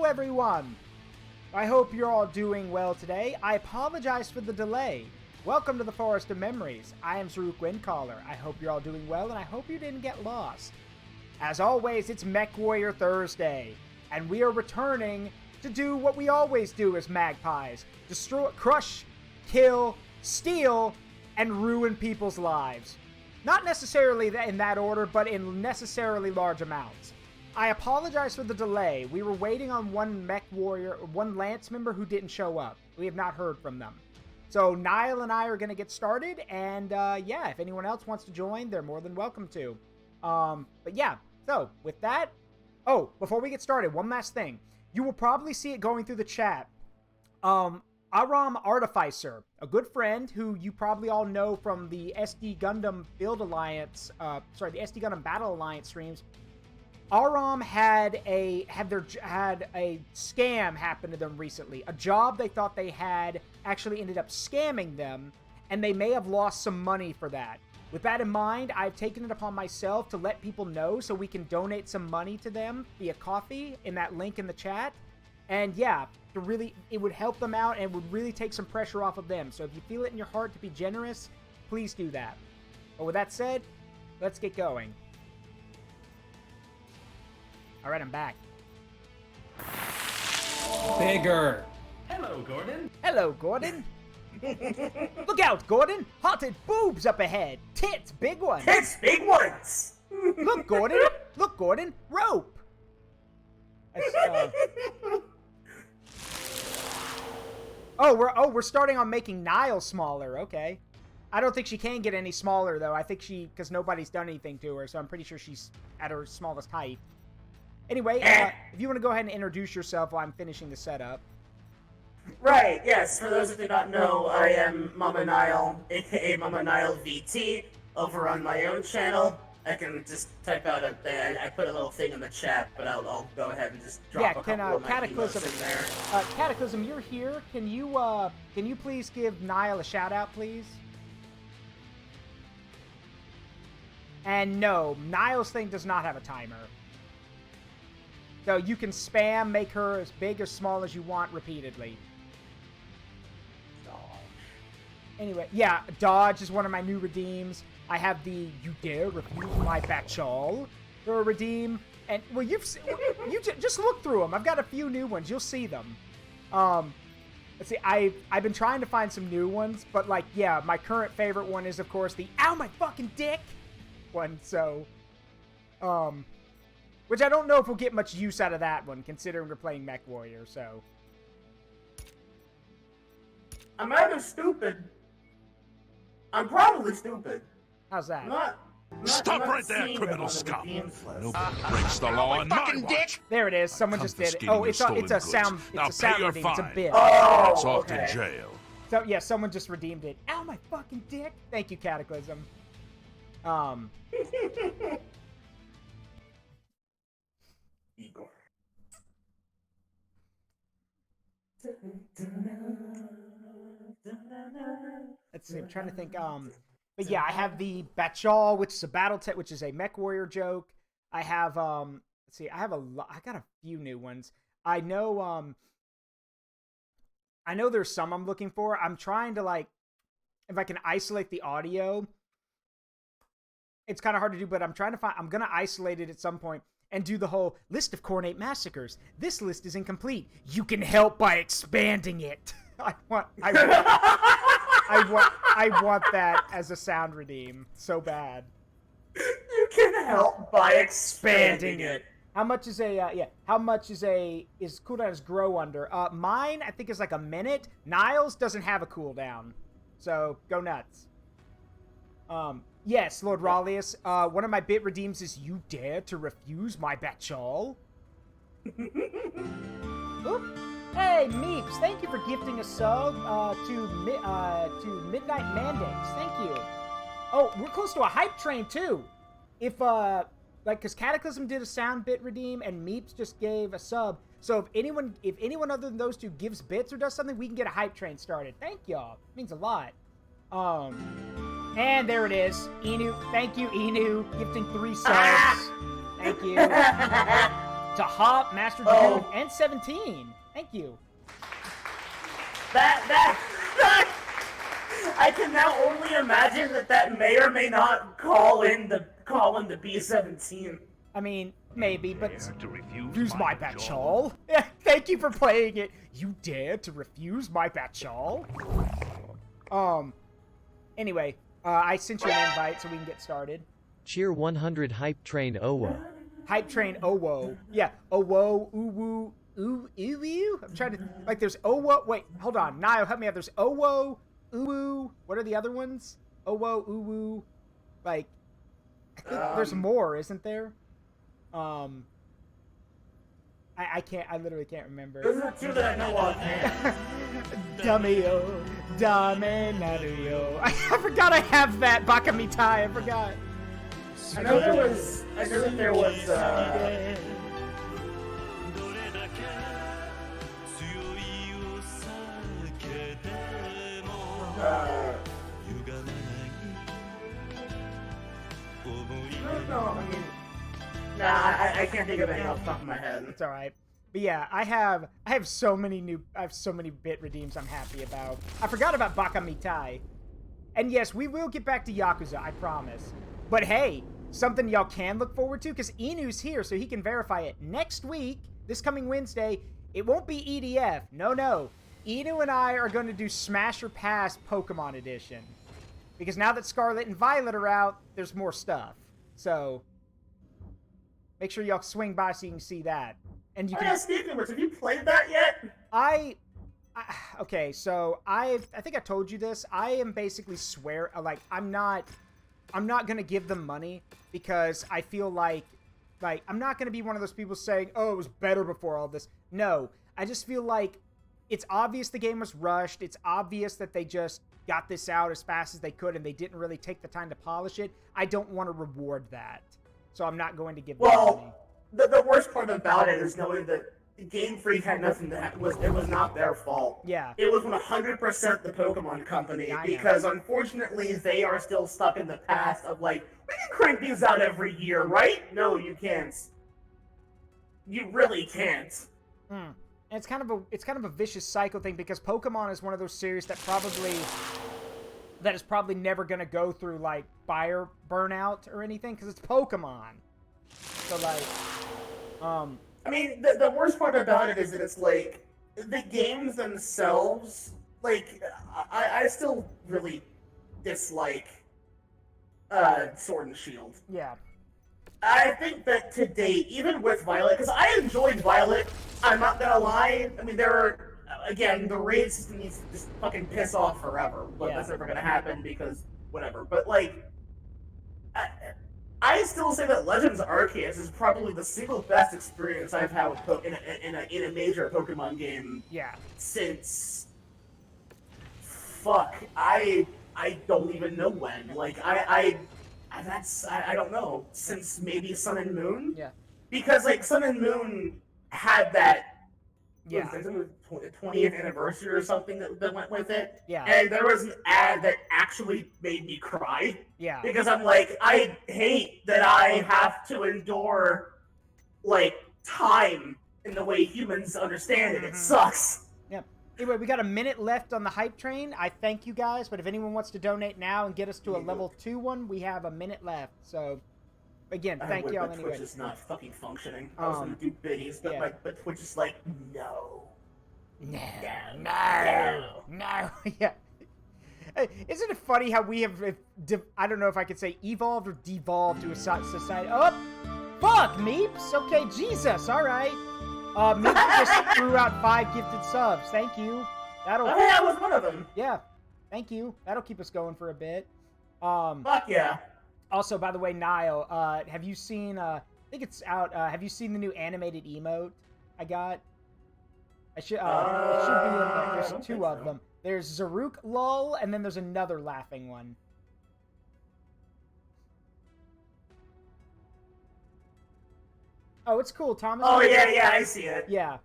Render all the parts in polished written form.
everyone! I hope you're all doing well today. I apologize for the delay. Welcome to the Forest of Memories. I am Zaruk Windcaller. I hope you're all doing well, and I hope you didn't get lost. As always, it's Mechwarrior Thursday, and we are returning to do what we always do as Magpies. Destroy, crush, kill, steal, and ruin people's lives. Not necessarily in that order, but in necessarily large amounts. I apologize for the delay. We were waiting on one Lance member who didn't show up. We have not heard from them. So Nile and I are going to get started, and yeah, if anyone else wants to join, they're more than welcome to. But yeah, so with that, oh, before we get started, one last thing. You will probably see it going through the chat. Aram Artificer, a good friend who you probably all know from the SD Gundam Build Alliance, the SD Gundam Battle Alliance streams. Aram had a scam happen to them recently. A job they thought they had actually ended up scamming them, and they may have lost some money for that. With that in mind, I've taken it upon myself to let people know so we can donate some money to them via coffee in that link in the chat. And yeah, it would help them out and would really take some pressure off of them. So if you feel it in your heart to be generous, please do that. But with that said, let's get going. All right, I'm back. Bigger. Hello, Gordon. Hello, Gordon. Look out, Gordon. Haunted boobs up ahead. Tits, big ones. Tits, big ones. Look, Gordon. Look, Gordon. Rope. We're starting on making Nile smaller. Okay. I don't think she can get any smaller, though. I think because nobody's done anything to her, so I'm pretty sure she's at her smallest height. Anyway, if you want to go ahead and introduce yourself while I'm finishing the setup. Right, yes. For those who do not know, I am Mama Nile, aka Mama Nile VT, over on my own channel. I can just type out I put a little thing in the chat, but I'll go ahead and just drop a couple of my Cataclysm in there. Cataclysm, you're here. Can you please give Nile a shout out, please? And no, Nile's thing does not have a timer. So you can spam, make her as big or small as you want repeatedly. Dodge. Anyway, yeah, Dodge is one of my new redeems. I have the You Dare Refuse My Batchal for a redeem. And, well, you just look through them. I've got a few new ones. You'll see them. Let's see, I've been trying to find some new ones. But, like, yeah, my current favorite one is, of course, the Ow My Fucking Dick one. So, which I don't know if we'll get much use out of that one, considering we're playing Mechwarrior, so. I'm either stupid. I'm probably stupid. How's that? Stop right there, criminal scum! Nobody breaks the law in my watch. There it is. Someone just did it. Oh, it's a sound. It's a sound redeem. It's a bit. Oh, it's off to jail. So yeah, someone just redeemed it. Ow, my fucking dick! Thank you, Cataclysm. Igor. Let's see. I'm trying to think. But yeah, I have the Batchal, which is a battle tech, which is a Mechwarrior joke. I have let's see. I got a few new ones. I know there's some I'm looking for. I'm trying to, like, if I can isolate the audio. It's kind of hard to do, but I'm trying to find. I'm gonna isolate it at some point and do the whole list of Cornate massacres. This list is incomplete. You can help by expanding it. I want that as a sound redeem so bad. You can help by expanding it. How much is how much is cooldowns grow under? Mine I think is like a minute. Nile's doesn't have a cooldown. So go nuts. Yes, Lord Rallius. One of my bit redeems is You Dare to Refuse My Batchal. Hey, Meeps, thank you for gifting a sub to Midnight Mandates. Thank you. Oh, we're close to a hype train, too. If, because Cataclysm did a sound bit redeem and Meeps just gave a sub. So if anyone other than those two gives bits or does something, we can get a hype train started. Thank y'all. It means a lot. And there it is. Inu. Thank you, Inu. Gifting 3 subs. Thank you. to Hop, Master Dude, and 17. Thank you. That I can now only imagine that may or may not call in the B-17. I mean, maybe, but To refuse my Batchal? Yeah, thank you for playing it. You dare to refuse my Batchal? Anyway, I sent you an invite so we can get started. Cheer 100 Hype Train Owo. Hype Train Owo. Yeah, Owo, Uwu, Uwu? I'm trying to, like, there's Owo, wait, hold on, Nile, help me out. There's Owo, Uwu, what are the other ones? Owo, Uwu, like, I think there's more, isn't there? I literally can't remember. Those are two that I know of. Dummy-o, Dame-naru-yo. I forgot I have that, Bakamitai, I forgot. I know that there was, I can't think of any off the top of my head. It's alright. But yeah, I have so many bit redeems I'm happy about. I forgot about Bakamitai. And yes, we will get back to Yakuza, I promise. But hey, something y'all can look forward to, because Inu's here, so he can verify it. Next week, this coming Wednesday, it won't be EDF. No. Inu and I are going to do Smash or Pass Pokemon Edition. Because now that Scarlet and Violet are out, there's more stuff. So, make sure y'all swing by so you can see that. And you can... speaking of which, have you played that yet? Okay, so I think I told you this. I am basically I'm not gonna give them money because I feel like I'm not gonna be one of those people saying, oh, it was better before all this. No, I just feel like it's obvious the game was rushed. It's obvious that they just got this out as fast as they could and they didn't really take the time to polish it. I don't want to reward that, so I'm not going to give them money. The worst part about it is knowing that Game Freak had nothing to it was not their fault. Yeah. It was 100% the Pokemon Company, because unfortunately they are still stuck in the past of like, we can crank these out every year, right? No, you can't. You really can't. And it's kind of a vicious cycle thing, because Pokemon is one of those series that is probably never going to go through like buyer burnout or anything, because it's Pokemon. So like, I mean, the worst part about it is that it's like, the games themselves, like, I still really dislike Sword and Shield. Yeah. I think that to date, even with Violet, because I enjoyed Violet, I'm not gonna lie, I mean, there are, again, the raid system needs to just fucking piss off forever, but that's never gonna happen because, whatever, but like, I still say that Legends Arceus is probably the single best experience I've had with in a major Pokemon game. Yeah. Since I don't even know when. Like I don't know, since maybe Sun and Moon. Yeah. Because like Sun and Moon had that. Yeah. I think it was 20th anniversary or something that went with it. Yeah. And there was an ad that actually made me cry. Yeah. Because I'm like, I hate that I have to endure, like, time in the way humans understand it. It sucks. Yep. Anyway, we got a minute left on the hype train. I thank you guys, but if anyone wants to donate now and get us to a level 2 one, we have a minute left. So, again, thank y'all anyway. Twitch is not fucking functioning. I was gonna do biddies, but but Twitch is like, no. No. Yeah. Isn't it funny how we have, I don't know if I could say evolved or devolved to a society. Oh, fuck, Meeps. Okay, Jesus, all right. Meeps just threw out 5 gifted subs. Thank you. That'll. Oh, yeah, I was one of them. Yeah, thank you. That'll keep us going for a bit. Fuck yeah. Also, by the way, Nile, have you seen, I think it's out, have you seen the new animated emote I got? It should be in there. There's 2 of them. There's Zaruk lol, and then there's another laughing one. Oh, it's cool, Thomas. Oh, yeah, I see it. Yeah.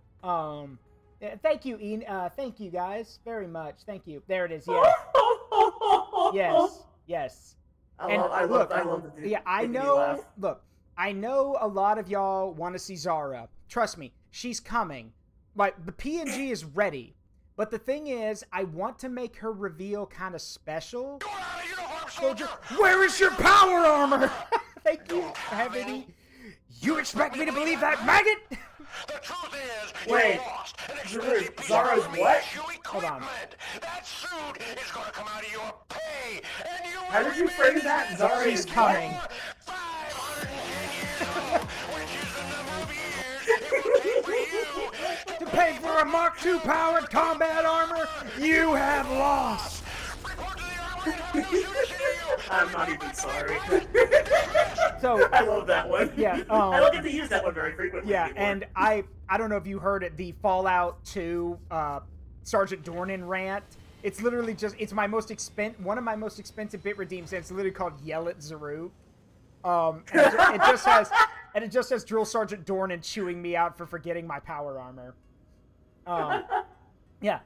Thank you, Ian. Thank you, guys, very much. Thank you. There it is, yeah. Yes. I love the dude. Yeah, I know. Look, I know a lot of y'all want to see Zara. Trust me, she's coming. Like, the PNG is ready. But the thing is, I want to make her reveal kind of special. Soldier, where is your power armor? Thank you, Heavy. You expect me to believe that, maggot? The truth is, Wait, you lost. Zara's what? Hold on. That suit is going to come out of your pay. And you How did you phrase that? Zara She's is coming. 510 years. It will take for you. To pay for a Mark II powered combat armor, you have lost. Report to the armory and have no shooters near you. I'm not even sorry. So, I love that one. Yeah, I don't get to use that one very frequently yeah, anymore. and I don't know if you heard it, the Fallout 2 Sergeant Dornan rant. It's literally just, it's my most one of my most expensive bit redeems, and it's literally called Yell at Zaruk. And it just says Drill Sergeant Dornan chewing me out for forgetting my power armor. Yeah,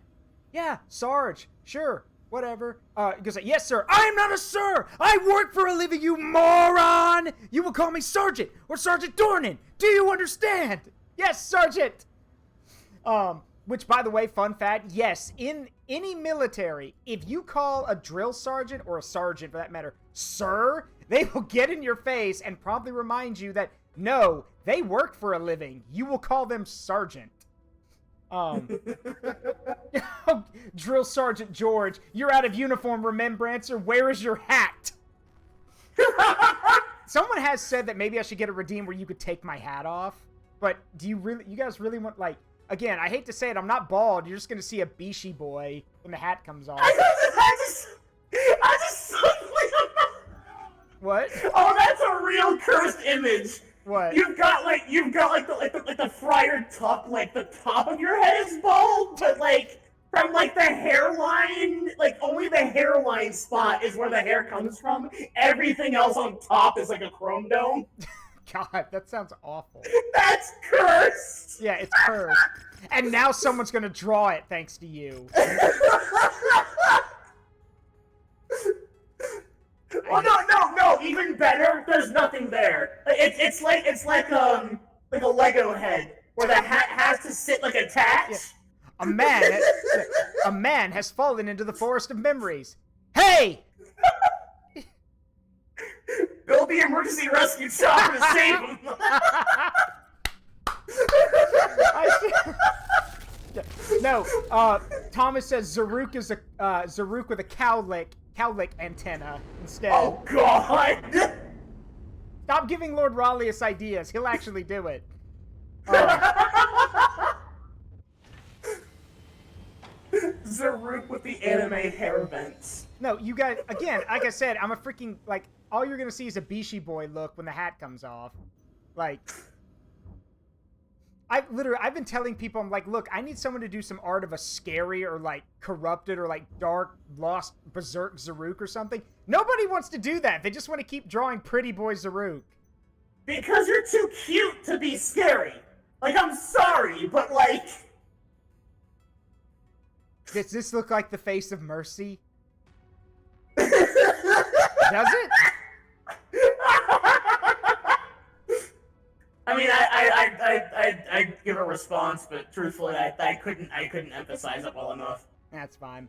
Sarge, sure, whatever. He goes, yes, sir. I am not a sir. I work for a living, you moron. You will call me Sergeant or Sergeant Dornan. Do you understand? Yes, Sergeant. Which, by the way, fun fact, yes, in any military, if you call a drill sergeant, or a sergeant for that matter, sir, they will get in your face and promptly remind you that, no, they work for a living. You will call them sergeant. Drill Sergeant George, you're out of uniform, Remembrancer. Where is your hat? Someone has said that maybe I should get a redeem where you could take my hat off. But do you guys really want, like, again, I hate to say it, I'm not bald. You're just gonna see a Bishi boy when the hat comes off. I just What? Oh, that's a real cursed image. What? You've got the friar top, like the top of your head is bald, but like from like the hairline, like only the hairline spot is where the hair comes from. Everything else on top is like a chrome dome. God, that sounds awful. That's cursed. Yeah, it's cursed. And now someone's gonna draw it thanks to you. Oh no! Even better. There's nothing there. It's like a Lego head where the hat has to sit like attached. Yeah. A man has fallen into the forest of memories. Hey! Build the emergency rescue chopper to save him. No, Thomas says Zaruk is a Zaruk with a cowlick antenna instead. Oh God! Stop giving Lord Raleus ideas. He'll actually do it. Zaruk with the anime hair vents. No, you guys, again, like I said, I'm a freaking, like, all you're gonna see is a Bishi boy look when the hat comes off. Like, I've been telling people, I'm like, look, I need someone to do some art of a scary or, like, corrupted or, like, dark, lost, berserk Zaruk or something. Nobody wants to do that. They just want to keep drawing pretty boy Zaruk. Because you're too cute to be scary. Like, I'm sorry, but, like... Does this look like the face of Mercy? Does it? I mean, I give a response, but truthfully, I couldn't emphasize it well enough. That's fine.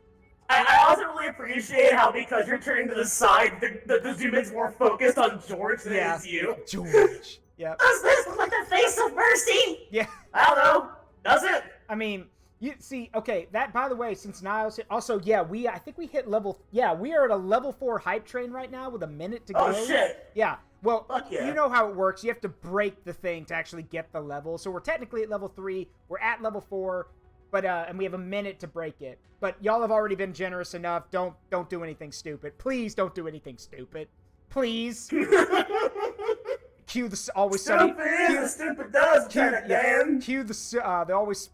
I also really appreciate how, because you're turning to the side, the zoom in's more focused on George than it is you. George. Yep. Does this look like the face of Mercy? Yeah. I don't know. Does it? I mean, you see, okay, that, by the way, since Nile's hit, also, yeah, I think we hit level, yeah, we are at a level 4 hype train right now with a minute to go. Oh, shit. Yeah. Well, Fuck yeah. You know how it works. You have to break the thing to actually get the level. So we're technically at level 3. We're at level 4, but and we have a minute to break it. But y'all have already been generous enough. Don't do anything stupid. Please don't do anything stupid. Please. Cue the always sunny. The stupid does, Dan. Cue the always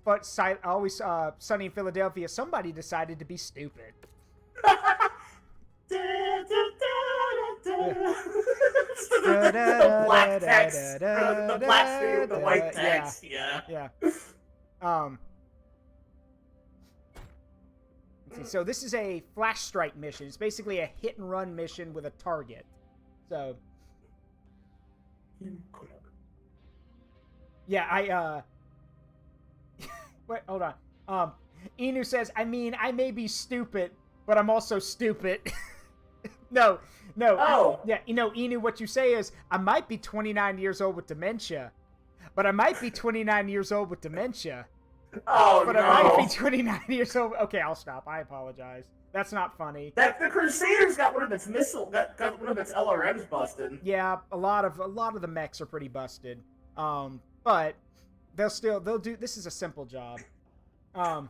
sunny in Philadelphia. Somebody decided to be stupid. The black text. The black screen with the white text. Yeah. Let's see. So this is a flash strike mission. It's basically a hit and run mission with a target. So. Yeah, wait, hold on. Inu says, I mean, I may be stupid, but I'm also stupid. No. Oh. Yeah, Inu, what you say is, I might be 29 years old with dementia, but I might be 29 years old with dementia. Oh, but no. I might be 29 years old. Okay, I'll stop. I apologize. That's not funny. The Crusaders got one of its got one of its LRMs busted. Yeah, a lot of the mechs are pretty busted. But they'll do. This is a simple job.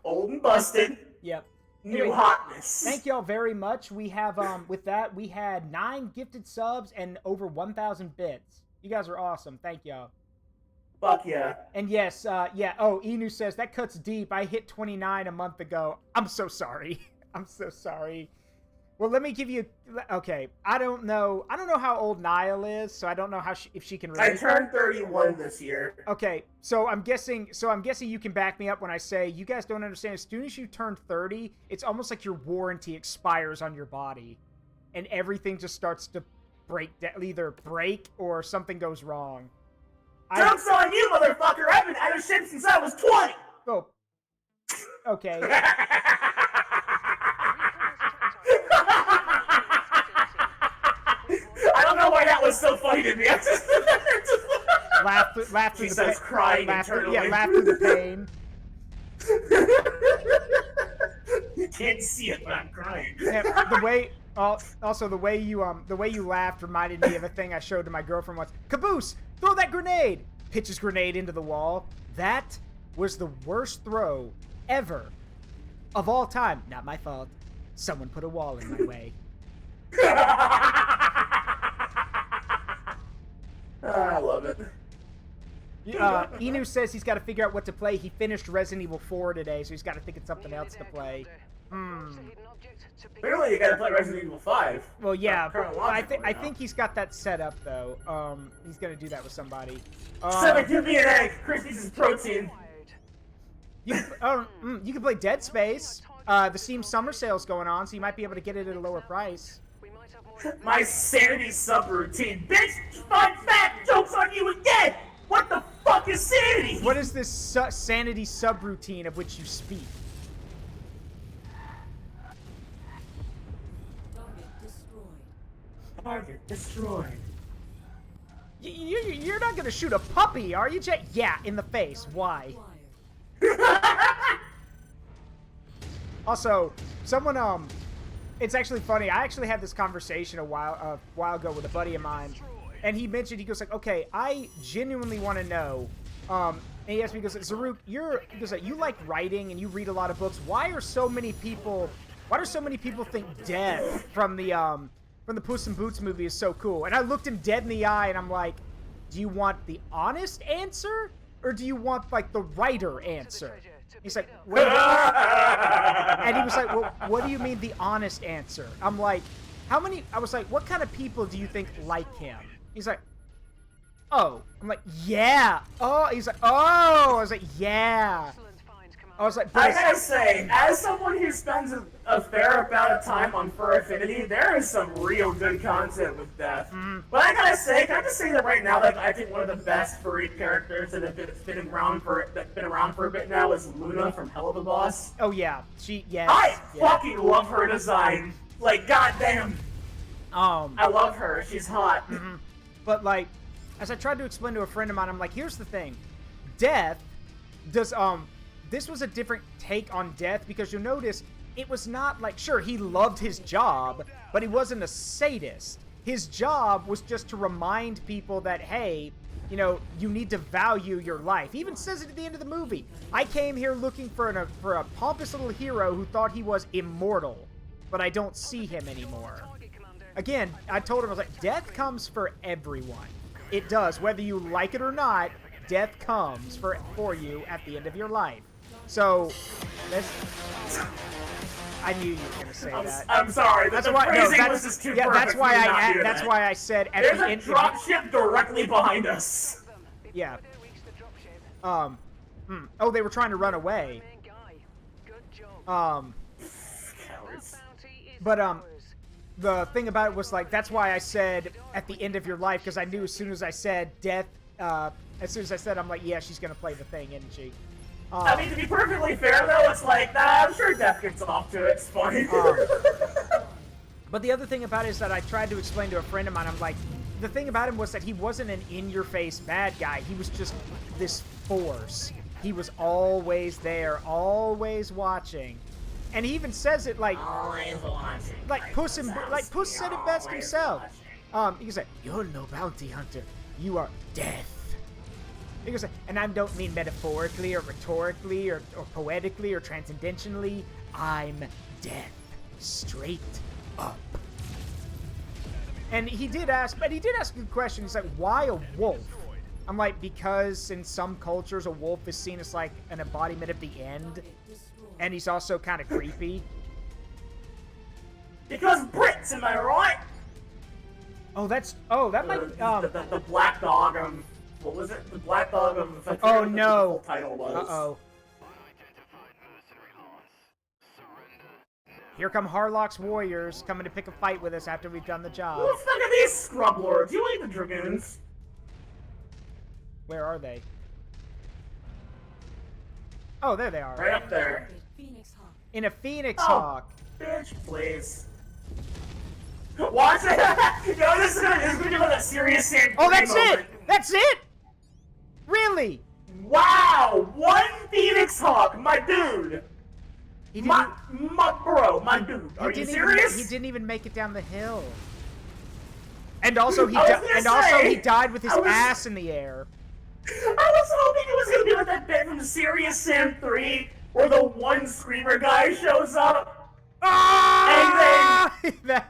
Old and busted. Yep. New hotness. Thank y'all very much. We have with that we had 9 gifted subs and over 1,000 bits. You guys are awesome. Thank y'all. Fuck yeah. And yes, yeah. Oh, Inu says that cuts deep. I hit 29 a month ago. I'm so sorry. I'm so sorry. Well, let me give you. Okay, I don't know how old Nile is, so I don't know if she can relate. I turned 31 this year. Okay, so I'm guessing you can back me up when I say you guys don't understand. As soon as you turn 30, it's almost like your warranty expires on your body, and everything just starts to either break or something goes wrong. Joke's on you, motherfucker! I've been out of shit since I was 20. Oh. Okay. I don't know why that was so funny to me. I just laugh through the pain. Crying internally. Yeah, laugh through the pain. You can't see it, but I'm crying. Yeah, the way you laughed reminded me of a thing I showed to my girlfriend once. Caboose, throw that grenade! Pitches grenade into the wall. That was the worst throw ever of all time. Not my fault. Someone put a wall in my way. I love it. Inu says he's got to figure out what to play. He finished Resident Evil 4 today, so he's got to think of something else to play. Clearly, you gotta play Resident Evil 5. Well, yeah, I think he's got that set up though. He's gonna do that with somebody. Seven, give me an egg. Chris needs his protein. You can play Dead Space. The Steam Summer Sale's going on, so you might be able to get it at a lower price. My sanity subroutine, bitch. Fun fact, jokes on you again. What the fuck is sanity? What is this sanity subroutine of which you speak? Target destroyed. You're not gonna shoot a puppy, are you, Jay? Yeah, in the face. Why? Also, someone it's actually funny. I actually had this conversation a while ago with a buddy of mine, and he mentioned, he goes like, okay, I genuinely want to know. And he asked me, he goes, Zaruk, you like writing and you read a lot of books. Why do so many people think death from the Puss in Boots movie is so cool? And I looked him dead in the eye and I'm like, do you want the honest answer or do you want like the writer answer? He's like, wait. And he was like, well, what do you mean the honest answer? I'm like, I was like, what kind of people do you think like him? He's like, oh. I'm like, yeah. Oh, he's like, oh. I was like, yeah. I was like, I gotta say, as someone who spends a fair amount of time on Fur Affinity, there is some real good content with death. But I gotta say, can I just say that right now, like, I think one of the best furry characters that have been around for a bit now is Luna from Hell of a Boss. Oh yeah, yes. I fucking love her design. Like, goddamn. I love her. She's hot. But like, as I tried to explain to a friend of mine, I'm like, here's the thing, death does this was a different take on death because you'll notice it was not like, sure, he loved his job, but he wasn't a sadist. His job was just to remind people that, hey, you know, you need to value your life. He even says it at the end of the movie. I came here looking for a pompous little hero who thought he was immortal, but I don't see him anymore. Again, I told him, I was like, death comes for everyone. It does. Whether you like it or not, death comes for you at the end of your life. So, I knew you were gonna say that. I'm sorry. That's the why. phrasing No, was just too yeah, perfect. that's why I said at There's the a end. dropship directly behind us. Yeah. Oh, they were trying to run away. Cowards. But the thing about it was like, that's why I said at the end of your life, because I knew as soon as I said death, as soon as I said, I'm like, yeah, she's gonna play the thing, isn't she? I mean, to be perfectly fair, though, it's like, nah, I'm sure Death gets off to it. It's funny. But the other thing about it is that I tried to explain to a friend of mine, I'm like, the thing about him was that he wasn't an in-your-face bad guy. He was just this force. He was always there, always watching. And he even says it like, Always watching. like Puss said it best himself. He goes like, "You're no bounty hunter. You are death." He goes, and I don't mean metaphorically or rhetorically or poetically or transcendentally. I'm death, straight up. And he did ask a good question. He's like, why a wolf? I'm like, because in some cultures a wolf is seen as like an embodiment of the end, and he's also kind of creepy. Because Brits, am I right? That might the black dog of what was it? The black dog of oh no! The title was. Uh-oh. Here come Harlock's warriors coming to pick a fight with us after we've done the job. Who the fuck are these scrub lords? You ain't the dragoons. Where are they? Oh, there they are. Right up there. In a Phoenix Hawk. Bitch, please. Watch it! Yo, this is gonna give us a serious Sam. Oh, that's moment. it! That's it! Really? Wow! One Phoenix Hawk, my dude! My dude. Are you serious? He didn't even make it down the hill. And also he died with his ass in the air. I was hoping it was gonna be like that bit from Serious Sam 3 where the one screamer guy shows up. Ah! And then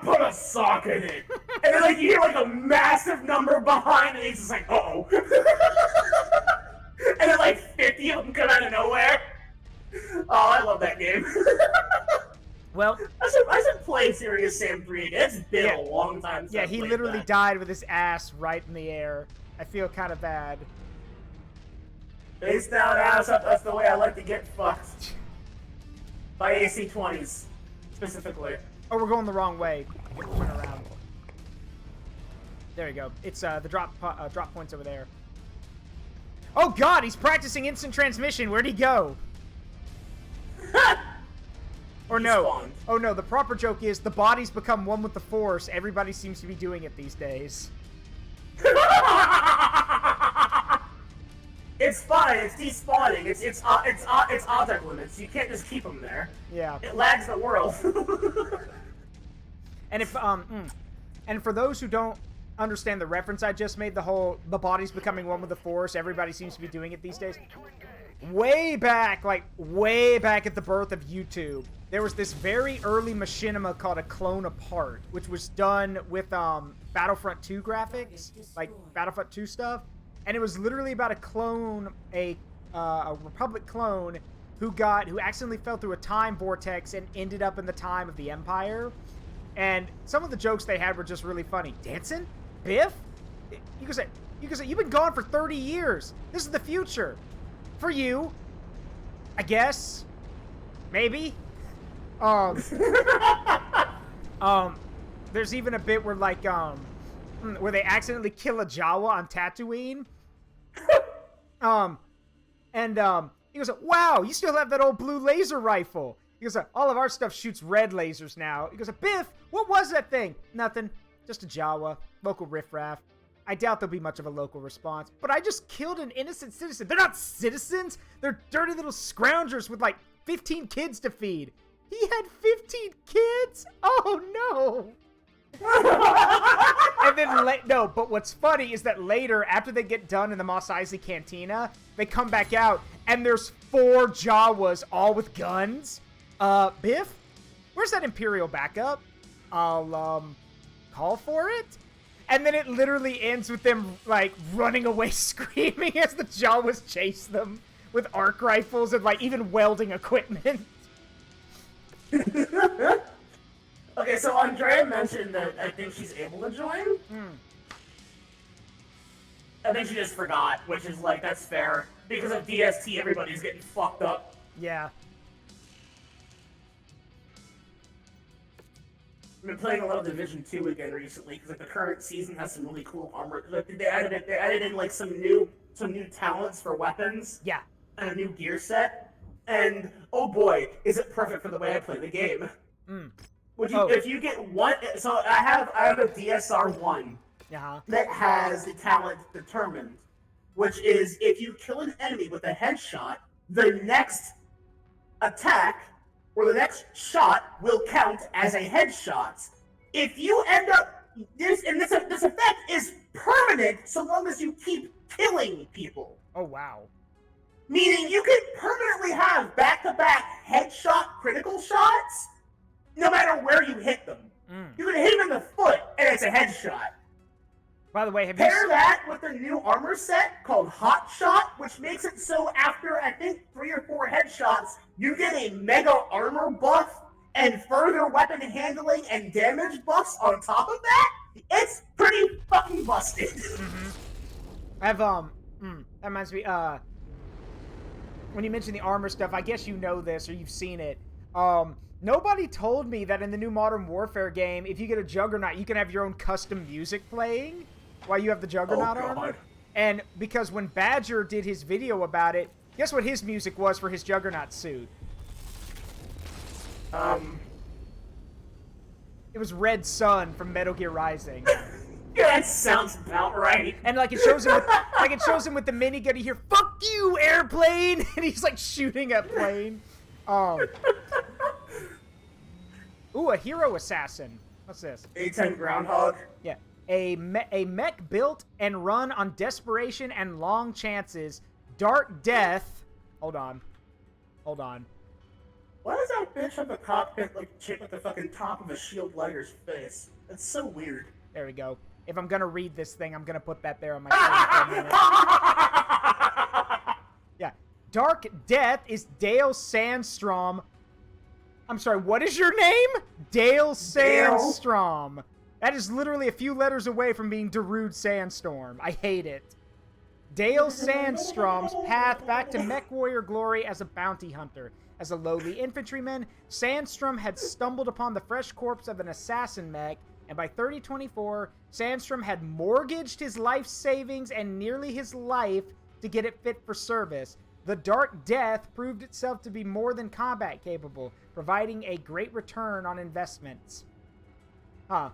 put a sock in it. And then like you hear like a massive number behind and he's just like, uh-oh. And then like 50 of them come out of nowhere. Oh, I love that game. Well, I should play Serious Sam 3 again. It's been a long time since yeah, he literally died with his ass right in the air. I feel kind of bad. Face down, ass up, that's the way I like to get fucked. By AC-20s, specifically. Oh, we're going the wrong way. Turn around. There we go. It's the drop point's over there. Oh god, he's practicing instant transmission. Where'd he go? Or no. Spawned. Oh no, the proper joke is the bodies become one with the Force. Everybody seems to be doing it these days. It's fine. It's despawning. It's object limits. You can't just keep them there. Yeah. It lags the world. And if and for those who don't understand the reference I just made, the bodies becoming one with the Force, everybody seems to be doing it these days. Way back at the birth of YouTube, there was this very early machinima called a clone apart, which was done with Battlefront 2 graphics, like Battlefront 2 stuff, and it was literally about a clone, a Republic clone who accidentally fell through a time vortex and ended up in the time of the Empire. And some of the jokes they had were just really funny. Dancing? Biff? You could say, you've been gone for 30 years. This is the future. For you. I guess. Maybe. There's even a bit where, like, where they accidentally kill a Jawa on Tatooine. He goes, wow, you still have that old blue laser rifle. He goes, all of our stuff shoots red lasers now. He goes, Biff, what was that thing? Nothing. Just a Jawa. Local riffraff. I doubt there'll be much of a local response. But I just killed an innocent citizen. They're not citizens. They're dirty little scroungers with, like, 15 kids to feed. He had 15 kids? Oh, no. And then, no, but what's funny is that later, after they get done in the Mos Eisley Cantina, they come back out, and there's 4 Jawas, all with guns. Biff? Where's that Imperial backup? I'll, call for it? And then it literally ends with them, like, running away screaming as the Jawas chase them with arc rifles and, like, even welding equipment. Okay, so Andrea mentioned that I think she's able to join. I think she just forgot, which is, like, that's fair. Because of DST, everybody's getting fucked up. Yeah. been playing a lot of Division 2 again recently because like the current season has some really cool armor. Like, they added in like some new talents for weapons. Yeah. And a new gear set. And oh boy, is it perfect for the way I play the game. If you get one, so I have a DSR-1 that has the talent determined, which is if you kill an enemy with a headshot, the next attack or the next shot will count as a headshot. If you end up this effect is permanent so long as you keep killing people. Oh wow. Meaning you can permanently have back-to-back headshot critical shots no matter where you hit them. You can hit them in the foot and it's a headshot. By the way, pair that with the new armor set called Hot Shot, which makes it so after I think 3 or 4 headshots, you get a mega armor buff and further weapon handling and damage buffs on top of that. It's pretty fucking busted. I've that reminds me. When you mention the armor stuff, I guess you know this or you've seen it. Nobody told me that in the new Modern Warfare game, if you get a Juggernaut, you can have your own custom music playing while you have the Juggernaut armor. And because when Badger did his video about it, guess what his music was for his Juggernaut suit? It was Red Sun from Metal Gear Rising. Yeah, that sounds about right. And like it shows him with the minigun. You hear "fuck you, airplane," and he's like shooting at plane. Ooh, a hero assassin. What's this? A10 Groundhog. Yeah, a mech built and run on desperation and long chances. Dark Death. Hold on. Why does that bitch have a cockpit like shaped like the fucking top of a shield lighter's face? That's so weird. There we go. If I'm gonna read this thing, I'm gonna put that there on my screen for a minute. Yeah. Dark Death is Dale Sandstrom. I'm sorry, what is your name? Dale Sandstrom. That is literally a few letters away from being Darude Sandstorm. I hate it. Dale Sandstrom's path back to Mechwarrior glory as a bounty hunter. As a lowly infantryman, Sandstrom had stumbled upon the fresh corpse of an assassin mech, and by 3024, Sandstrom had mortgaged his life savings and nearly his life to get it fit for service. The Dark Death proved itself to be more than combat capable, providing a great return on investments. Huh.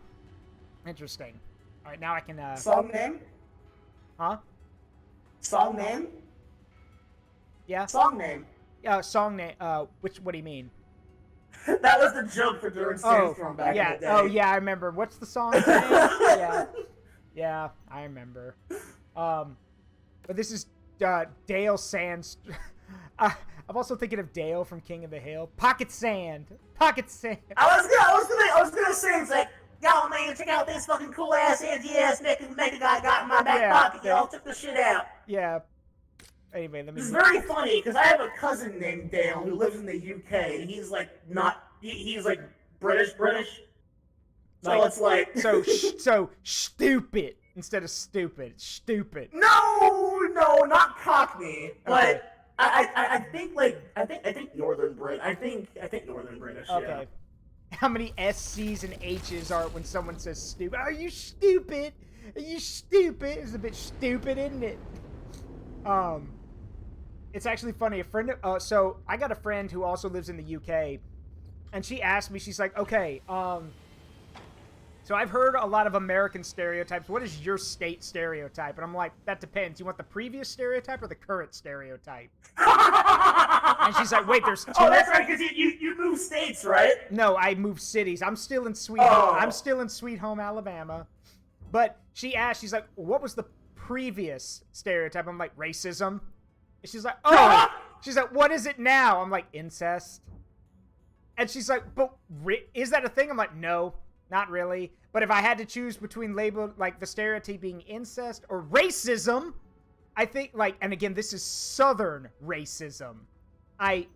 Interesting. Alright, now I can, Song name? Huh? Song name? Yeah? Song name. Song name, what do you mean? That was the joke for Darude Sandstorm back in the day. Oh, yeah, I remember. What's the song's name? Yeah, I remember. But this is Dale Sandstrom. I'm also thinking of Dale from King of the Hill. Pocket Sand. I was gonna say, it's like, yo, man, check out this fucking cool ass anti-ass mega guy got in my back pocket. Y'all took the shit out. Yeah. Anyway, let me. It's very funny because I have a cousin named Dale who lives in the UK, and he's like he's like British. So like, it's like so stupid instead of stupid. Stupid. No, not Cockney, but. Okay. I think Northern Brit. I think Northern British. Okay. Yeah. How many SCs and H's are it when someone says stupid? Are you stupid? It's a bit stupid, isn't it? It's actually funny. So I got a friend who also lives in the UK, and she asked me. She's like, okay, so I've heard a lot of American stereotypes. What is your state stereotype? And I'm like, that depends. You want the previous stereotype or the current stereotype? And she's like, wait, there's two. Oh, that's right, because you move states, right? No, I moved cities. I'm still in Sweet Home, Alabama. But she asked, she's like, what was the previous stereotype? I'm like, racism. And she's like, oh. She's like, what is it now? I'm like, incest. And she's like, but is that a thing? I'm like, no. Not really. But if I had to choose between labeled, like, the stereotype being incest or racism, I think, like, and again, this is Southern racism. I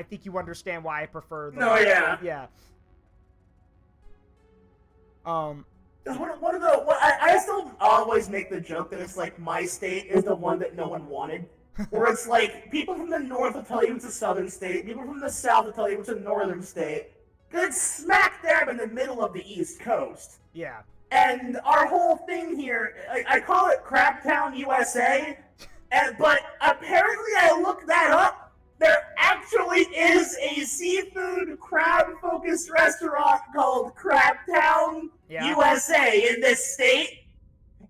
think you understand why I prefer the... No, yeah. Yeah. One of the... I still always make the joke that it's like my state is the one that no one wanted. Where it's like, people from the north will tell you it's a southern state, people from the south will tell you it's a northern state. It's smack dab in the middle of the East Coast. Yeah. And our whole thing here, I call it Crabtown, USA, but apparently I looked that up. There actually is a seafood crab-focused restaurant called Crabtown, USA in this state,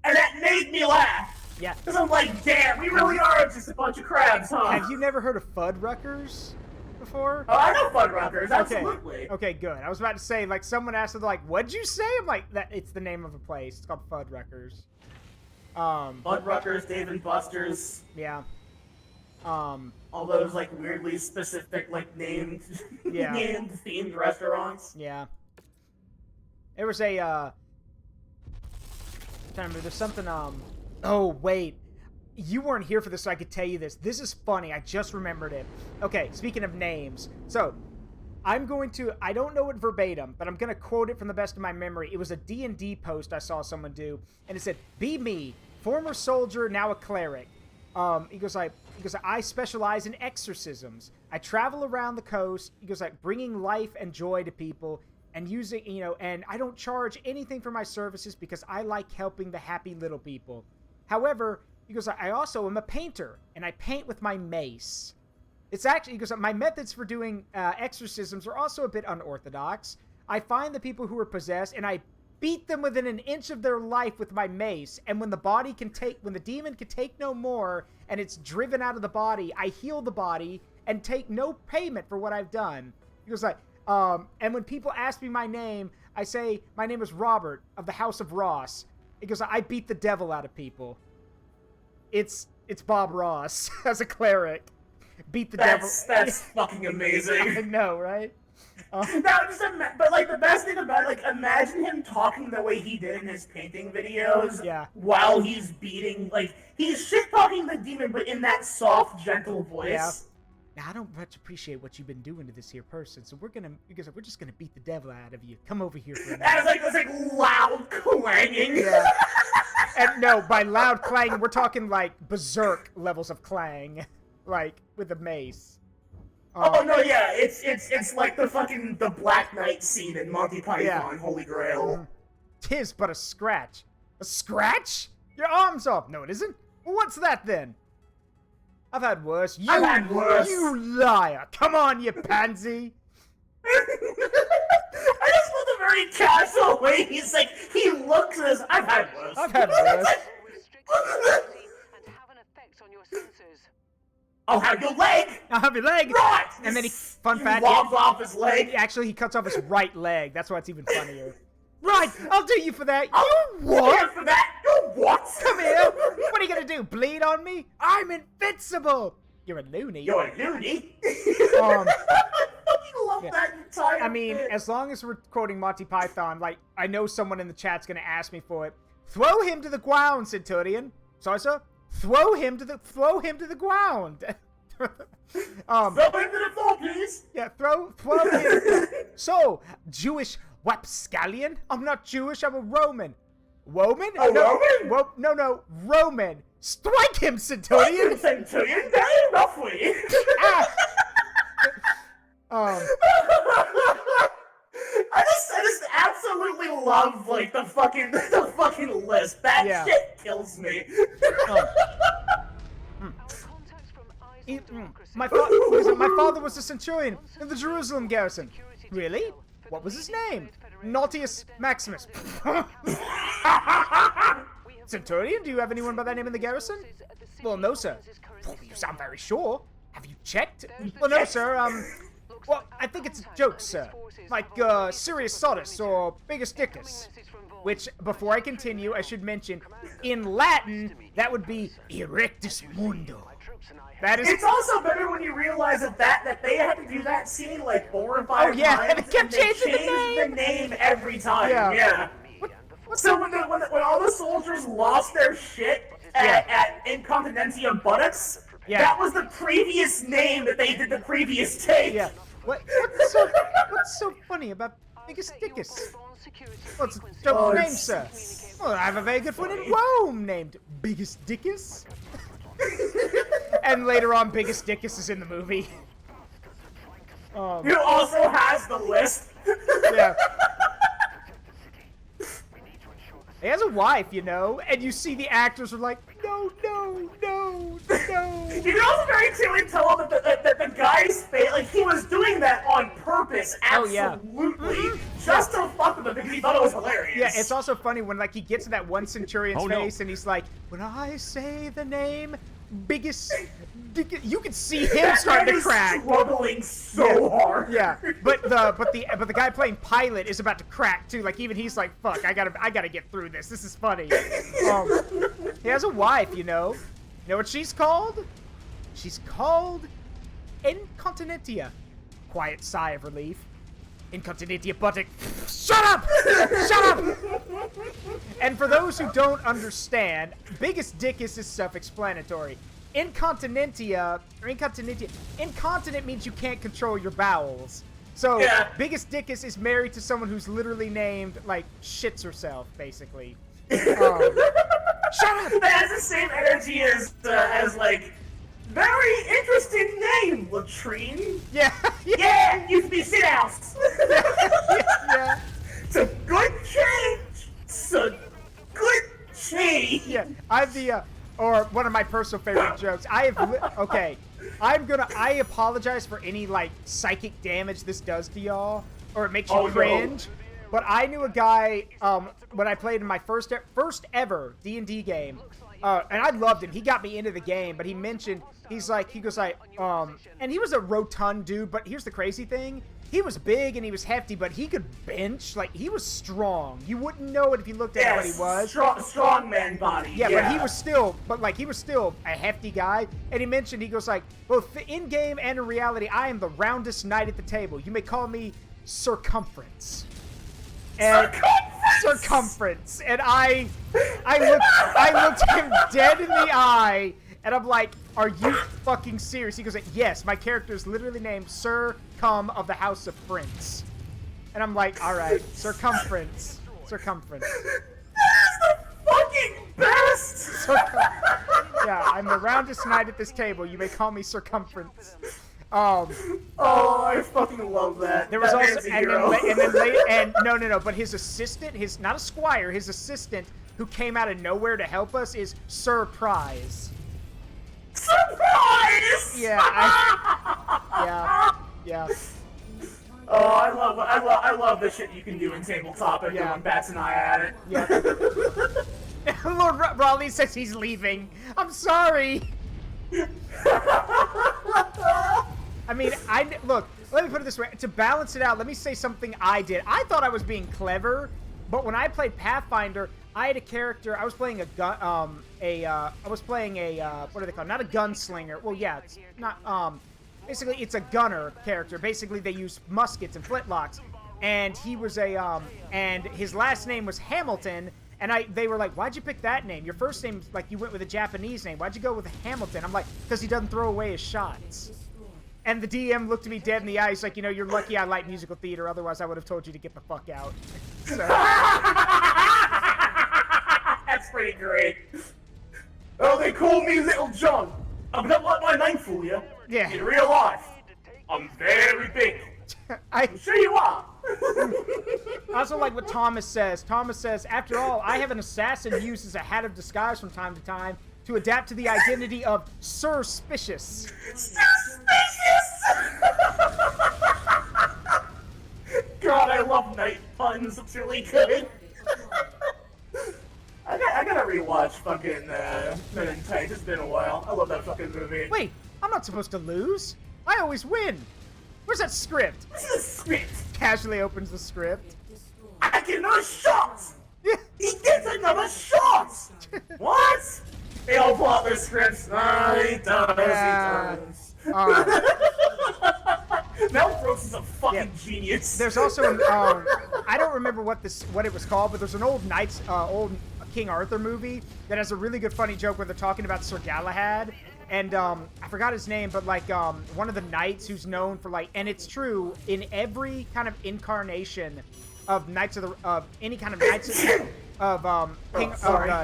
and that made me laugh. Yeah. Because I'm like, damn, we really are just a bunch of crabs, huh? Have you never heard of Fuddruckers before? Oh, I know Fuddruckers, absolutely. Okay, good. I was about to say, like, someone asked, like, what'd you say? I'm like, that it's the name of a place. It's called Fuddruckers. Fuddruckers, Dave & Buster's. Yeah. All those, like, weirdly specific, like, named, named themed restaurants. Yeah. There was a, I'm trying to remember, there's something, oh, wait. You weren't here for this, so I could tell you this. This is funny. I just remembered it. Okay, speaking of names. So, I don't know it verbatim, but I'm going to quote it from the best of my memory. It was a D&D post I saw someone do, and it said, "Be me, former soldier, now a cleric." He goes, I specialize in exorcisms. I travel around the coast. He goes, like, bringing life and joy to people and using, and I don't charge anything for my services because I like helping the happy little people. However, he goes, I also am a painter, and I paint with my mace. It's actually, he goes, my methods for doing exorcisms are also a bit unorthodox. I find the people who are possessed, and I beat them within an inch of their life with my mace, and when the demon can take no more, and it's driven out of the body, I heal the body, and take no payment for what I've done. He goes, like, and when people ask me my name, I say, my name is Robert, of the House of Ross. He goes, I beat the devil out of people. It's Bob Ross as a cleric. Beat the devil. That's fucking amazing. I know, right? But like the best thing about it, like imagine him talking the way he did in his painting videos. Yeah. While he's beating, like he's shit talking the demon, but in that soft, gentle voice. Yeah. Now I don't much appreciate what you've been doing to this here person, so we're just gonna beat the devil out of you. Come over here for a minute. And it's like loud clanging. Yeah. And no, by loud clang, we're talking like berserk levels of clang, like with a mace. Oh no, yeah, it's like the Black Knight scene in Monty Python, Holy Grail. Tis but a scratch. A scratch? Your arm's off. No, it isn't. Well, what's that then? I've had worse. I've had worse. You liar! Come on, you pansy. I just love the very casual way he's like, he looks at us. I've had worse. I've had worse. I'll have your leg! I'll have your leg! Right! And then fun fact, lobs off his leg. Actually, he cuts off his right leg. That's why it's even funnier. Right! I'll do you for that. You what? For that? You what? Come here! What are you gonna do? Bleed on me? I'm invincible! You're a loony. You're a loony? I fucking love that entire bit. As long as we're quoting Monty Python, like, I know someone in the chat's gonna ask me for it. Throw him to the ground, Centurion. Sorry, sir? Throw him to the ground. Throw him to the floor, please. Yeah, throw him. So, Jewish rapscallion? I'm not Jewish, I'm a Roman. Roman? Roman? No, Roman. Strike him, Centurion. Centurion, very roughly. I just absolutely love like the fucking list. That shit kills me. My father was a centurion in the Jerusalem garrison. Really? What was his name? Nautius Maximus. Centurion? Do you have anyone by that name in the garrison? Well, no, sir. Well, you sound very sure. Have you checked? Well, no, sir. Well, I think it's a joke, sir. Like, Sirius Sodus or Bigus Dickus. Which, before I continue, I should mention, in Latin, that would be Erectus Mundo. That is. It's also better when you realize that they had to do that scene like 4 or 5 times. Oh yeah, and they kept changing the name every time. Yeah. So when all the soldiers lost their shit at Incontinentia Buttocks, that was the previous name that they did the previous take. Yeah. What's so funny about Bigus Dickus? What's a joke name, sir? Well, I have a very good friend in Rome named Bigus Dickus. And later on, Bigus Dickus is in the movie. Who also has the list. Yeah. He has a wife, you know, and you see the actors are like, no, no, no, no. You can also very clearly tell that the guy's face, like, he was doing that on purpose, absolutely, just to fuck with him because he thought it was hilarious. Yeah, it's also funny when, like, he gets to that one Centurion's face and he's like, when I say the name, biggest, you can see him starting to crack. Struggling so hard. Yeah, but the guy playing Pilot is about to crack too. Like even he's like, fuck, I gotta get through this. This is funny. He has a wife, you know. You know what she's called? She's called Incontinentia. Quiet sigh of relief. Incontinentia buttock. Shut up! Shut up! And for those who don't understand, biggest dick is self-explanatory. Incontinentia means you can't control your bowels. So biggest dickus is married to someone who's literally named like shits herself, basically. Shut up! That has the same energy as like very interesting name, latrine. Yeah. Yeah, used to be sit house. Yeah. It's a good change. It's a good change. Yeah, I'm the or one of my personal favorite jokes. I apologize for any like psychic damage this does to y'all, or it makes you cringe. No. But I knew a guy when I played in my first ever D&D game, and I loved him. He got me into the game, but he goes like, and he was a rotund dude. But here's the crazy thing. He was big and he was hefty, but he could bench. Like, he was strong. You wouldn't know it if you looked at what he was. Strong man body. Yeah, but he was still a hefty guy. And he goes like, both in-game and in reality, I am the roundest knight at the table. You may call me Circumference. And Circumference. And I looked him dead in the eye, and I'm like, are you fucking serious? He goes like, yes, my character is literally named Sir Cum of the House of Prince. And I'm like, alright, Circumference. Circumference. That's the fucking best! Yeah, I'm the roundest knight at this table. You may call me Circumference. Oh, I fucking love that. There was but his assistant, not a squire, his assistant who came out of nowhere to help us is Surprise. Surprise! Yeah, yeah. Oh, I love the shit you can do in tabletop and everyone bats an eye at it. Yeah. Lord Raleigh says he's leaving. I'm sorry. I mean, look, let me put it this way. To balance it out, let me say something I did. I thought I was being clever, but when I played Pathfinder, I had a character. I was playing what are they called? Not a gunslinger. Well, yeah, it's not. Basically, it's a gunner character. Basically, they use muskets and flintlocks, and he was and his last name was Hamilton. And they were like, why'd you pick that name? Your first name, like, you went with a Japanese name. Why'd you go with Hamilton? I'm like, because he doesn't throw away his shots. And the DM looked at me dead in the eye. He's like, you know, you're lucky I like musical theater. Otherwise, I would have told you to get the fuck out. So. That's pretty great. Oh, they call me Little John. I'm not let my name fool you. Yeah. In real life, I'm very big. I'm sure you are. I also like what Thomas says. Thomas says, after all, I have an assassin used as a hat of disguise from time to time to adapt to the identity of Suspicious. Suspicious! God, I love night puns. It's really good. I gotta rewatch fucking Men in Tights. It's been a while. I love that fucking movie. Wait, I'm not supposed to lose. I always win. Where's that script? What's the script? Casually opens the script. I get another shot! Yeah. He gets another shot! What? They all pull out their scripts. He does, he does. Mel Brooks is a fucking genius. There's also an, I don't remember what it was called, but there's an old old King Arthur movie that has a really good funny joke where they're talking about Sir Galahad. And I forgot his name, but like one of the knights who's known for like, and it's true in every kind of incarnation of Knights of any kind of Knights of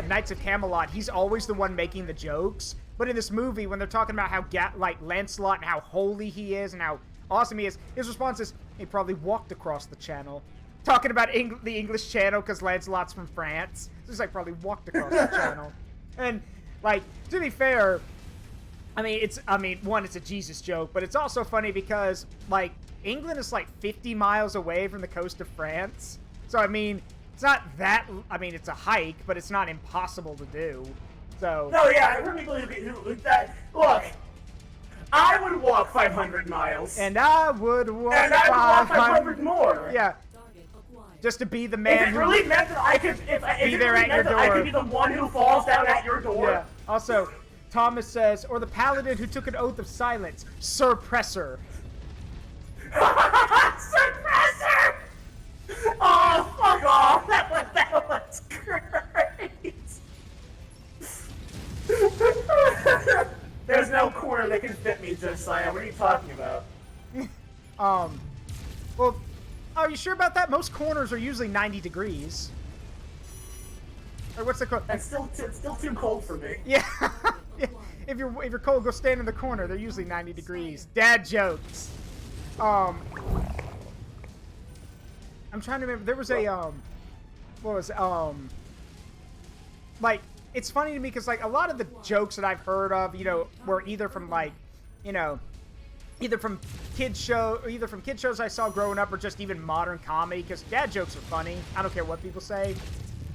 Knights of Camelot, he's always the one making the jokes. But in this movie, when they're talking about how like Lancelot and how holy he is and how awesome he is. His response is, he probably walked across the channel. Talking about the English channel because Lancelot's from France. So he's like, probably walked across the channel. And, like, to be fair, one, it's a Jesus joke, but it's also funny because, like, England is like 50 miles away from the coast of France. So, I mean, it's not that, it's a hike, but it's not impossible to do. So. No, yeah, I really believe that. Look, I would walk 500 miles. And I would walk 500 more. Yeah. Just to be the man who... If it really meant that I could... I could be the one who falls down at your door. Yeah. Also, Thomas says, or the paladin who took an oath of silence. Suppressor. Suppressor! Oh, fuck off! That was great! There's no corner that can fit me, Josiah. What are you talking about? Well, are you sure about that? Most corners are usually 90 degrees. Or what's the code? It's still too cold for me. Yeah. Yeah. If you're cold, go stand in the corner. They're usually 90 degrees. Dad jokes. I'm trying to remember. There was a like, it's funny to me because, like, a lot of the jokes that I've heard of, you know, were either from, like, you know, either from kids shows I saw growing up, or just even modern comedy, because dad jokes are funny. I don't care what people say.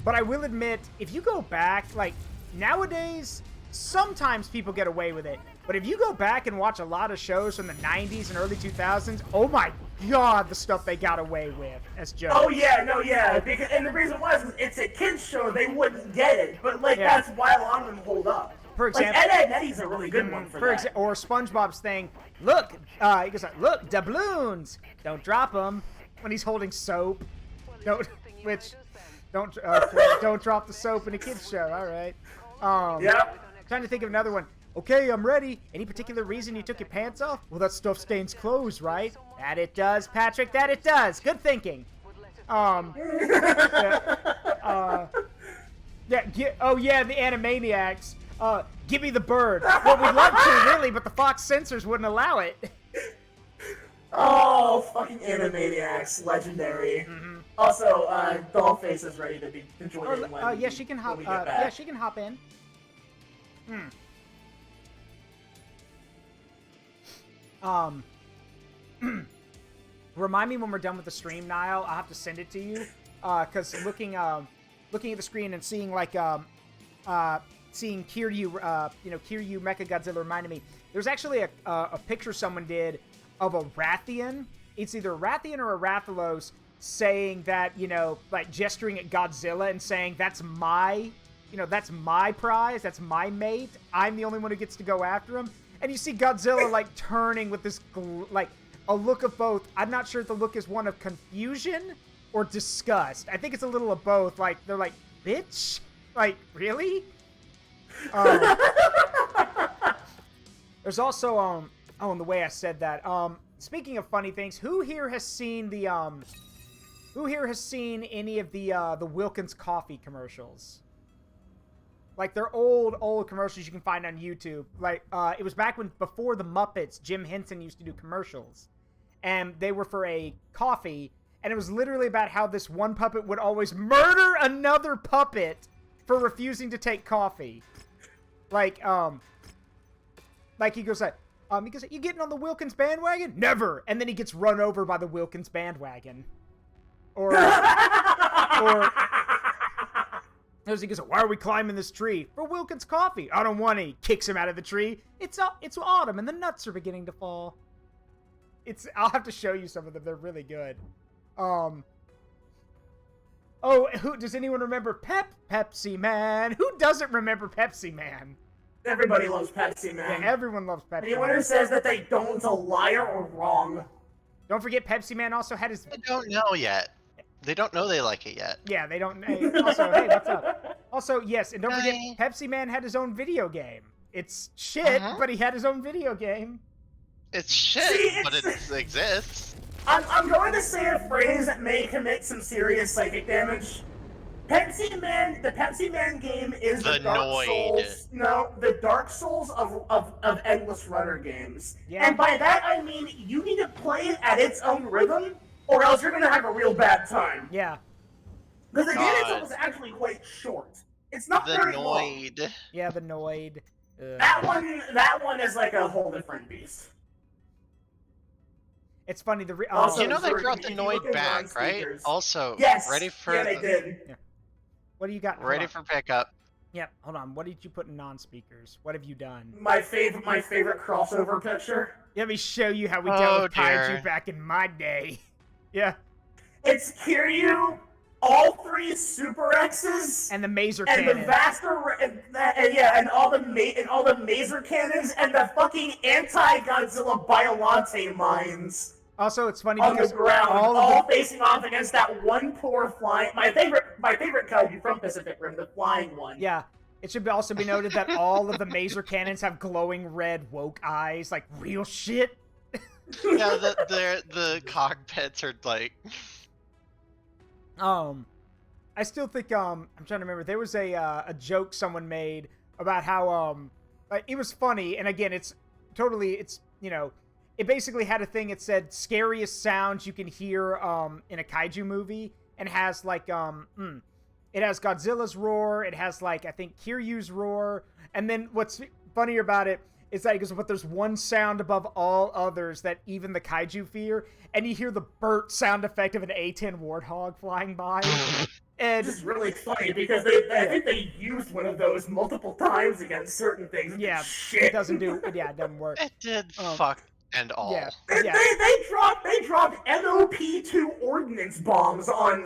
But I will admit, if you go back, like, nowadays, sometimes people get away with it. But if you go back and watch a lot of shows from the 90s and early 2000s, oh my god, the stuff they got away with as jokes. Oh yeah, no, yeah. Because, and the reason was, it's a kids show, they wouldn't get it. But, like, yeah. That's why a lot of them hold up. For example, like, Ed, Edd n Eddy's a really good one for that. Or SpongeBob's thing, look, he goes like, look, doubloons, don't drop them, when he's holding soap. Don't drop the soap in a kids show. All right. Yep. Trying to think of another one. Okay, I'm ready. Any particular reason you took your pants off? Well, that stuff stains clothes, right? That it does, Patrick. That it does. Good thinking. The Animaniacs. Give me the bird. Well, we'd love to, really, but the Fox censors wouldn't allow it. Oh, fucking Animaniacs, legendary. Mm-hmm. Also, Dollface is ready to be joined in when yeah, she can hop. we get back. Yeah, she can hop in. Remind me when we're done with the stream, Nile. I'll have to send it to you. Cause looking at the screen and seeing like seeing Kiryu, Kiryu Mechagodzilla reminded me. There's actually a picture someone did of a Rathian. It's either a Rathian or a Rathalos saying that, like gesturing at Godzilla and saying, that's my prize, that's my mate. I'm the only one who gets to go after him. And you see Godzilla, like, turning with this, a look of both. I'm not sure if the look is one of confusion or disgust. I think it's a little of both. Like, they're like, bitch? Like, really? There's also, in the way I said that, speaking of funny things, who here has seen any of the Wilkins coffee commercials? Like, they're old commercials you can find on YouTube. Like, it was back before the Muppets, Jim Henson used to do commercials. And they were for a coffee, and it was literally about how this one puppet would always murder another puppet for refusing to take coffee. Like, he goes like, you getting on the Wilkins bandwagon? Never! And then he gets run over by the Wilkins bandwagon. Or he goes, why are we climbing this tree? For Wilkins coffee. I don't want any. Kicks him out of the tree. It's autumn and the nuts are beginning to fall. I'll have to show you some of them. They're really good. Does anyone remember Pepsi Man? Who doesn't remember Pepsi Man? Everybody loves Pepsi Man. Yeah, everyone loves Pepsi Man. Anyone who says that they don't is a liar or wrong. Don't forget Pepsi Man also had his... They don't know yet. They don't know they like it yet. Yeah, they don't... Also, hey, what's up? Also, yes, and don't forget, Pepsi Man had his own video game. It's shit, but he had his own video game. It's shit, but it exists. I'm going to say a phrase that may commit some serious psychic damage. Pepsi Man game is the The Dark Noid. Souls. No, the Dark Souls of endless runner games. Yeah. And by that I mean you need to play it at its own rhythm, or else you're gonna have a real bad time. Yeah. Because the game God. itself is actually quite short. It's not The very long. Noid. Yeah, the Noid. That one is like a whole different beast. It's funny. Also, You know they Zaruk, brought the if you look Noid in back, right? non-speakers- Also, Yes. ready for Yeah, they did. what do you got? ready Hold on. for pickup. Yeah, hold on. What did you put in non-speakers? What have you done? My favorite crossover picture. Let me show you how we Oh, dealt with kaiju dear. back in my day. Yeah, It's Kiryu, all 3 Super X's, and the Mazer and cannon. the Vaster, and all the Mazer cannons, and the fucking anti-Godzilla Biolante mines Also, it's funny on the because ground, all all of the, facing off against that one poor flying. My favorite kaiju from Pacific Rim, the flying one. yeah, it should also be noted that all of the Mazer cannons have glowing red woke eyes, like real shit. Yeah, the cockpits are like. I still think I'm trying to remember. There was a joke someone made about how like, it was funny, and again, it's it basically had a thing. It said scariest sounds you can hear in a kaiju movie, and has like it has Godzilla's roar, it has like I think Kiryu's roar, and then what's funnier about it is that he goes, but there's one sound above all others that even the kaiju fear, and you hear the burp sound effect of an A-10 warthog flying by. And This is really funny because I think they used one of those multiple times against certain things. yeah, Shit. it doesn't work. It did fuck and all. Yeah, They yeah, dropped MOP2 ordnance bombs on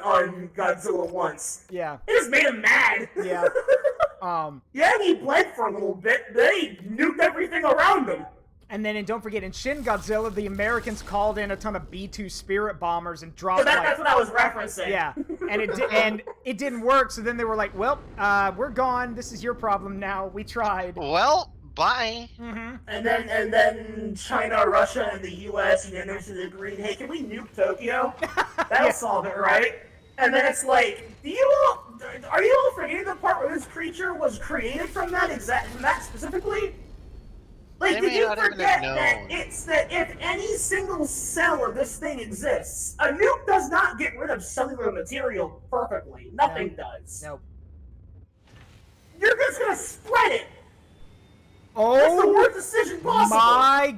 Godzilla once. yeah, It just made him mad. yeah. Yeah, he bled for a little bit. They nuked everything around him. And then, and don't forget, in Shin Godzilla, the Americans called in a ton of B-2 Spirit bombers and dropped That's what I was referencing. yeah, and it didn't work. So then they were like, "Well, we're gone. This is your problem now. We tried." Well, bye. Mm-hmm. And then China, Russia, and the U.S. unanimously agreed, hey, can we nuke Tokyo? That'll solve it, right? And then it's like, are you all forgetting the part where this creature was created from that specifically? Like, They did may you not even forget have that known. it's that if any single cell of this thing exists, a nuke does not get rid of cellular material perfectly. Nothing does. Nope. You're just gonna spread it. That's the Oh worst decision possible. my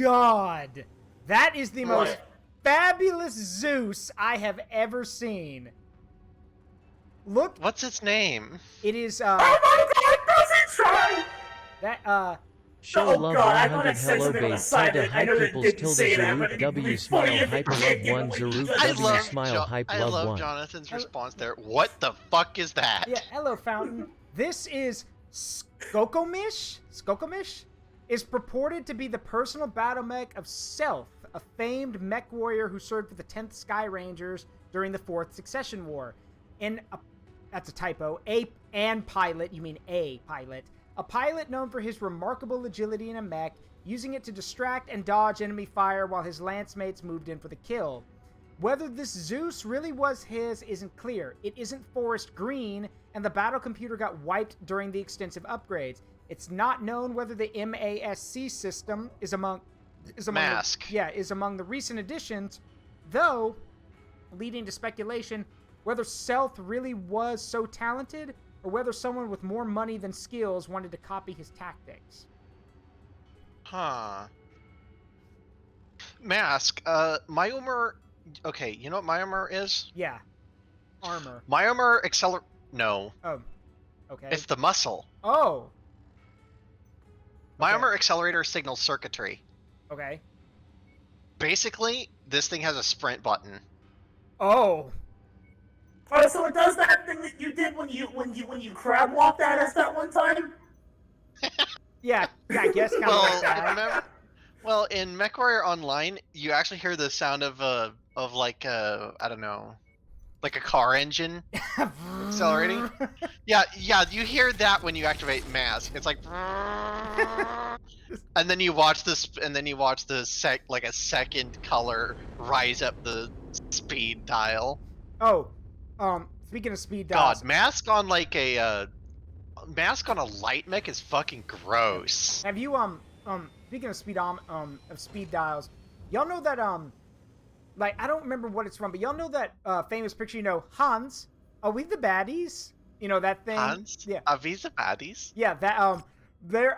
God, that is the most What? fabulous Zeus I have ever seen. Look, What's its name? it is Oh my God! Does it try? that Show Oh love God, I thought 100 it said hello something on the base side tilde that I hype know that peoples didn't tilde say that, but Zaruk it'd W be smile funny if it hyper did, love 1 like, Zaruk I W love smile hype I love love 1. Jonathan's response there. What the fuck is that? yeah. Hello, Fountain. This is Skokomish. Skokomish is purported to be the personal battle mech of Self, a famed mech warrior who served for the 10th Sky Rangers during the 4th Succession War. That's a typo. A pilot known for his remarkable agility in a mech, using it to distract and dodge enemy fire while his lance mates moved in for the kill. Whether this Zeus really was his isn't clear. It isn't forest green, and the battle computer got wiped during the extensive upgrades. It's not known whether the MASC system is among the recent additions, though leading to speculation whether Self really was so talented, or whether someone with more money than skills wanted to copy his tactics. Huh. Mask. Myomer. Okay, you know what Myomer is? Yeah. Armor. Myomer No, Oh. Okay. it's the muscle. Oh. Myomer accelerator signal circuitry. Okay. Basically, this thing has a sprint button. Oh. Oh, so it does that thing that you did when you crab walked at us that one time? Yeah, I guess kind of like that. remember? Well, in Mechwarrior Online, you actually hear the sound of like I don't know, like a car engine accelerating. Yeah, you hear that when you activate Mask. It's like, and then you watch this, and then you watch the a second color rise up the speed dial. Oh, speaking of speed dials. God, mask on like a mask on a light mech is fucking gross. Have you speaking of speed dials, y'all know that like I don't remember what it's from, but y'all know that famous picture, you know, Hans, are we the baddies? You know that thing? Hans? Yeah. Are we the baddies? Yeah, that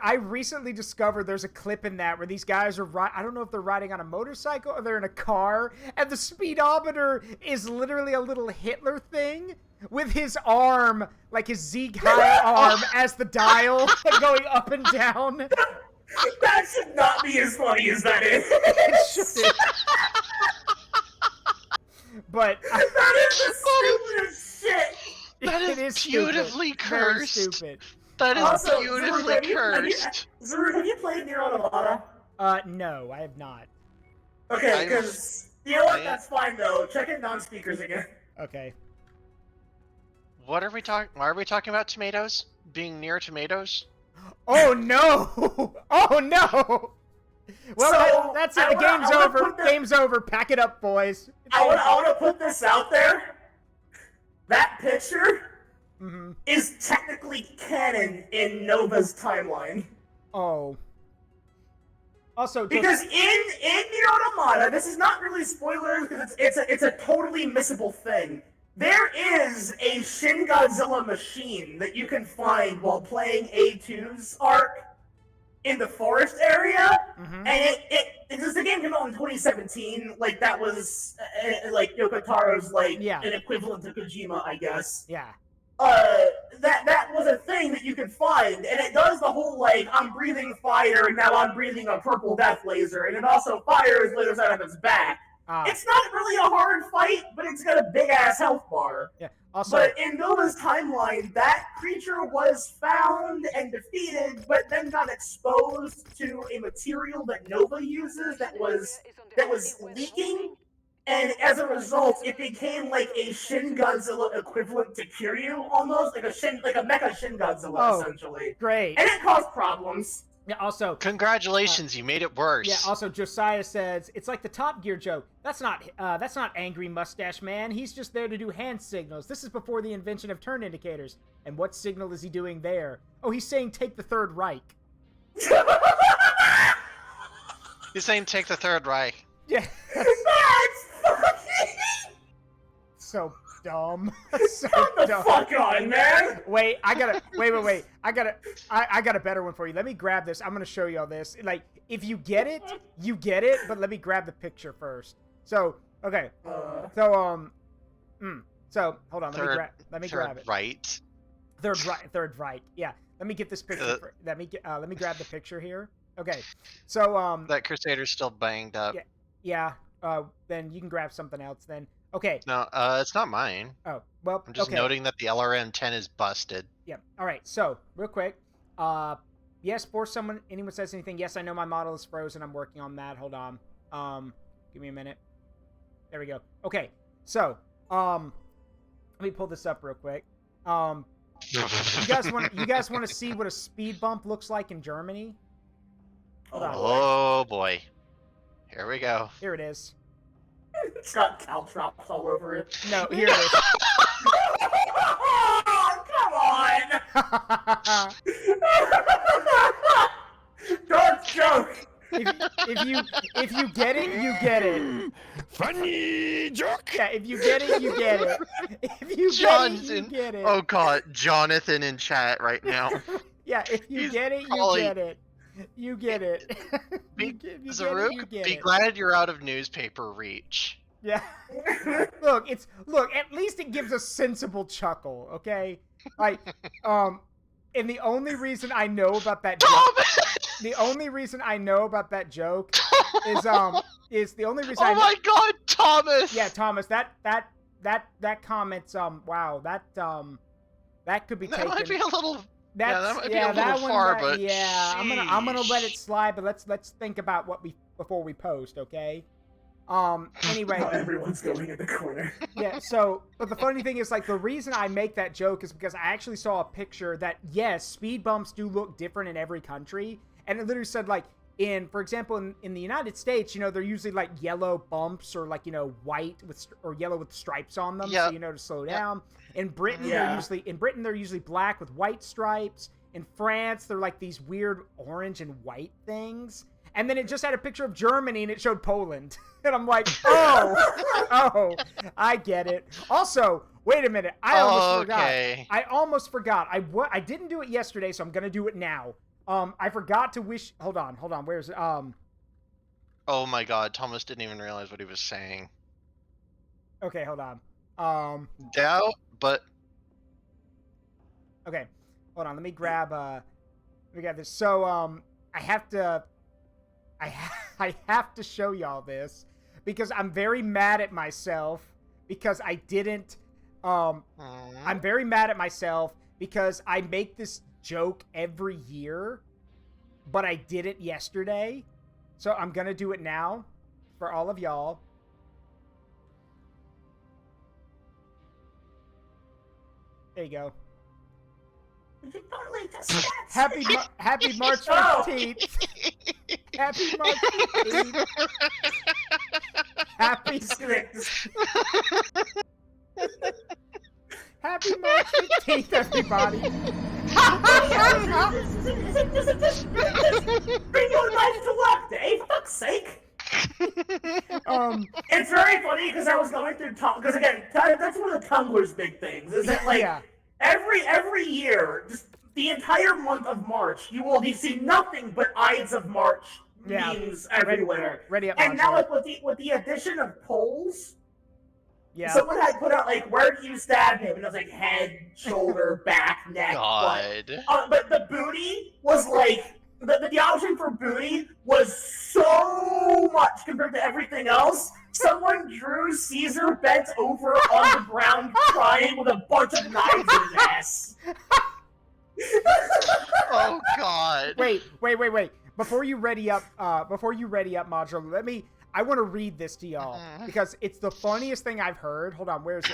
I recently discovered there's a clip in that where these guys are I don't know if they're riding on a motorcycle or they're in a car, and the speedometer is literally a little Hitler thing with his arm, like his Sieg Heil arm, as the dial going up and down. That should not be as funny as that is. It shouldn't. But that is the stupidest shit. That it is stupid. beautifully Very cursed. stupid. That is Also, beautifully cursed. Zaruk, have you played Nier Automata? No, I have not. Okay, because you know what? That's fine though. Check in non-speakers again. Okay. What are we talking? Why are we talking about tomatoes? Being near tomatoes? Oh no! Oh no! Well, So, that's I it. The wanna- game's I wanna over. put the- Game's over. Pack it up, boys. It's I over. want to put this out there. That picture Mhm. is technically canon in Nova's timeline. Oh. Also, just, Because in Nier Automata, this is not really spoilers because it's a totally missable thing. There is a Shin Godzilla machine that you can find while playing A2's arc in the forest area, Mhm. and since the game came out in 2017, like that was like Yoko Taro's like Yeah. an equivalent to Kojima, I guess. yeah. That was a thing that you could find, and it does the whole like I'm breathing fire and now I'm breathing a purple death laser, and it also fires lasers out of its back. It's not really a hard fight, but it's got a big ass health bar. Yeah. Also, But in Nova's timeline, that creature was found and defeated, but then got exposed to a material that Nova uses that was leaking, and as a result, it became like a Shin Godzilla equivalent to Kiryu, almost like a mecha Shin Godzilla, Oh. essentially. great. And it caused problems. Yeah. Also, Congratulations, you made it worse. yeah. Also, Josiah says it's like the Top Gear joke. That's not angry mustache man. He's just there to do hand signals. This is before the invention of turn indicators. And what signal is he doing there? Oh, he's saying take the Third Reich. He's saying take the Third Reich. Yeah. That's fucking... So dumb. So Come the dumb. fuck on, man! Wait, I got a better one for you. Let me grab this. I'm gonna show you all this. Like, if you get it, you get it. But let me grab the picture first. So, okay. So, so hold on. Let me grab it. Right. Third right. Yeah. Let me get this picture. Let me grab the picture here. Okay. So, That Crusader's still banged up. yeah. Then you can grab something else. Then. Okay. No, it's not mine. Oh, well. I'm just okay. noting that the LRM-10 is busted. Yeah. All right. So, real quick. Yes, for anyone says anything. Yes, I know my model is frozen. I'm working on that. Hold on. Give me a minute. There we go. Okay. So, let me pull this up real quick. You guys want to see what a speed bump looks like in Germany? Hold on. Oh boy. Here we go. Here it is. It's got caltrops all over it. No, here it is. Come on! Dark joke! If you get it, you get it. Funny joke. Yeah, if you get it, you get it. If you Jonathan. get it, you get it. Oh god, Jonathan in chat right now. Yeah, if you He's get it, you probably- get it. You get it. Zaruk, be it. glad you're out of newspaper reach. Yeah. Look, at least it gives a sensible chuckle, okay? Like, and the only reason I know about that joke, the only reason I know about that joke is the only reason Oh my god, Thomas! Yeah, Thomas, that comment's wow, that could be That taken. might be a little That's, that might be a little that one, far, that- but yeah, I'm gonna let it sheesh. slide, but let's think about before we post, okay? Anyway, Everyone's going in the corner. yeah. So, but the funny thing is, like, the reason I make that joke is because I actually saw a picture that yes, speed bumps do look different in every country, and it literally said like for example, in the United States, you know, they're usually like yellow bumps or like, you know, white or yellow with stripes on them, so you know to slow down. In Britain, they're usually black with white stripes. In France, they're like these weird orange and white things. And then it just had a picture of Germany and it showed Poland. And I'm like, oh, I get it. Also, wait a minute. I almost forgot. I didn't do it yesterday, so I'm going to do it now. I forgot to wish. Hold on. Where's it? Oh my God, Thomas didn't even realize what he was saying. Okay, hold on. Doubt, but. Okay, hold on. Let me grab this. So, I have to show y'all this because I'm very mad at myself because I didn't. I'm very mad at myself because I make this joke every year, but I did it yesterday. So I'm gonna do it now for all of y'all. There you go. Happy March 15th. Happy March 15th. Happy March 15th, everybody. Bring your life to work day, fuck's sake. It's very funny because I was going through because again, that's one of the Tumblr's big things, is that like every year, just the entire month of March, you see nothing but Ides of March memes everywhere. Ready up, and now like, with the addition of polls, someone had put out like, where do you stab him? And it was like head, shoulder, back, neck, butt. But the booty was like the option for booty was so much compared to everything else. Someone drew Caesar bent over on the ground crying with a bunch of knives in his ass. Oh God. Wait. Before you ready up, Module, I want to read this to y'all because it's the funniest thing I've heard. Hold on, where's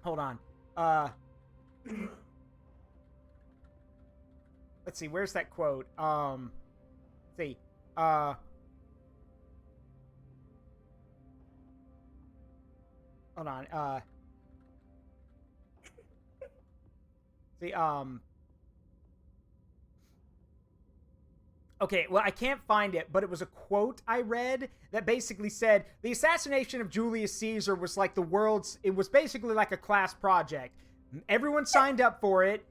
hold on. Let's see, where's that quote? Hold on. Okay, well, I can't find it, but it was a quote I read that basically said, the assassination of Julius Caesar was like it was basically like a class project. Everyone signed up for it.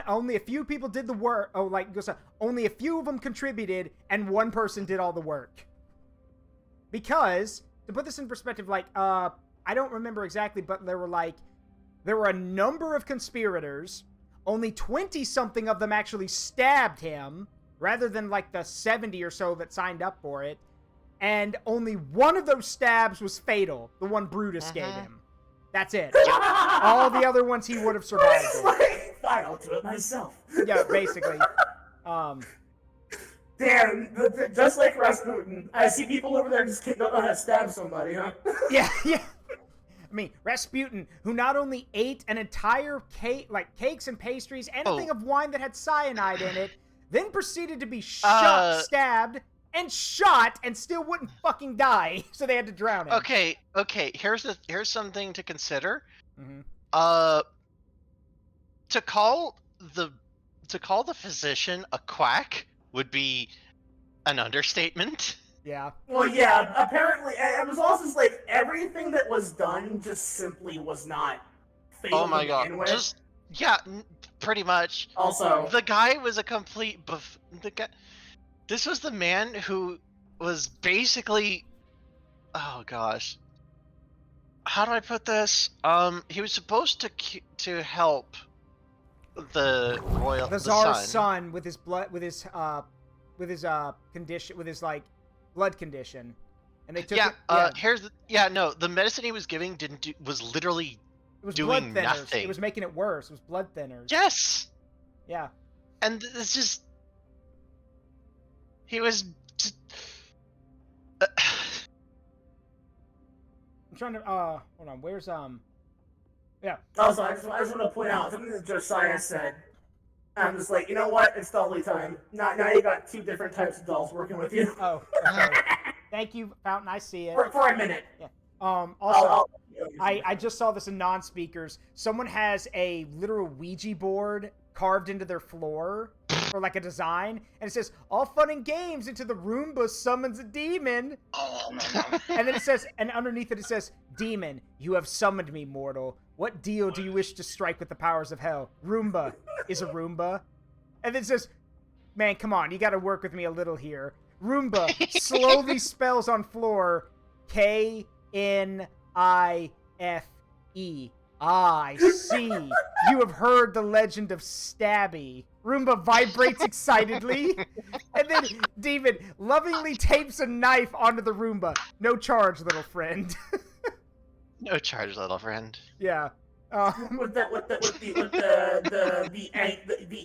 Only a few people did the work. Only a few of them contributed, and one person did all the work. Because, to put this in perspective, I don't remember exactly, but there were a number of conspirators. Only 20-something of them actually stabbed him, rather than like the 70 or so that signed up for it. And only one of those stabs was fatal, the one Brutus gave him. That's it. All the other ones he would have survived. I'll do it myself. Yeah, basically. Damn, just like Rasputin, I see people over there just don't know how to stab somebody, huh? Yeah. I mean, Rasputin, who not only ate an entire cakes and pastries, anything of wine that had cyanide in it, then proceeded to be stabbed, and shot, and still wouldn't fucking die, so they had to drown him. Okay. Here's something to consider. To call the physician a quack would be an understatement. Yeah. Well, yeah. Apparently, it was also just like everything that was done just simply was not fatal. Oh my God! Pretty much. Also, the guy was a complete This was the man who was basically. Oh gosh. How do I put this? He was supposed to help the Tsar's son with his blood condition, and they took the medicine he was giving was literally doing blood thinners. nothing. It was making it worse. It was blood thinners. Yes. Yeah. And it's just he was. I'm trying to hold on. Where's yeah. Also, I just want to point out something that Josiah said. I'm just like, you know what? It's dolly time. Now you got two different types of dolls working with you. Oh, okay. Thank you, Fountain. I see it. For a minute. Yeah. Also, I just saw this in non-speakers. Someone has a literal Ouija board carved into their floor for like a design, and it says, "All fun and games until the Roomba summons a demon." And then it says, and underneath it says, "Demon, you have summoned me, mortal. What deal do you wish to strike with the powers of hell? Roomba is a Roomba." And then it says, "Man, come on, you got to work with me a little here." Roomba slowly spells on floor K-N-I-F-E. I see. You have heard the legend of Stabby. Roomba vibrates excitedly. And then Demon lovingly tapes a knife onto the Roomba. No charge, little friend. No charge, little friend. Yeah. With the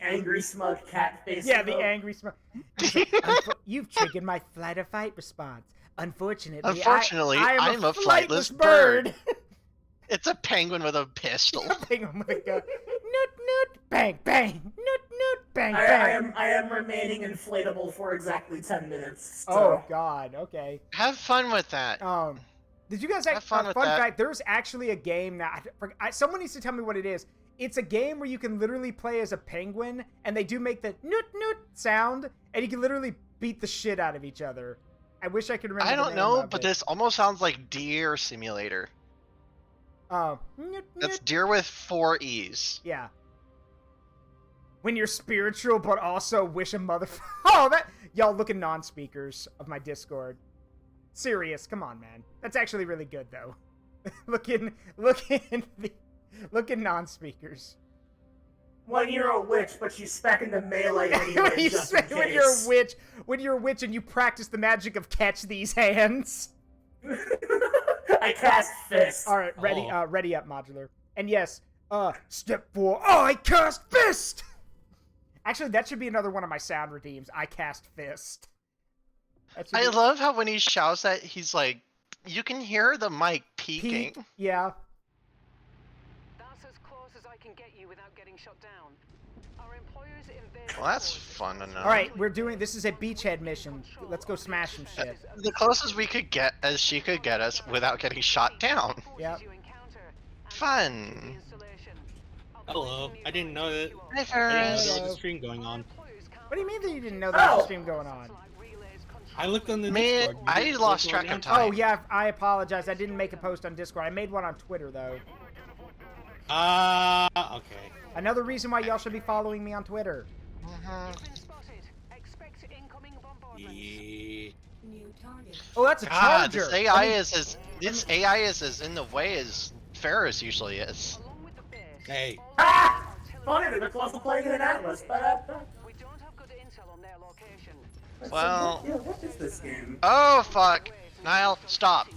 angry smug cat face. Yeah, the angry smug. You've triggered my flight or fight response. Unfortunately, I'm a flightless bird. It's a penguin with a pistol. Penguin with a gun. Noot noot, bang bang. Noot noot, bang bang. I am remaining inflatable for exactly 10 minutes. So. Oh God. Okay. Have fun with that. Did you guys have fun with that? fact? There's actually a game now. Someone needs to tell me what it is. It's a game where you can literally play as a penguin, and they do make the noot noot sound, and you can literally beat the shit out of each other. I wish I could remember. I don't know, but this almost sounds like Deer Simulator. Noot, That's noot. Deer with 4 E's. Yeah. When you're spiritual, but also wish a motherfucker. Oh, that y'all look at non-speakers of my Discord. Serious, come on, man. That's actually really good, though. look in non-speakers. When you're a witch, but you spec into melee anyway, just in case. When you're a witch and you practice the magic of catch these hands. I cast fist. All right, ready up, modular. And yes, step 4. Oh, I cast fist. Actually, that should be another one of my sound redeems. I cast fist. I love how when he shouts that, he's like, you can hear the mic peaking. Yeah. That's as close as I can get you without getting shut down. Our employers invade. Well, that's fun to know. All right, this is a beachhead mission. Let's go smash some shit. The closest we could get as she could get us without getting shot down. Yep. Fun. Hello. I didn't know that. Hi, Ferrus. There was a stream going on. What do you mean that you didn't know there was a stream going on? I looked on the Man, Discord. I lost track of time. Oh, yeah, I apologize. I didn't make a post on Discord. I made one on Twitter, though. Okay. Another reason why y'all should be following me on Twitter. Yeah. Oh, that's a God, charger. this AI is as in the way as Ferrus usually is. Hey. Ah! Funny, they're close to playing in an Atlas. We don't have good intel on their location. Well. Yeah, what is this game? Oh fuck, Nile, stop.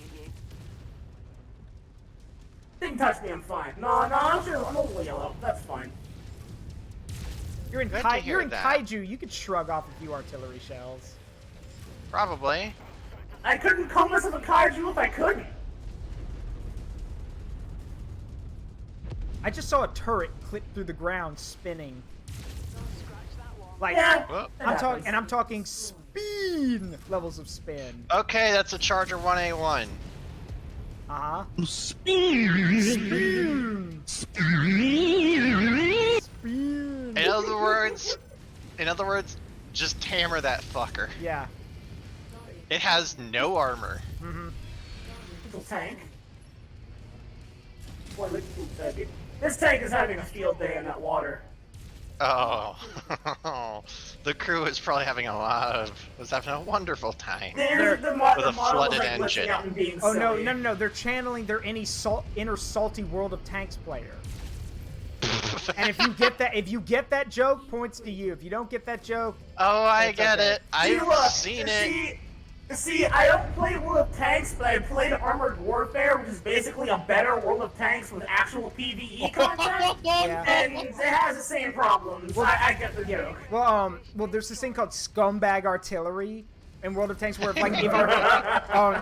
Didn't touch me, I'm fine. No, I'm sure I'm a little yellow. That's fine. You're in Good to hear that. Kaiju. You could shrug off a few artillery shells. Probably. I couldn't come as a kaiju if I couldn't. I just saw a turret clip through the ground spinning. Like, Yeah. I'm talking spin levels of spin. Okay, that's a Charger 1A1. Uh-huh. Spin. Spin. In other words, just hammer that fucker. Yeah. It has no armor. Mm-hmm. Little tank. Boy, look at that. This tank is having a field day in that water. Oh, the crew is probably having was having a wonderful time. The with a flooded engine. Oh no! They're channeling their inner salty World of Tanks player. And if you get that joke, points to you. If you don't get that joke, Oh, I get okay. it. I've seen it. See, I don't play World of Tanks, but I played Armored Warfare, which is basically a better World of Tanks with actual PvE content, Yeah. and it has the same problems. I get the joke. well, there's this thing called scumbag artillery, in World of Tanks, where like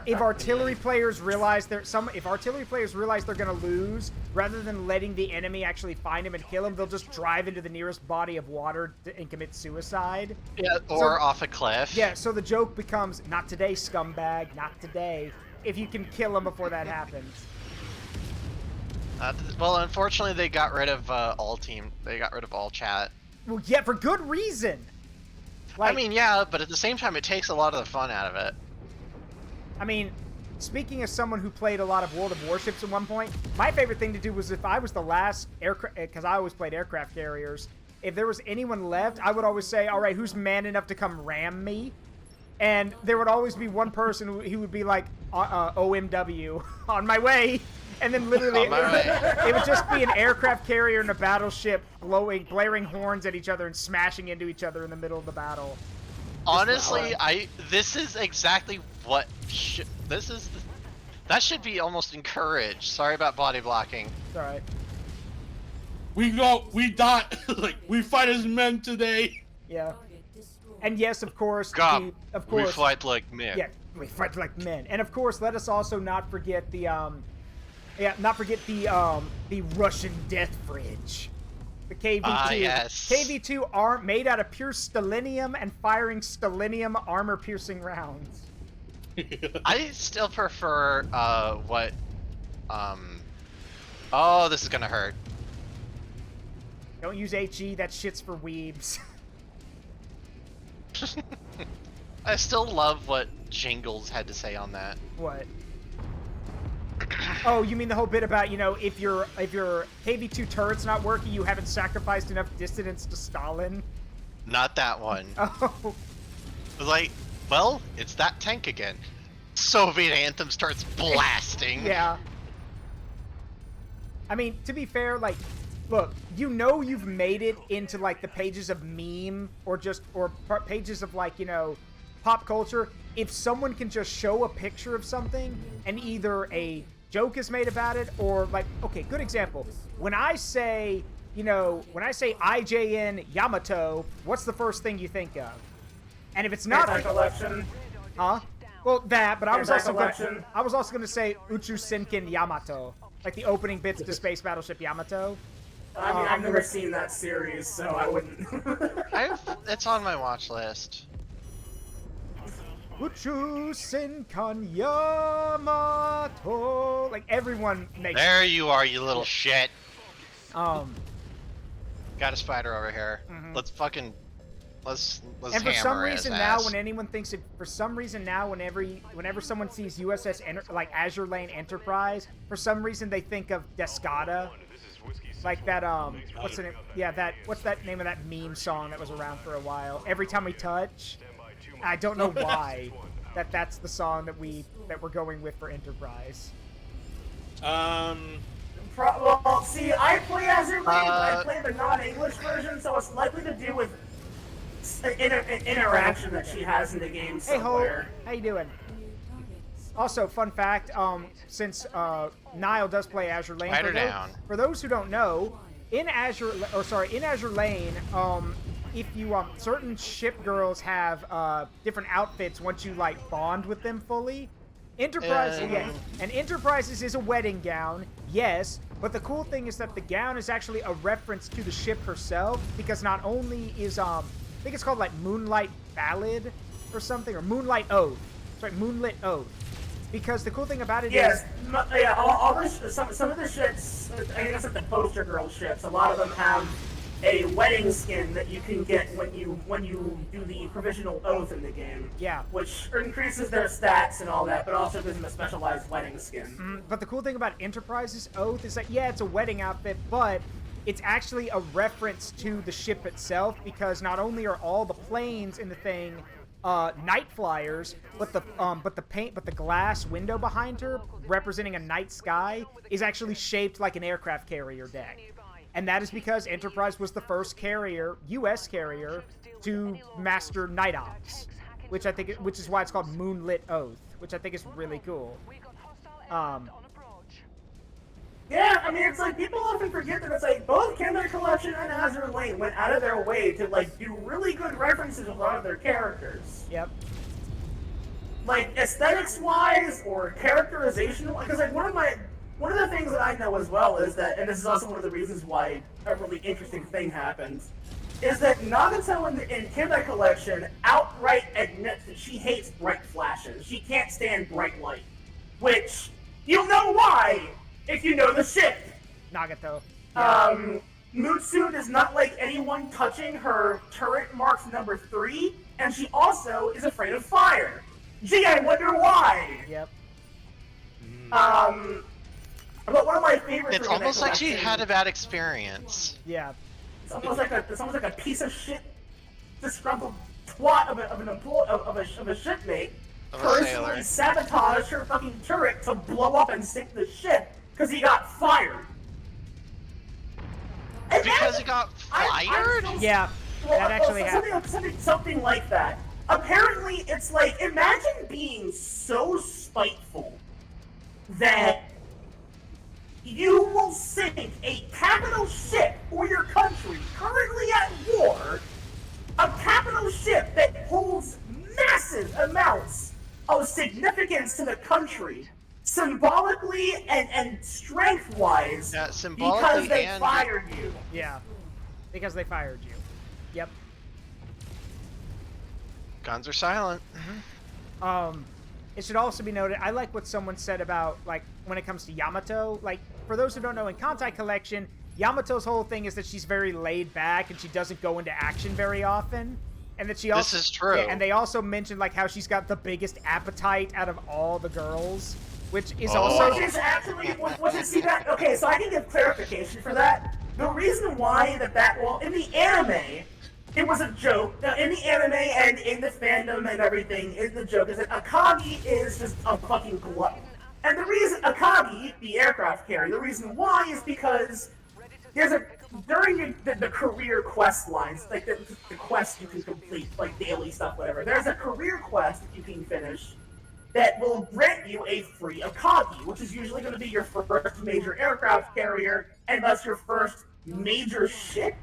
if artillery players realize if artillery players realize they're gonna lose, rather than letting the enemy actually find him and kill him, they'll just drive into the nearest body of water and commit suicide. Yeah, or off a cliff. Yeah, so the joke becomes, not today, scumbag, not today. If you can kill him before that happens. Well, unfortunately, they got rid of They got rid of all chat. Well, yeah, for good reason. Like, I mean, yeah, but at the same time, it takes a lot of the fun out of it. I mean, speaking as someone who played a lot of World of Warships at one point, my favorite thing to do was if I was the last aircraft, because I always played aircraft carriers, if there was anyone left, I would always say, all right, who's man enough to come ram me? And there would always be one person who would be like, OMW, on my way. And then literally, it would just be an aircraft carrier and a battleship blaring horns at each other and smashing into each other in the middle of the battle. Honestly, this is exactly what that should be almost encouraged. Sorry about body blocking. It's all right. We die, like, we fight as men today. Yeah. And yes, of course, we fight like men. Yeah, we fight like men. And of course, let us also not forget the the Russian death fridge. The KV-2. Ah, yes. KV-2 are made out of pure stellinium and firing stellinium armor-piercing rounds. I still prefer, oh, this is gonna hurt. Don't use HE, that shit's for weebs. I still love what Jingles had to say on that. What? Oh, you mean the whole bit about, you know, if your KV-2 turret's not working, you haven't sacrificed enough dissidents to Stalin? Not that one. Oh. Like, well, it's that tank again. Soviet anthem starts blasting. Yeah. I mean, to be fair, like, look, you know you've made it into, like, the pages of meme or pages of, like, you know, pop culture if someone can just show a picture of something and either a joke is made about it or, like, okay, good example. When I say, you know, when I say IJN Yamato, what's the first thing you think of? And if it's not... Collection. Huh? Well, that, but I was also gonna say Uchu Senkin Yamato. Like the opening bits to Space Battleship Yamato. I mean, I've never seen that series, so I wouldn't... It's on my watch list. Uchu Senkan Yamato. Like everyone makes. There you are, you little shit. Um. Got a spider over here. Mm-hmm. Let's fucking. Let's and for some hammer reason his now, ass. when anyone thinks it, for some reason now, whenever someone sees USS like Azure Lane Enterprise, for some reason they think of Descada. Like that, what's the name? Yeah, what's that name of that meme song that was around for a while? Every Time We Touch. I don't know why that's the song that we're going with for Enterprise. Well, see, I play Azure Lane, I play the non-English version, so it's likely to do with interaction that she has in the game somewhere. Hey Ho, how you doing? Also, fun fact, since Nile does play Azure Lane, for those who don't know, in Azure Lane, if you certain ship girls have different outfits once you like bond with them fully. Enterprises is a wedding gown, yes, but the cool thing is that the gown is actually a reference to the ship herself, because not only is I think it's called like Moonlight Ballad or something, or Moonlight Oath. Sorry, Moonlit Oath. Because the cool thing about it is... Yeah, some of the ships, I guess like the poster girl ships, a lot of them have a wedding skin that you can get when you do the provisional oath in the game. Yeah. Which increases their stats and all that, but also gives them a specialized wedding skin. But the cool thing about Enterprise's oath is that, yeah, it's a wedding outfit, but it's actually a reference to the ship itself, because not only are all the planes in the thing night flyers, but the glass window behind her, representing a night sky, is actually shaped like an aircraft carrier deck. And that is because Enterprise was the first carrier, U.S. carrier, to master night ops, which is why it's called Moonlit Oath, which I think is really cool. Yeah, I mean, it's like, people often forget that it's like, both Commander Collection and Azure Lane went out of their way to, like, do really good references to a lot of their characters. Yep. like aesthetics-wise or characterization, because like one of the things that I know as well is that, and this is also one of the reasons why a really interesting thing happens, is that Nagato in Kindai Collection outright admits that she hates bright flashes. She can't stand bright light, which you'll know why if you know the ship. Nagato. Mutsu does not like anyone touching her turret marked number 3, and she also is afraid of fire. Gee, I wonder why. Yep. But one of my favorites. It's almost like she had a bad experience. Yeah. It's almost like a piece of shit, disgruntled twat of a shipmate personally sabotaged her fucking turret to blow up and sink the ship because he got fired. Because he got fired? Yeah, that actually happened. Something like that. Apparently, it's like, imagine being so spiteful that you will sink a capital ship for your country currently at war, a capital ship that holds massive amounts of significance to the country, symbolically and strength-wise, because they fired you. Yeah, because they fired you. Yep. Guns are silent. It should also be noted, I like what someone said about, like, when it comes to Yamato. Like, for those who don't know, in Kantai Collection, Yamato's whole thing is that she's very laid back and she doesn't go into action very often. And that she also... This is true. Yeah, and they also mentioned, like, how she's got the biggest appetite out of all the girls, which is also... Which is actually... see that... Okay, so I can give clarification for that. The reason why well, in the anime... It was a joke. Now, in the anime and in the fandom and everything, the joke is that Akagi is just a fucking glutton. And the reason Akagi, the aircraft carrier, the reason why is because there's during the career quest lines, like the quests you can complete, like daily stuff, whatever. There's a career quest that you can finish that will grant you a free Akagi, which is usually going to be your first major aircraft carrier, and thus your first major ship.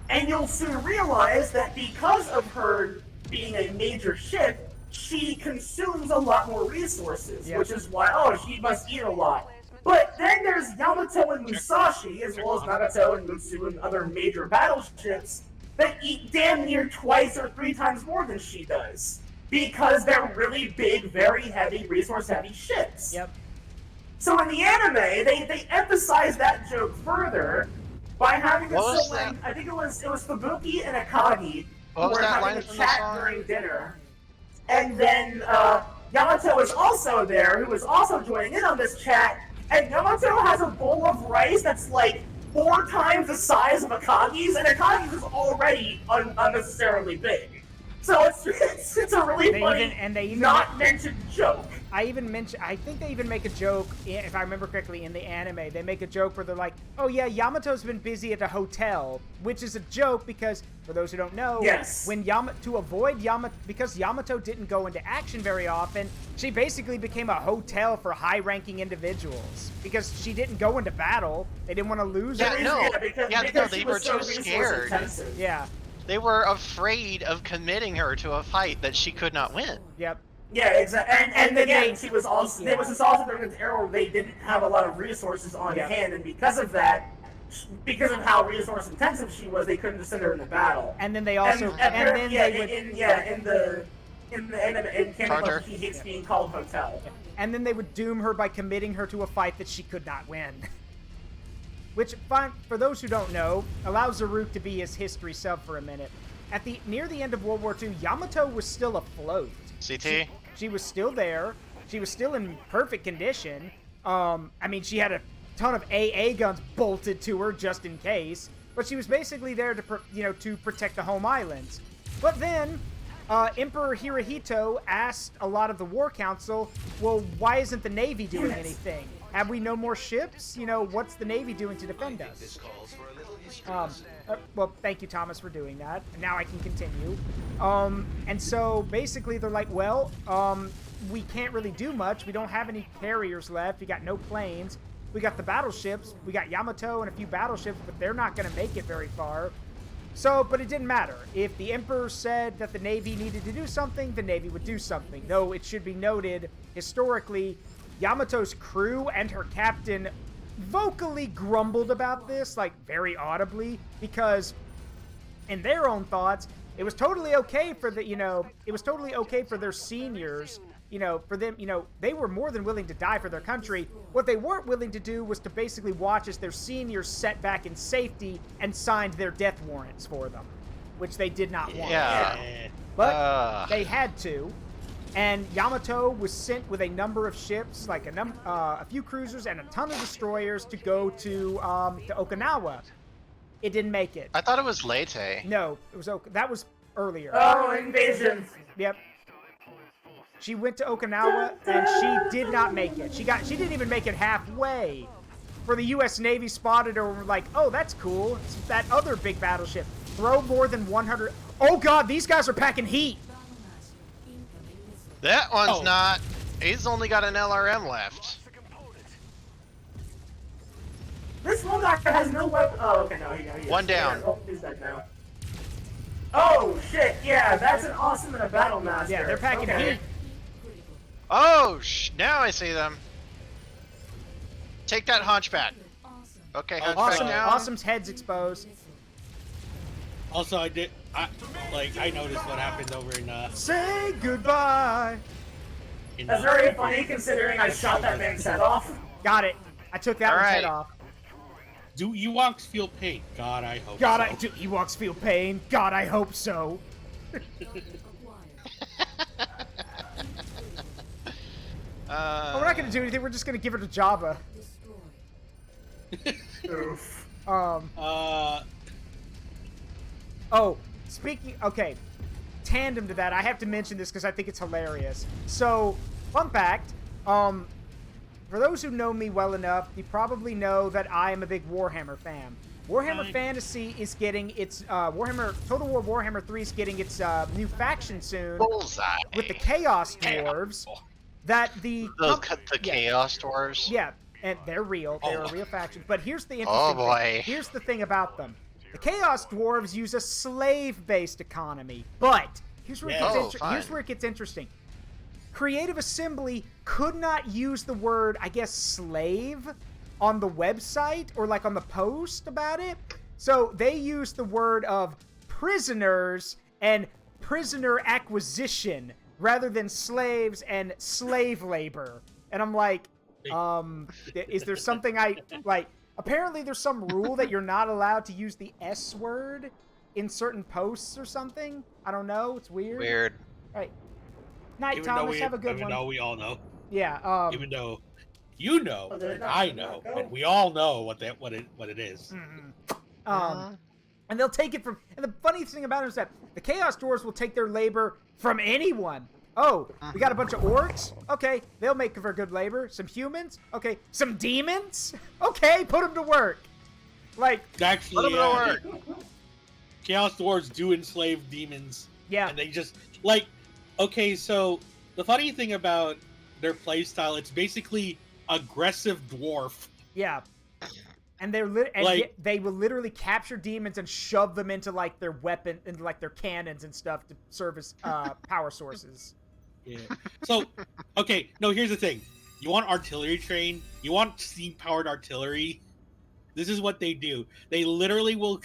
And you'll soon realize that because of her being a major ship, she consumes a lot more resources, which is why, she must eat a lot. But then there's Yamato and Musashi, as well as Nagato and Mutsu and other major battleships, that eat damn near twice or 3 times more than she does. Because they're really big, very heavy, resource-heavy ships. Yep. So in the anime, they emphasize that joke further, by having I think it was Fubuki and Akagi who were having a chat during dinner. And then Yamato is also there, who is also joining in on this chat, and Yamato has a bowl of rice that's like 4 times the size of Akagi's, and Akagi's is already unnecessarily big. So it's a really funny, not mentioned joke. I think they even make a joke, if I remember correctly, in the anime. They make a joke where they're like, oh yeah, Yamato's been busy at a hotel, which is a joke because, for those who don't know, because Yamato didn't go into action very often, she basically became a hotel for high-ranking individuals. Because she didn't go into battle, they didn't want to lose her. Because they were too scared. Yeah. They were afraid of committing her to a fight that she could not win. Yep. Yeah, exactly. And again, she was also there was this also during this era where they didn't have a lot of resources on hand, and because of that, because of how resource intensive she was, they couldn't just send her into battle. And then they also in Canada, she hates being called hotel. And then they would doom her by committing her to a fight that she could not win. Which, for those who don't know, allows Zaruk to be his history self for a minute. Near the end of World War II, Yamato was still afloat. CT? She was still there. She was still in perfect condition. I mean, she had a ton of AA guns bolted to her just in case. But she was basically there to protect the home islands. But then, Emperor Hirohito asked a lot of the War Council, well, why isn't the Navy doing anything? Have we no more ships? What's the Navy doing to defend us? Well, thank you, Thomas, for doing that. Now I can continue. And so, basically, they're like, well, we can't really do much. We don't have any carriers left. We got no planes. We got the battleships. We got Yamato and a few battleships, but they're not going to make it very far. So, but it didn't matter. If the Emperor said that the Navy needed to do something, the Navy would do something. Though it should be noted, historically, Yamato's crew and her captain vocally grumbled about this, like very audibly, because in their own thoughts, it was totally okay for the, it was totally okay for their seniors, for them, they were more than willing to die for their country. What they weren't willing to do was to basically watch as their seniors set back in safety and signed their death warrants for them, which they did not want. Yeah. But they had to. And Yamato was sent with a number of ships, like a few cruisers and a ton of destroyers to go to Okinawa. It didn't make it. I thought it was Leyte. No, it was that was earlier. Oh, invasion! Yep. She went to Okinawa and she did not make it. She didn't even make it halfway. For the U.S. Navy spotted her and were like, oh, that's cool. It's that other big battleship. Throw more than 100. Oh God, these guys are packing heat. That one's not. He's only got an LRM left. This one guy has no weapon. Oh, okay, no, he One down. Oh, he's dead now. Oh shit! Yeah, that's an awesome and a battle master. Yeah, they're packing heat. Oh, now I see them. Take that hunchback. Okay, hunchback down. Awesome's head's exposed. Also, I noticed what happened over in Say goodbye. That's very funny considering I shot that man's head off. Got it. I took that one's head off. Do Ewoks feel pain? God, I hope so. Do Ewoks feel pain? God, I hope so. We're not gonna do anything. We're just gonna give her to Jabba. Oof. Oh, speaking. Okay, tandem to that, I have to mention this because I think it's hilarious. So, fun fact. For those who know me well enough, you probably know that I am a big Warhammer fan. Warhammer Fantasy is getting its Total War Warhammer 3 is getting its new faction soon. Bullseye. With the Chaos Dwarves. That the Chaos Dwarves. Yeah, and they're real. They're a real faction. But here's the interesting thing. Here's the thing about them. The Chaos Dwarves use a slave-based economy. But here's where it gets interesting. Creative Assembly could not use the word, I guess, slave on the website or like on the post about it. So they used the word of prisoners and prisoner acquisition rather than slaves and slave labor. And I'm like, is there something apparently there's some rule that you're not allowed to use the S word in certain posts or something. I don't know. It's weird. Weird. All right. Night, Thomas. Have a good one. Even though we all know. Yeah. Even though you know, and I know, and we all know what it is. Mm-hmm. And they'll take it from. And the funny thing about it is that the Chaos Dwarves will take their labor from anyone. Oh, we got a bunch of orcs? Okay, they'll make for good labor. Some humans? Okay. Some demons? Okay, put them to work. Like, actually, put them to work. Chaos Dwarves do enslave demons. Yeah. And they just, okay, so the funny thing about their playstyle, it's basically aggressive dwarf. Yeah. And they will literally capture demons and shove them into like their weapon, into like their cannons and stuff to serve as power sources. Yeah. So, okay, no, here's the thing. You want artillery train? You want steam-powered artillery? This is what they do. They literally will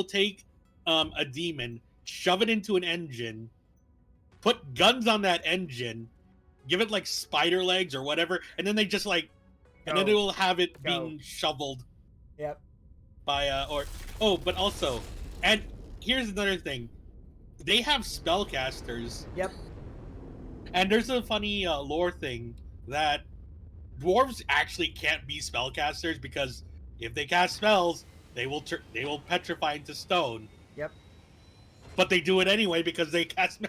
take a demon, shove it into an engine, put guns on that engine, give it like spider legs or whatever, and then they just and then it will have it being shoveled. Yep. By but also, and here's another thing, they have spellcasters. Yep. And there's a funny lore thing that dwarves actually can't be spellcasters because if they cast spells, they will petrify into stone. Yep. But they do it anyway because they cast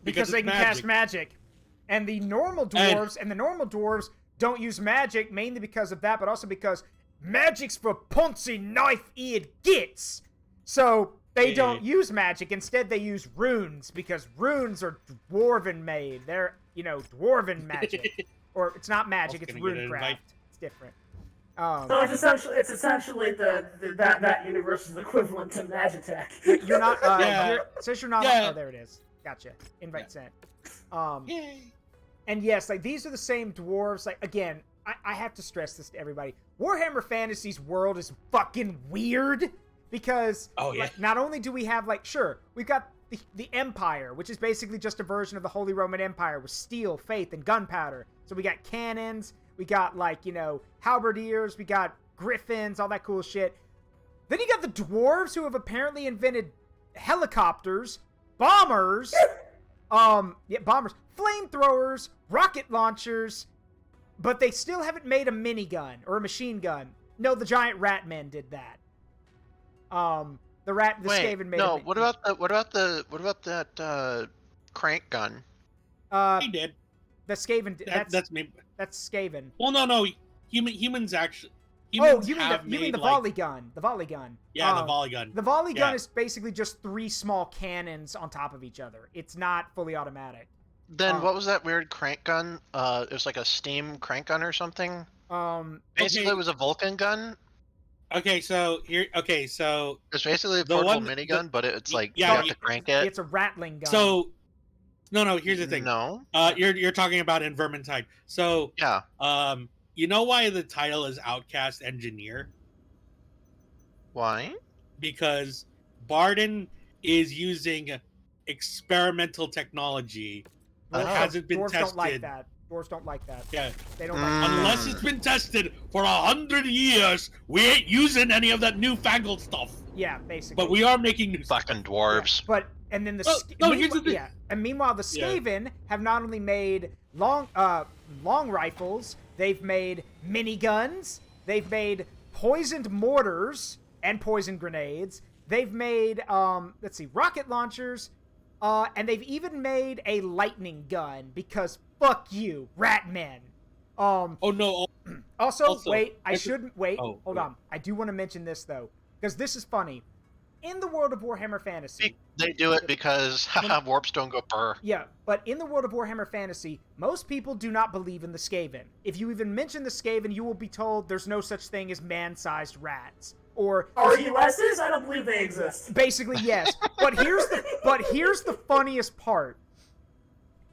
because they can cast magic. And the normal dwarves don't use magic mainly because of that, but also because magic's for poncy knife-eared gits. So they don't use magic. Instead, they use runes because runes are dwarven made. They're, dwarven magic. Or it's not magic, it's runecraft. It's different. So it's essentially that universe's equivalent to Magitech. You're not. Yeah. Since you're not. Yeah. Oh, there it is. Gotcha. Invite sent. Yay. And yes, like these are the same dwarves. Like again, I have to stress this to everybody. Warhammer Fantasy's world is fucking weird because like, not only do we have like we've got the Empire, which is basically just a version of the Holy Roman Empire with steel, faith, and gunpowder. So we got cannons, we got like, you know, halberdiers, we got griffins, all that cool shit. Then you got the dwarves who have apparently invented helicopters, bombers, bombers, flamethrowers, rocket launchers, but they still haven't made a minigun or a machine gun. No, the giant rat men did that. The Skaven made. No, what about that crank gun? He did. The Skaven. That's me. That's Skaven. Well, no. Humans actually. You have mean the like, volley gun? The volley gun. Yeah, the volley gun. The volley gun is basically just 3 small cannons on top of each other. It's not fully automatic. Then what was that weird crank gun? It was like a steam crank gun or something. Basically, it was a Vulcan gun. So It's basically a portable minigun, but it's like you have to crank it. It's a rattling gun. So, no. Here's the thing. No. You're talking about in Vermintide. So yeah. You know why the title is Outcast Engineer? Why? Because Barden is using experimental technology that hasn't been tested. Dwarves don't like that. Dwarves don't like that. Yeah. They don't like that. Unless it's been tested for 100 years, we ain't using any of that newfangled stuff. Yeah, basically. But we are making new stuff. Fucking dwarves. Yeah. But and then here's the thing. Yeah. And meanwhile, the Skaven have not only made long rifles, they've made miniguns, they've made poisoned mortars and poison grenades. They've made rocket launchers, and they've even made a lightning gun because fuck you, rat men. Also, wait, I shouldn't wait. Hold on. I do want to mention this though, because this is funny. In the world of Warhammer Fantasy, they do it because warps don't go purr. Yeah, but in the world of Warhammer Fantasy, most people do not believe in the Skaven. If you even mention the Skaven, you will be told there's no such thing as man-sized rats. Or RUSs? I don't believe they exist. Basically, yes. But here's the funniest part.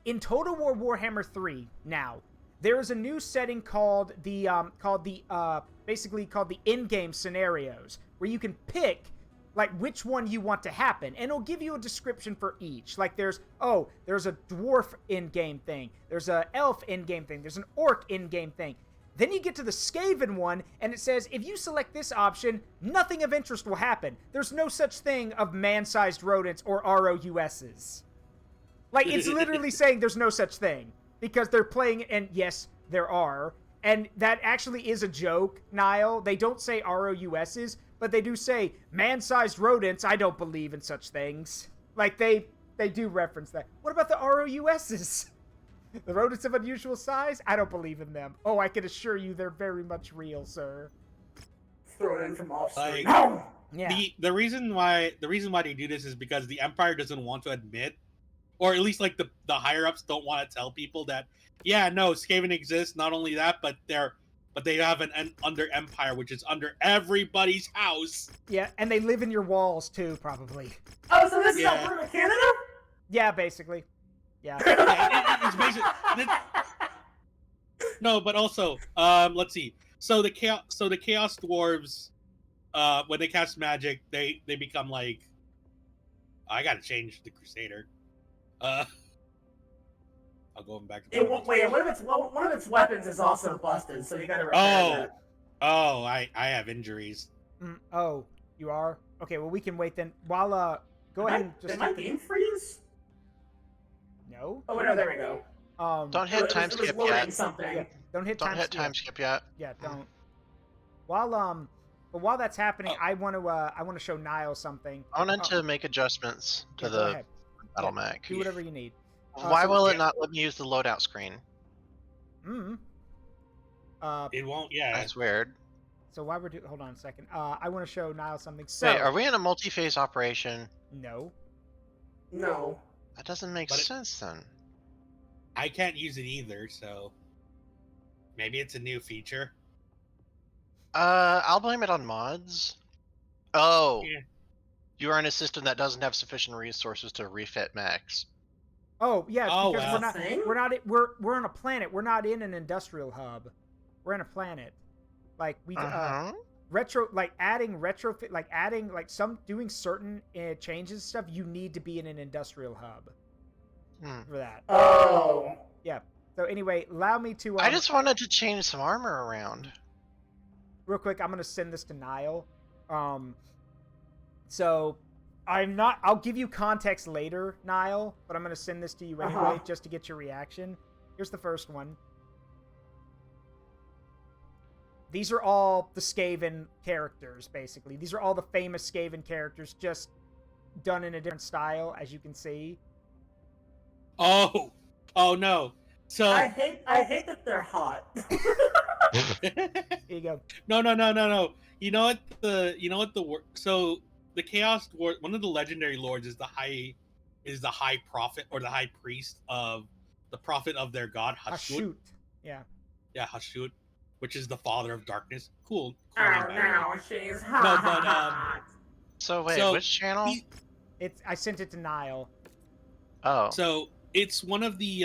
In Total War Warhammer 3 now, there is a new setting called the in-game scenarios, where you can pick like which one you want to happen, and it'll give you a description for each. Like there's a dwarf in-game thing, there's a elf in-game thing, there's an orc in-game thing. Then you get to the Skaven one, and it says, if you select this option, nothing of interest will happen. There's no such thing of man-sized rodents or ROUSs. Like, it's literally saying there's no such thing. Because they're playing, and yes, there are. And that actually is a joke, Nile. They don't say ROUSs, but they do say, man-sized rodents, I don't believe in such things. Like, they do reference that. What about the ROUSs? The rodents of unusual size? I don't believe in them. Oh, I can assure you they're very much real, sir. Throw it in from off screen. Yeah. The reason why they do this is because the Empire doesn't want to admit, or at least like the higher ups don't want to tell people that, yeah, no, Skaven exists. Not only that, but they have an under Empire, which is under everybody's house. Yeah, and they live in your walls too, probably. Oh, so this is Alberta, Canada? Yeah, basically. Yeah. It's basically. No, but also, let's see. So the chaos dwarves, when they cast magic, they become like. I gotta change the Crusader. I'll go back to. One of its weapons is also busted, so you gotta repair that. Oh, I have injuries. Oh, you are? Okay, well we can wait then. While go ahead and just. Did my game freeze? No. Oh no, there we go. Don't hit time skip yet. Something. Yeah, don't hit time skip yet. Yeah, don't. While that's happening, I want to show Nile something. I wanted to make adjustments to the battle mech. Do whatever you need. Why will it not let me use the loadout screen? It won't. Yeah, that's weird. So why we're hold on a second. I want to show Nile something. So, wait, are we in a multi-phase operation? No. No. That doesn't make sense then. I can't use it either, so maybe it's a new feature. I'll blame it on mods. Oh. Yeah. You are in a system that doesn't have sufficient resources to refit mechs. Oh yeah, it's Oh, because well. we're on a planet. We're not in an industrial hub. We're in a planet. Like we doing certain changes and stuff. You need to be in an industrial hub for that. Oh. Yeah. So anyway, allow me to. I just wanted to change some armor around. Real quick, I'm gonna send this to Nile. So I'll give you context later, Nile, but I'm gonna send this to you anyway just to get your reaction. Here's the first one. These are all the Skaven characters, basically. These are all the famous Skaven characters, just done in a different style, as you can see. Oh no. So I hate that they're hot. Here you go. No. You know what so the Chaos Lord, one of the legendary lords is the high prophet or the high priest of the prophet of their god Hashut. Yeah. Yeah, Hashut, which is the father of darkness. Cool. Oh no, she's hot. No, but So wait, So, which channel? I sent it to Nile. Oh. so it's one of the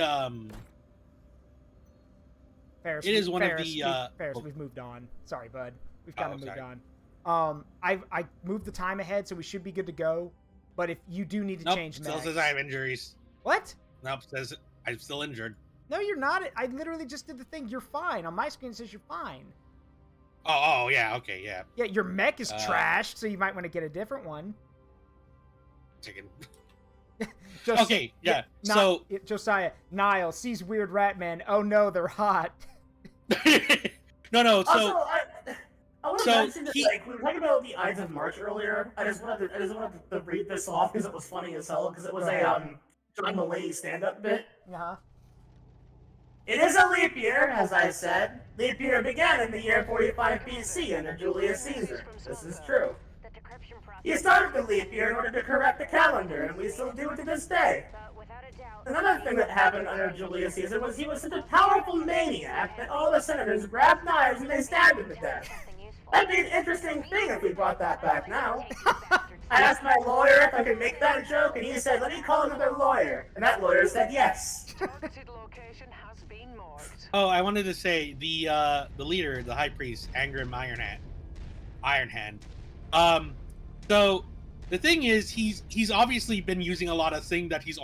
Ferrus, It is one of the, Ferrus, oh. we've moved on. Sorry, bud. We've kind of moved sorry. on. I moved the time ahead, so we should be good to go. But if you do need to Nope, change still mechs... says I have injuries. What? Nope, says I'm still injured. No, you're not. I literally just did the thing. You're fine. On my screen it says you're fine. Oh yeah, okay, yeah. Yeah, your mech is trashed, so you might want to get a different one. Chicken. Okay, yeah. So Josiah, Nile sees weird rat men. Oh no, they're hot. no. So Also, I want to so mention that, like, we were talking about the Ides of March earlier. I just wanted to read this off because it was funny as hell, because it was a John Mulaney stand-up bit. Uh-huh. It is a leap year, as I said. Leap year began in the year 45 BC under Julius Caesar. This is true. He started the leap year in order to correct the calendar, and we still do it to this day. Another thing that happened under Julius Caesar was he was such a powerful maniac that all the senators grabbed knives and they stabbed him to death. That'd be an interesting thing if we brought that back now. I asked my lawyer if I could make that joke, and he said, let me call another lawyer. And that lawyer said yes. Oh, I wanted to say the leader, the high priest, Angrim Ironhand. So the thing is, he's obviously been using a lot of things that he's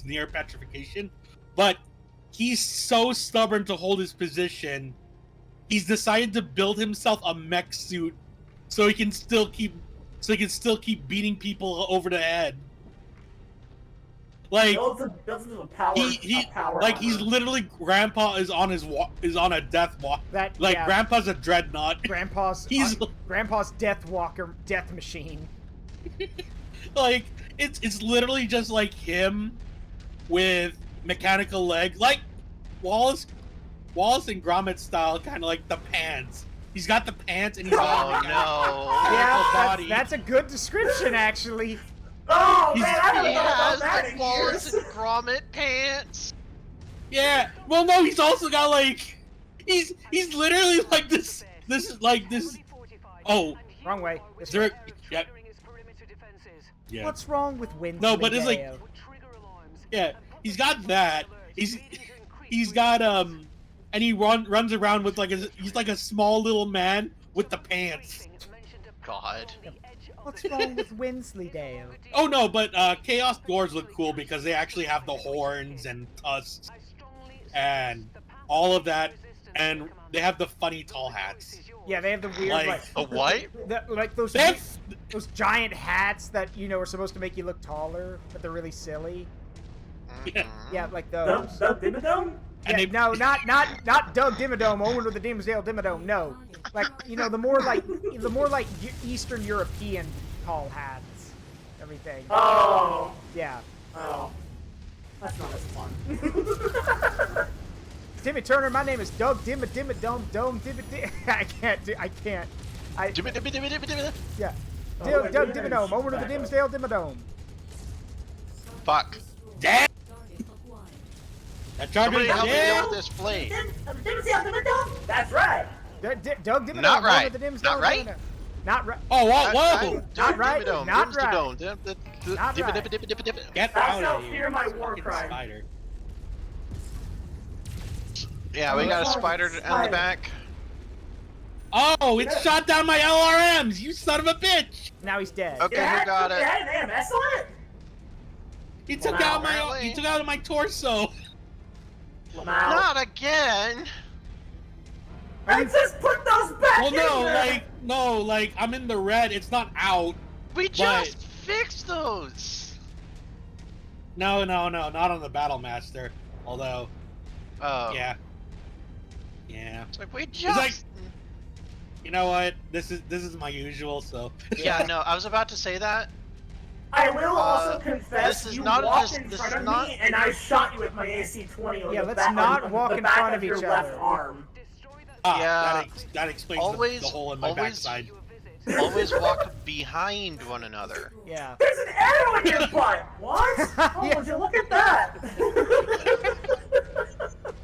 near petrification, but he's so stubborn to hold his position. He's decided to build himself a mech suit so he can still keep beating people over the head. Like he's literally Grandpa is on a death walk. Grandpa's a dreadnought. Grandpa's death machine. Like it's literally just like him with mechanical legs, like Wallace and Gromit style, kind of like the pants. He's got the pants and he's got body. That's a good description, actually. Oh man, I don't know about has that the Wallace and Gromit pants. Yeah. Well, no, he's also got like he's literally like this. This is like this. Oh, wrong way. Zaruk. Yep. Yeah. What's wrong with Wind? No, but it's like, yeah, he's got that. He's got and he runs around with he's like a small little man with the pants. God. What's wrong with Winsleydale? Oh no, but Chaos Dwarves look cool because they actually have the horns and tusks and all of that, and they have the funny tall hats. Yeah, they have the weird what? Those giant hats that are supposed to make you look taller, but they're really silly. Yeah, like those. Doug Dimmadome? Yeah, no, not Doug Dimmadome, Owen with the Dimsdale Dimmadome. No, like the more like Eastern European tall hats, everything. Oh. Yeah. Oh. That's not as fun. Timmy Turner, my name is Doug Dimmadome Dome I can't. Yeah. Doug Dimmadome, Owen with the Dimsdale Dimmadome. Fuck. Damn. That charger Somebody is help me dead. with this blade. That's right. Doug Dimmadome. Not right. The Dims Not right. Not right. Oh, whoa! Not right. Dimmadome, Not right. Dimmadome, Not right. Get Thou out shalt of here! fear my Fucking war crime. Spider. Yeah, we got a spider on the back. Oh, it shot down my LRMs! You son of a bitch! Now he's dead. Okay, who got It it? had an AMS on it? He took Wow, out my. really? He took out my torso. Wow. Not again. I just put those back Well, in no, there. like I'm in the red. It's not out. We just fixed those. No, not on the Battle Master. Although, Oh. yeah. It's like we just. like- You know what? This is my usual. So. Yeah, no, I was about to say that. I will also confess, this is you not- walked this- in this front is of not- me, and I shot you with my AC-20 on Yeah, the let's back, not on walk the in back front of of your each left other. arm. Destroy that Ah, Yeah. that explains Always- the hole in my always- backside. you a visit. Always walk behind one another. Yeah. There's an arrow in your butt! What? Oh, Yeah. would you look at that?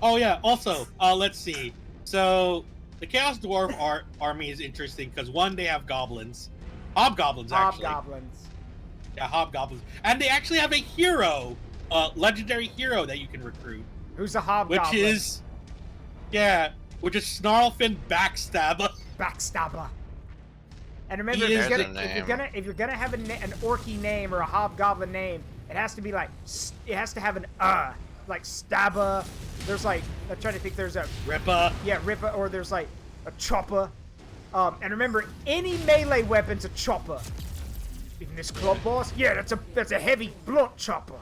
Oh yeah. Also, let's see. So the Chaos Dwarf army is interesting because one, they have goblins, hobgoblins actually. Hobgoblins. Yeah, hobgoblins, and they actually have a hero, legendary hero that you can recruit, Who's a hobgoblin? which is Snarlfin Backstabber. Backstabber. And remember, He if is you're, the gonna, name. if you're gonna have an orky name or a hobgoblin name, it has to be like it has to have an like stabba. There's like I'm trying to think. There's a Ripper. Ripper, or there's like a chopper. And remember, any melee weapon's a chopper. Even this club boss, yeah, that's a heavy blunt chopper.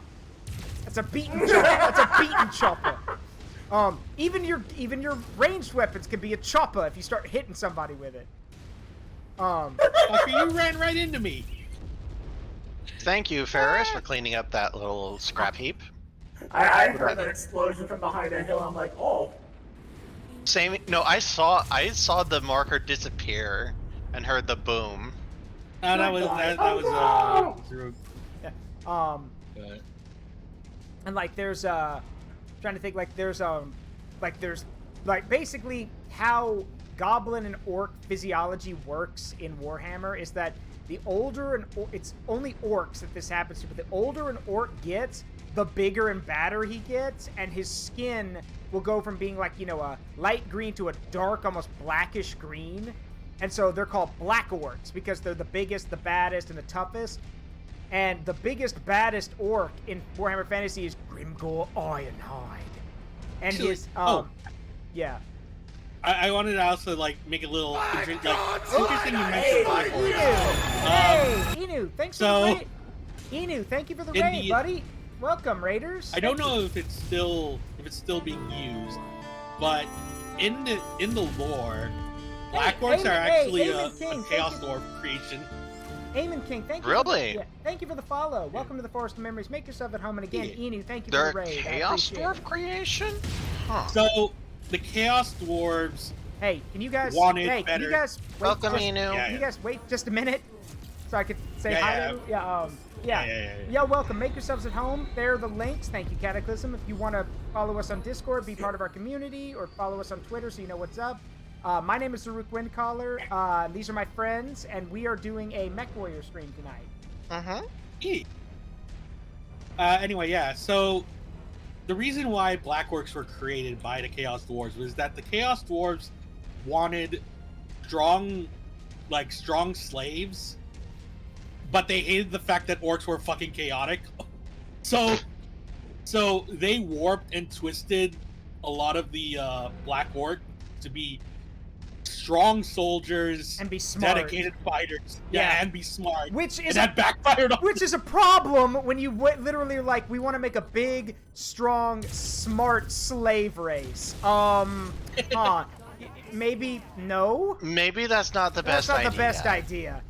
That's a beaten chopper. That's a beaten chopper. Even your ranged weapons can be a chopper if you start hitting somebody with it. Fucker, you ran right into me. Thank you, Ferrus, for cleaning up that little scrap heap. I heard that explosion from behind a hill. I'm like, oh. Same. No, I saw the marker disappear and heard the boom. No, that was Zaruk. Yeah. And like there's trying to think like there's basically how goblin and orc physiology works in Warhammer is that the older it's only orcs that this happens to, but the older an orc gets, the bigger and badder he gets, and his skin will go from being like, a light green to a dark, almost blackish green. And so they're called black orcs because they're the biggest, the baddest, and the toughest. And the biggest, baddest orc in Warhammer Fantasy is Grimgor Ironhide. And his, yeah. I wanted to also make a little interesting you mentioned black orcs. Hey, Inu, thanks for so, the raid. Inu, thank you for the raid, buddy. Welcome, Raiders. I don't know if it's still being used, but in the lore, black orcs are actually a Chaos Dwarf creation. Eamon King, thank you. Really? Thank you for the follow. Welcome to the Forest of Memories. Make yourself at home. And again, Inu, thank you They're for the raid. Chaos Dwarf creation? Huh. So the Chaos Dwarves. Hey, can you guys? Wanted hey, better. can you guys wait? Welcome, Inu. Can you guys wait just a minute so I could say hi to? Yeah. Yeah, welcome. Make yourselves at home. There are the links. Thank you, Cataclysm. If you want to follow us on Discord, be part of our community, or follow us on Twitter so you know what's up. My name is Zaruk Windcaller. These are my friends, and we are doing a Mechwarrior stream tonight. Anyway, yeah. So the reason why Black Orcs were created by the Chaos Dwarves was that the Chaos Dwarves wanted strong slaves, but they hated the fact that orcs were fucking chaotic. So they warped and twisted a lot of the Black Orc to be strong soldiers and be smart, dedicated fighters. And be smart. That backfired. Which is a problem when you literally are like, we want to make a big, strong, smart slave race. Maybe no. Maybe that's not the best idea. That's not the best idea.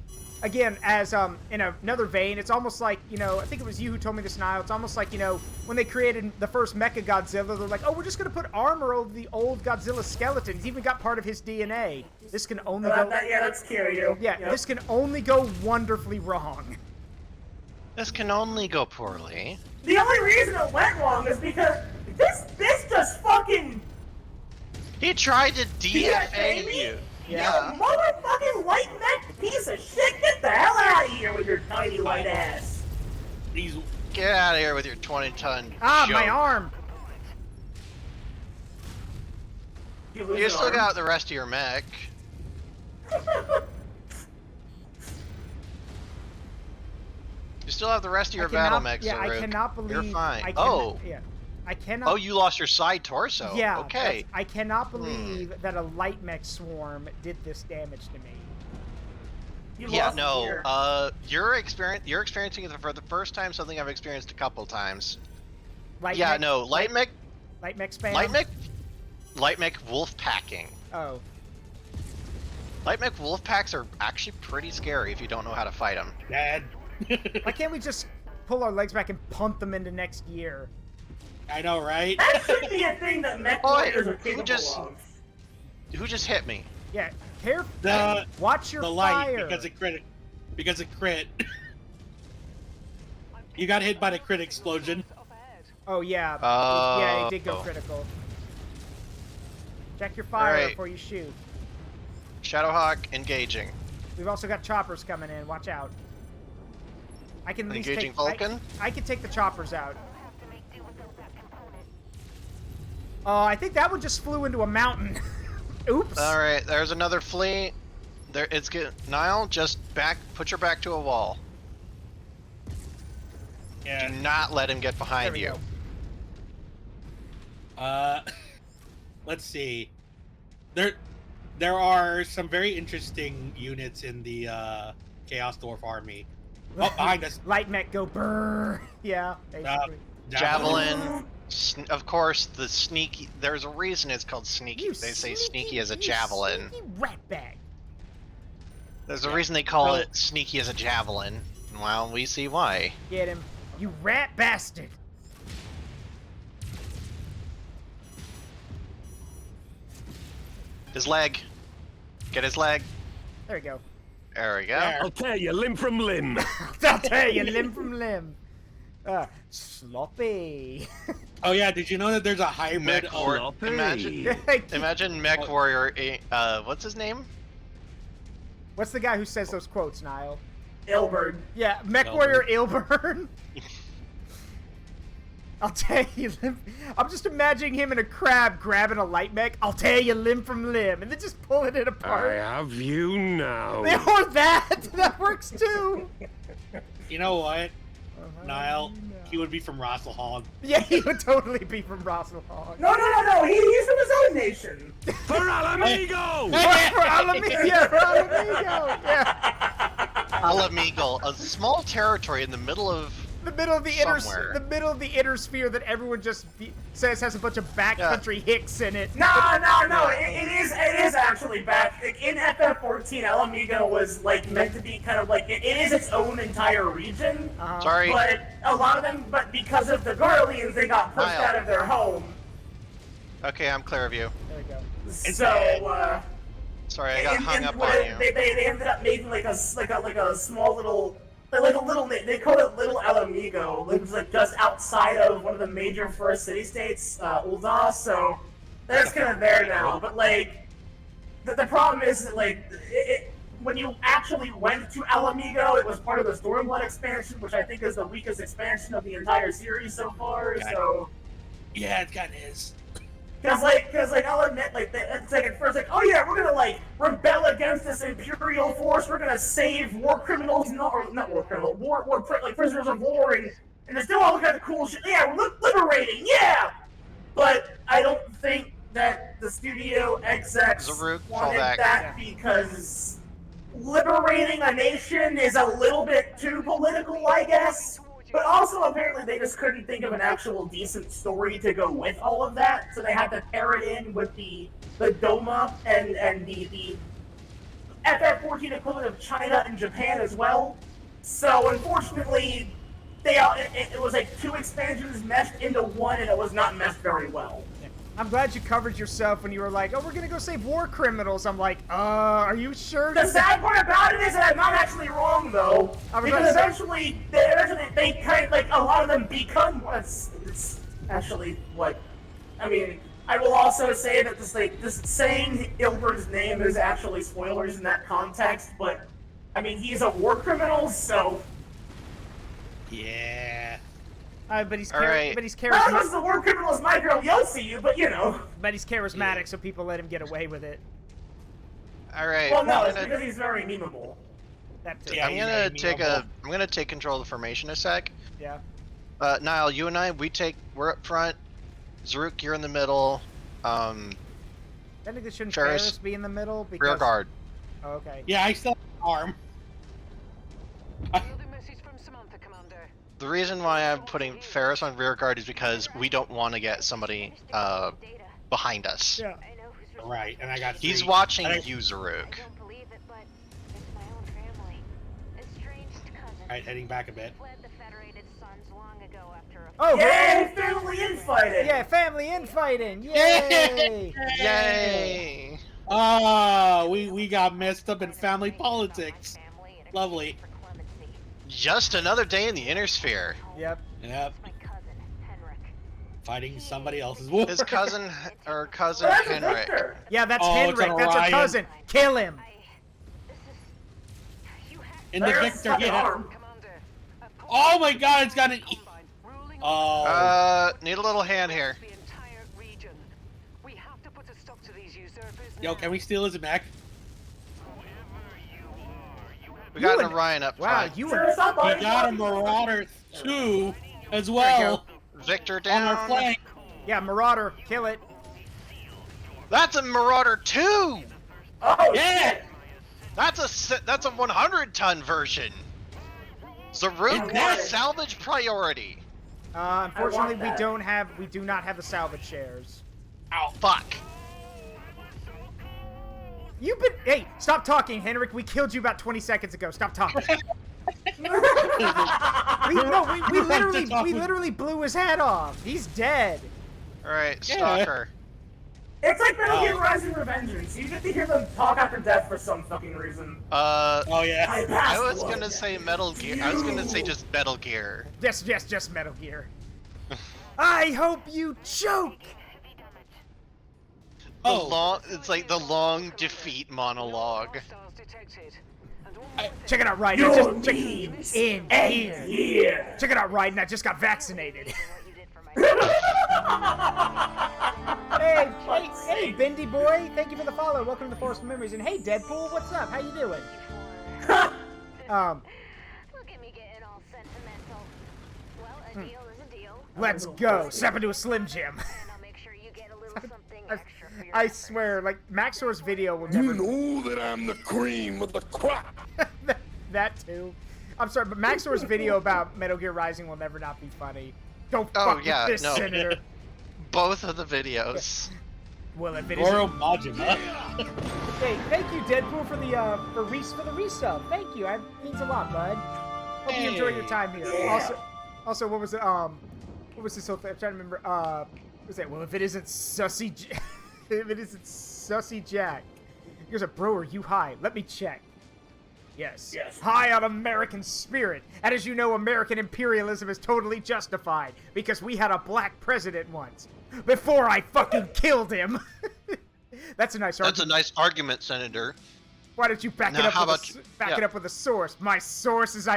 Again, as in another vein, it's almost like, I think it was you who told me this, Nile. It's almost like, when they created the first Mecha Godzilla, they're like, oh, we're just going to put armor over the old Godzilla skeleton. He's even got part of his DNA. This can only go... that's Kiryu. This can only go wonderfully wrong. This can only go poorly. The only reason it went wrong is because this just fucking... He tried to DFA DFA you. Yeah. You motherfucking light mech piece of shit! Get the hell out of here with your tiny light ass! Get out of here with your 20-ton Ah, joke. my arm! You still got the rest of your mech. You still have the rest of your battle mechs, Yeah, Zaruk. I cannot believe. You're fine. Yeah, I cannot. Oh, you lost your side torso. Yeah. Okay. I cannot believe that a light mech swarm did this damage to me. Yeah, no. You're experiencing it for the first time. Something I've experienced a couple times. Light Light mech spam. Light mech wolf packing. Oh. Light mech wolf packs are actually pretty scary if you don't know how to fight them. Dad. Why can't we just pull our legs back and punt them into next year? I know, right? That should be a thing that Mechwarriors are capable of. Who just hit me? Yeah, careful. Watch your light fire. because it crit. You got hit by the crit explosion. Oh yeah. Yeah, it did go critical. Check your fire before you shoot. Shadowhawk engaging. We've also got choppers coming in. Watch out. I can at least engaging take Vulcan. I can take the choppers out. I think that one just flew into a mountain. Oops. All right, there's another fleet. There, it's good. Nile, just put your back to a wall. Yeah. Do not let him get behind you. Let's see. There are some very interesting units in the Chaos Dwarf army. Oh, behind us. Light mech go brrr. Yeah, basically. Javelin. Of course, the sneaky. There's a reason it's called sneaky. They say sneaky as a javelin. Sneaky rat bag. There's a reason they call it sneaky as a javelin. Well, we see why. Get him, you rat bastard. His leg. Get his leg. There we go. There we go. I'll tear you limb from limb. I'll tear you limb from limb. Sloppy. Oh yeah, did you know that there's a hybrid Sloppy. Imagine Mechwarrior. What's his name? What's the guy who says those quotes, Nile? Ilberd. Yeah, Mechwarrior Ilbern. I'll tear you limb. I'm just imagining him in a crab grabbing a light mech. I'll tear you limb from limb, and then just pulling it apart. I have you now. Or that. That works too. You know what? Nile, he would be from Rosselhog. Yeah, he would totally be from Rosselhog. No. He's from his own nation. For Alamigo! For Alamigo! Yeah. Alamigo, a small territory in the middle of the middle of the inner sphere that everyone just says has a bunch of backcountry hicks in it. No. It is actually back. In FF14, Alamigo was like meant to be kind of like it is its own entire region. Sorry. But a lot of them, because of the Garleans, they got pushed out of their home. Okay, I'm clear of you. There we go. So. Sorry, I got hung up on you. They ended up making like a small little. They called it Little Alamigo. It was like just outside of one of the major forest city-states, Ul'dah, so that's kind of there now. But like, the problem is that like, when you actually went to Alamigo, it was part of the Stormblood expansion, which I think is the weakest expansion of the entire series so far. So yeah, it kind of is. Cause I'll admit, it's like at first, like, oh yeah, we're gonna like rebel against this imperial force. We're gonna save war criminals, prisoners of war, and there's still all kind of cool shit. Yeah, we're liberating, yeah. But I don't think that the studio execs Zaruk, wanted that because liberating a nation is a little bit too political, I guess. But also, apparently, they just couldn't think of an actual decent story to go with all of that, so they had to pair it in with the Doma and the FF14 equivalent of China and Japan as well. So, unfortunately, it was like two expansions meshed into one, and it was not meshed very well. I'm glad you covered yourself when you were like, oh, we're gonna go save war criminals. I'm like, are you sure? The sad part about it is that I'm not actually wrong, though. Because eventually, they kind of, like, a lot of them become, it's actually what, I mean, I will also say that this saying Ilbert's name is actually spoilers in that context, but I mean he's a war criminal, so Yeah. But he's All right. but he's not charismatic. as the war criminal as my girl Yossi, but you know. But he's charismatic, so people let him get away with it. All right. Well, no, I'm it's gonna- because he's very memeable. That too. Yeah. I'm gonna take control of the formation a sec. Yeah. Nile, you and I, we're up front. Zaruk, you're in the middle. Technically, shouldn't Ferrus, Ferrus be in the middle? Because... Rear guard. Oh, okay. Yeah, I still have an arm. Fielding message from Samantha, Commander. The reason why I'm putting Ferrus on rear guard is because we don't want to get somebody behind us. Yeah. Right, and I got He's three. watching And I- you, Zaruk. don't believe it, but it's my own family. Estranged cousin. Alright, heading back a bit. Fled the Federated Sons long ago after a Oh, Yay, family infighting! yeah, family infighting! Yay! Yay! Ah, we got messed up in family politics. family and Lovely. for clemency. Just another day in the inner sphere. Yep. Yep, My cousin, Henrik. fighting somebody else's war. His cousin That's Henrik. Victor. Yeah, that's Oh, it's Henrik. an That's a Orion. cousin. Kill him. This is... You have In the There's Victor, fucking yeah. arm. Commander. Oh my god, it's got an E. Combine. Ruling Oh. Need a little hand here. the entire region. We have to put a stop to these usurpers Yo, now. can we steal his mech? We got You an and- Orion up Wow, front. you Sure, and it's not We mine. got a Marauder 2 as There well Victor on down. our flank. yeah, Marauder, kill it. That's a Marauder 2. Oh, Yeah! shit. That's a 100-ton version. Zaruk Yeah. is salvage priority. Unfortunately, that. we do not have the salvage shares. Ow, fuck. Hey, stop talking, Henrik. We killed you about 20 seconds ago. Stop talking. we literally blew his head off. He's dead. All right, Yeah. Stalker. It's like Metal Gear Oh. Rising Revengeance. You get to hear them talk after death for some fucking reason. Oh yeah. I I passed was one. gonna say Metal Gear. I was gonna say just Metal Gear. Just Metal Gear. I hope you choke. It's like the long defeat monologue. Hostiles detected. And one more thing. Check it out, Ryden. Your Just check memes in end here. here. Check it out, Ryden. I just got vaccinated. What you did for my hey, Bendy boy. Thank you for the follow. Welcome to the Forest of Memories. And hey, Deadpool, what's up? How you doing? Look at me getting all sentimental. Well, a deal is a deal. Let's go. Step into a Slim Jim. And I'll make sure you get a little something extra for your I effort. swear, like Maxor's video will You never. know that I'm the cream of the crop. That too. I'm sorry, but Maxor's video about Metal Gear Rising will never not be funny. Don't Oh, fuck yeah, with this, no. Senator. Both of the videos. Well, if it Goro isn't. Majima. Hey, thank you, Deadpool, for the resub. Thank you. That means a lot, bud. Hope you enjoy your time here. Yeah. Also, what was it? What was this whole thing? I'm trying to remember. What was that? Well, if it isn't Sussy, if it isn't Sussy Jack, he goes, "Bro, are you high? Let me check." Yes. Yes. High on American spirit. And as you know, American imperialism is totally justified because we had a black president once. Before I fucking killed him. That's a nice That's a argument. nice argument, Senator. Why don't you back Now, it up how with about you- back yeah. it up with a source? My source is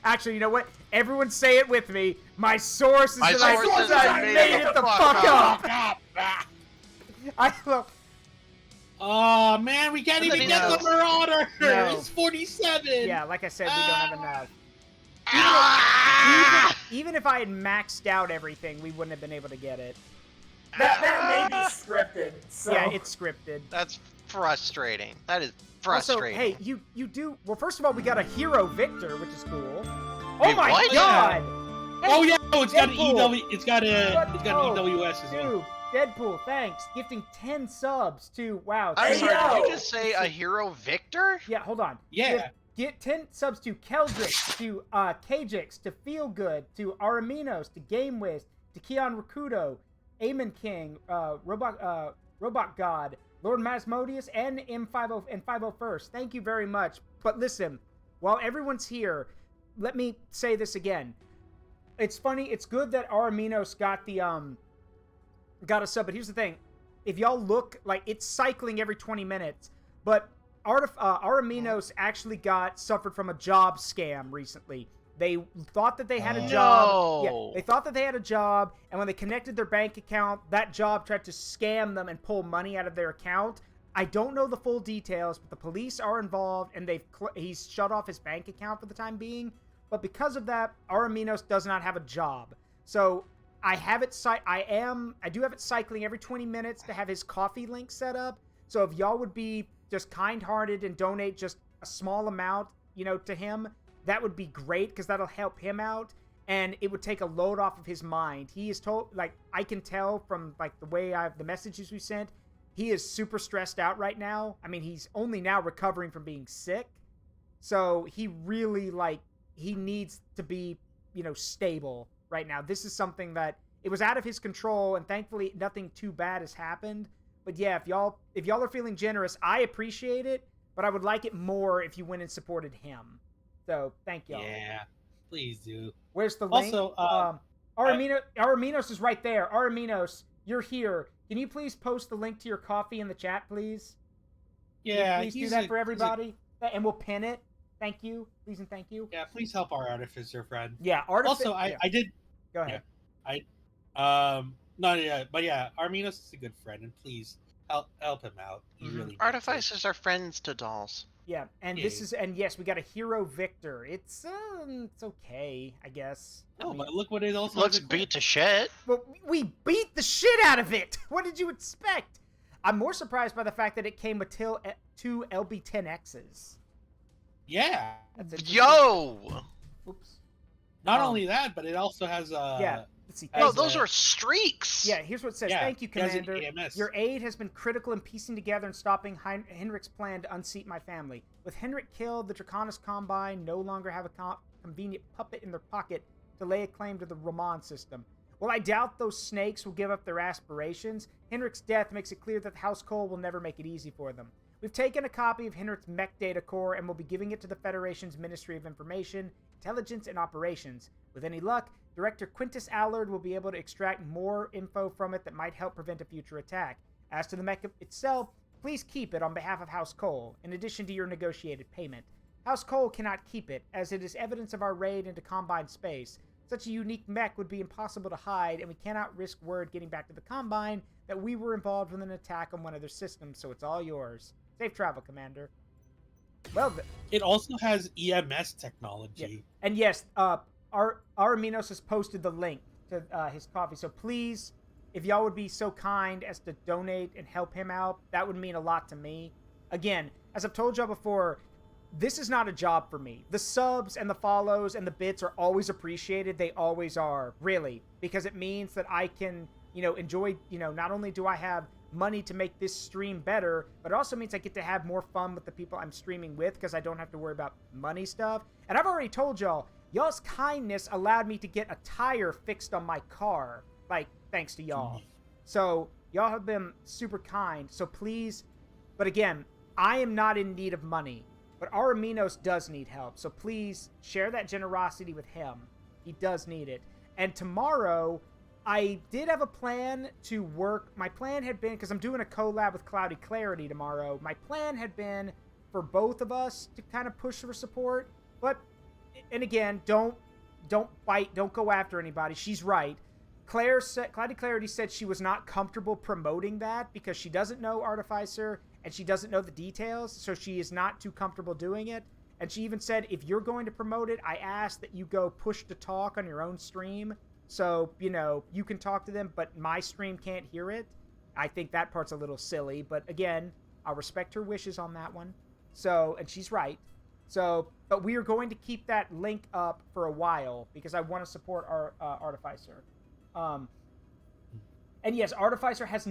Actually, you know what? Everyone say it with me. My source is My that source is I made it the fuck up. I love. Oh man, we can't And then even he get the knows. Marauder. No. It's 47. Yeah, like I said, we don't have enough. Ah! Even if I had maxed out everything, we wouldn't have been able to get it. That may be scripted. So. Yeah, it's scripted. That's frustrating. That is Also, frustrating. hey, you do. Well, first of all, we got a hero Victor, which is cool. Oh Wait, my what? god! Oh yeah, oh, it's got an Deadpool. EW. It's got an EWS as well. Dude, Deadpool, thanks. Gifting 10 subs to wow. I'm Hey, sorry, did yo! you just say a hero Victor? Yeah, hold on. Yeah. Get 10 subs to Keldrix, to Kajix, to Feelgood, to Araminos, to GameWiz, to Keon Rakudo, Aemon King, Robot God, Lord Masmodius, and M50 and 501st. Thank you very much. But listen, while everyone's here, let me say this again. It's funny. It's good that Araminos got the got a sub, but here's the thing. if y'all look, like, it's cycling every 20 minutes, but Araminos actually suffered from a job scam recently. They thought that they had a job. Yeah, they thought that they had a job, and when they connected their bank account, that job tried to scam them and pull money out of their account. I don't know the full details, but the police are involved, and he's shut off his bank account for the time being. But because of that, Araminos does not have a job. So I have it. I do have it cycling every 20 minutes to have his coffee link set up. So if y'all would be just kind-hearted and donate just a small amount, to him, that would be great, because that'll help him out, and it would take a load off of his mind. He is told, like, I can tell from, like, the way the messages we sent, he is super stressed out right now. I mean, he's only now recovering from being sick, so he really, like, he needs to be, stable right now. This is something that, it was out of his control, and thankfully nothing too bad has happened. But yeah, if y'all are feeling generous, I appreciate it, but I would like it more if you went and supported him. So, thank y'all. Yeah, please do. Where's the link? Also, Araminos is right there. Araminos, you're here. Can you please post the link to your coffee in the chat, please? Yeah. Please do that for everybody. And we'll pin it. Thank you. Please and thank you. Yeah, please help our artificer friend. Yeah, Also, I did... Go ahead. Yeah, but yeah, Araminos is a good friend, and please help him out. He really Artificers are friends to dolls. Yeah, and yes, we got a hero Victor. It's okay, I guess. No, but look what it also looks beat to shit. Well, we beat the shit out of it. What did you expect? I'm more surprised by the fact that it came with two LB-10Xs. Yeah. Yo. Oops. Not only that, but it also has yeah. Let's see. No, those are streaks. Yeah, here's what it says. Yeah, Thank you, Commander. AMS. Your aid has been critical in piecing together and stopping Henrik's plan to unseat my family. With Henrik killed, the Draconis Combine no longer have a convenient puppet in their pocket to lay a claim to the Roman system. While I doubt those snakes will give up their aspirations, Henrik's death makes it clear that the House Cole will never make it easy for them. We've taken a copy of Henrik's mech data core and will be giving it to the Federation's Ministry of Information, Intelligence, and Operations. With any luck, Director Quintus Allard will be able to extract more info from it that might help prevent a future attack. As to the mech itself, please keep it on behalf of House Cole, in addition to your negotiated payment. House Cole cannot keep it, as it is evidence of our raid into Combine space. Such a unique mech would be impossible to hide, and we cannot risk word getting back to the Combine that we were involved with an attack on one of their systems, so it's all yours. Safe travel, Commander. Well, it also has EMS technology. Yeah. And yes, Araminos has posted the link to his coffee, so please, if y'all would be so kind as to donate and help him out, that would mean a lot to me. Again, as I've told y'all before, this is not a job for me. The subs and the follows and the bits are always appreciated. They always are, really, because it means that I can, enjoy, not only do I have money to make this stream better, but it also means I get to have more fun with the people I'm streaming with, because I don't have to worry about money stuff. And I've already told y'all's kindness allowed me to get a tire fixed on my car, like, thanks to y'all. So y'all have been super kind, so please, but again, I am not in need of money, but Araminos does need help, so please share that generosity with him. He does need it. And tomorrow, I did have a plan to work. My plan had been, because I'm doing a collab with Cloudy Clarity tomorrow, my plan had been for both of us to kind of push for support. But, and again, don't bite, don't go after anybody. She's right. Cloudy Clarity said she was not comfortable promoting that because she doesn't know Artificer and she doesn't know the details, so she is not too comfortable doing it. And she even said, if you're going to promote it, I ask that you go push to talk on your own stream. So, you can talk to them, but my stream can't hear it. I think that part's a little silly, but again, I'll respect her wishes on that one. So, and she's right. So, but we are going to keep that link up for a while because I want to support our Artificer. And yes, Artificer has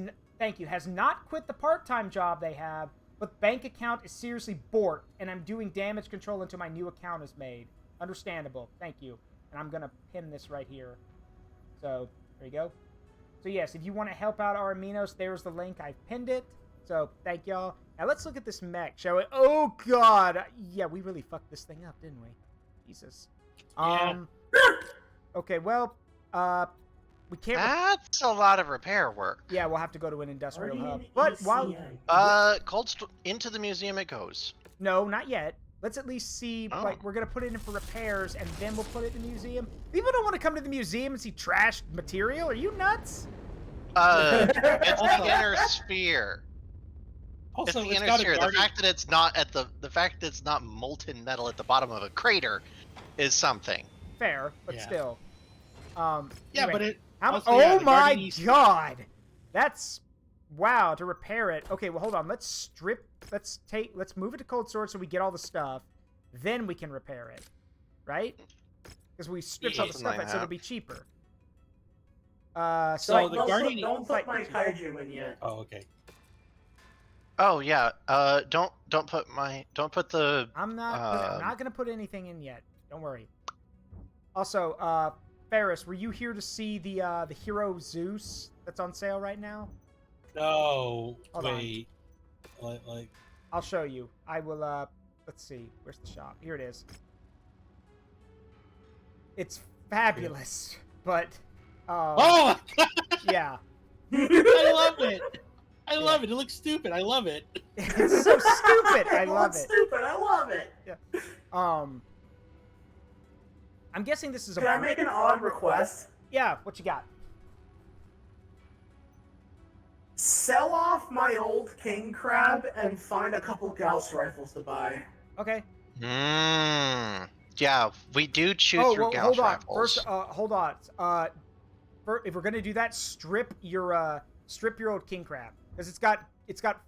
not quit the part-time job they have, but bank account is seriously borked, and I'm doing damage control until my new account is made. Understandable. Thank you. And I'm going to pin this right here. So, there you go. So, yes, if you want to help out Araminos, there's the link. I've pinned it. So, thank y'all. Now, let's look at this mech, shall we? Oh, God. Yeah, we really fucked this thing up, didn't we? Jesus. Yeah. Okay, well, we can't. That's a lot of repair work. Yeah, we'll have to go to an industrial hub. RDN But while Into the museum it goes. no, not yet. Let's at least see. Oh. Like, we're gonna put it in for repairs, and then we'll put it in the museum. People don't want to come to the museum and see trashed material. Are you nuts? It's the inner sphere. It's Also, the it's inner got a sphere. The guardian. fact that it's not at the fact that it's not molten metal at the bottom of a crater is something. Fair, but Yeah. still. Yeah, Anyway, but it. how, also, yeah, oh the my guardian needs to- god, that's wow to repair it. Okay, well hold on. Let's strip. Let's move it to cold storage so we get all the stuff. Then we can repair it, right? Because we stripped all the Something stuff like out, so it'll that. be cheaper. So the guardian. Don't put my kaiju in yet. Oh, okay. Oh yeah. Don't put the. I'm not gonna put anything in yet. Don't worry. Also, Ferrus, were you here to see the hero Zeus that's on sale right now? No, Hold on. wait. Like. I'll show you. I will. Let's see. Where's the shop? Here it is. It's fabulous, but. Oh my god! Yeah. I love it. I love it. It looks stupid. I love it. It's so stupid. I love it. Stupid. I love it. I'm guessing this is a. Can I make an odd request? Yeah. What you got? Sell off my old king crab and find a couple Gauss rifles to buy. Okay. Yeah, we do shoot Oh, through well, Gauss hold on. rifles. First, hold on. If we're gonna do that, strip your old king crab because it's got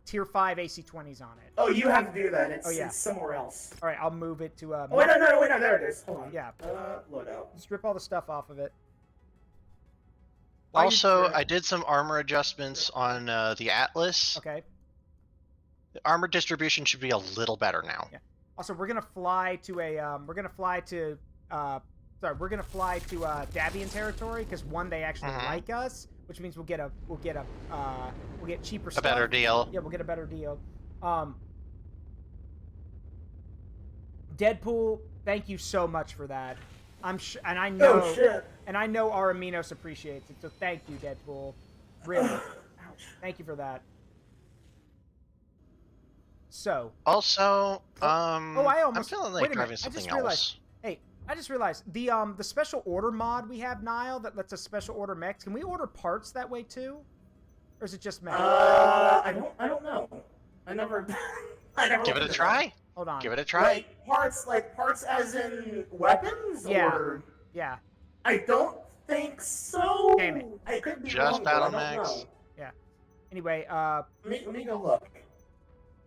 tier 5 AC-20s on it. Oh, you have to do that. It's, Oh, yeah. it's somewhere else. All right, I'll move it to. Oh, wait, no, there it is. Hold on. Yeah. Load out. Strip all the stuff off of it. While Also, you're- I did some armor adjustments on the Atlas. Okay. The armor distribution should be a little better now. Yeah. Also, we're gonna fly to Davian territory because they actually like us, which means we'll get cheaper stuff. A better deal. Yeah, we'll get a better deal. Deadpool, thank you so much for that. And I know, Oh, shit. and I know our Aminos appreciates it. So thank you, Deadpool. Really, thank you for that. So. Also, I almost. I'm feeling like wait a driving minute. something I else. just realized the special order mod we have, Nile, that lets us special order mechs. Can we order parts that way too, or is it just mechs? I don't know. I never Give it a try. Hold on. Give it a try. Like parts as in weapons? Yeah. Or... Yeah. I don't think so. Damn it. I could be Just wrong, battle though. I don't mechs. know. Yeah. Anyway, Let me go look.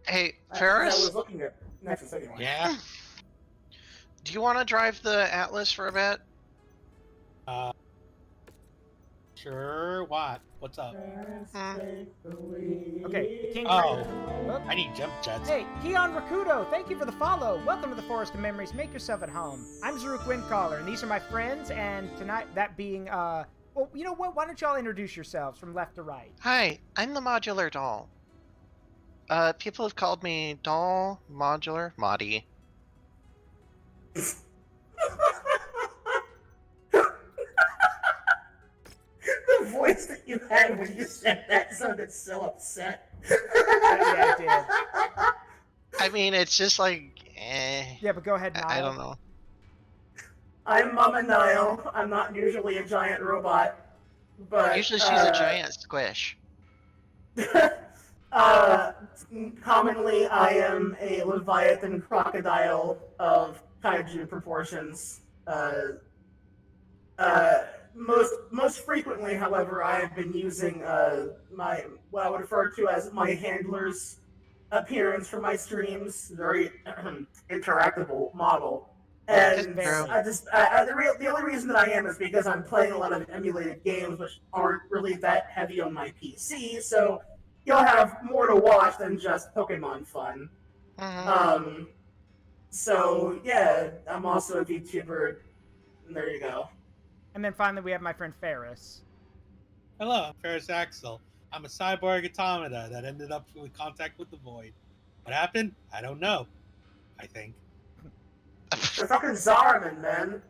Hey, I Ferrus, was looking at Nexus anyway. Yeah. do you want to drive the Atlas for a bit? Sure. What? What's up? okay. The King. Oh, Whoop. I need jump jets. Hey, Keon Rakudo, thank you for the follow. Welcome to the Forest of Memories. Make yourself at home. I'm Zaruk Windcaller, and these are my friends. And tonight, that being, well, you know what? Why don't y'all introduce yourselves from left to right? Hi, I'm the modular doll. People have called me doll, modular, Madi. The voice that you had when you said that sounded so upset. Yeah, it did. I mean, it's just like, Yeah, but go ahead, Nile. I don't know. I'm Mama Nile. I'm not usually a giant robot, but Usually she's a giant squish. Commonly, I am a Leviathan crocodile of kaiju proportions. Most frequently, however, I have been using what I would refer to as my handler's appearance for my streams. Very interactable model. And the only reason that I am is because I'm playing a lot of emulated games, which aren't really that heavy on my PC. So you'll have more to watch than just Pokemon fun. So yeah, I'm also a VTuber. And there you go. And then finally, we have my friend Ferrus. Hello, I'm Ferrus Axel. I'm a cyborg automata that ended up with contact with the void. What happened? I don't know. I think. You're fucking Zaraman, man.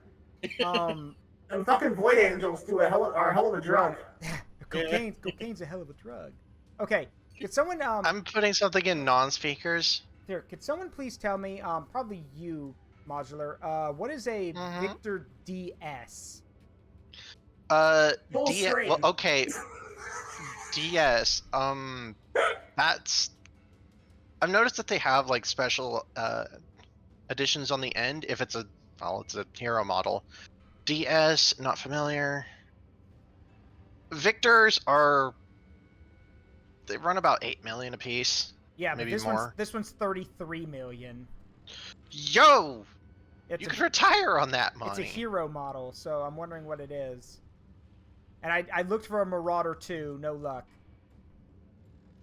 Them fucking void angels are a hell of a drug. Cocaine's a hell of a drug. Okay, could someone I'm putting something in non-speakers. here? Could someone please tell me, probably you, Modular, what is a Victor DS? Full screen. Well, okay. DS. That's. I've noticed that they have like special additions on the end if it's a hero model. DS, not familiar. Victors they run about 8 million a piece. Yeah, maybe but more. This one's 33 million. Yo, It's you could retire on that money. It's a hero model, so I'm wondering what it is. And I looked for a Marauder 2, no luck.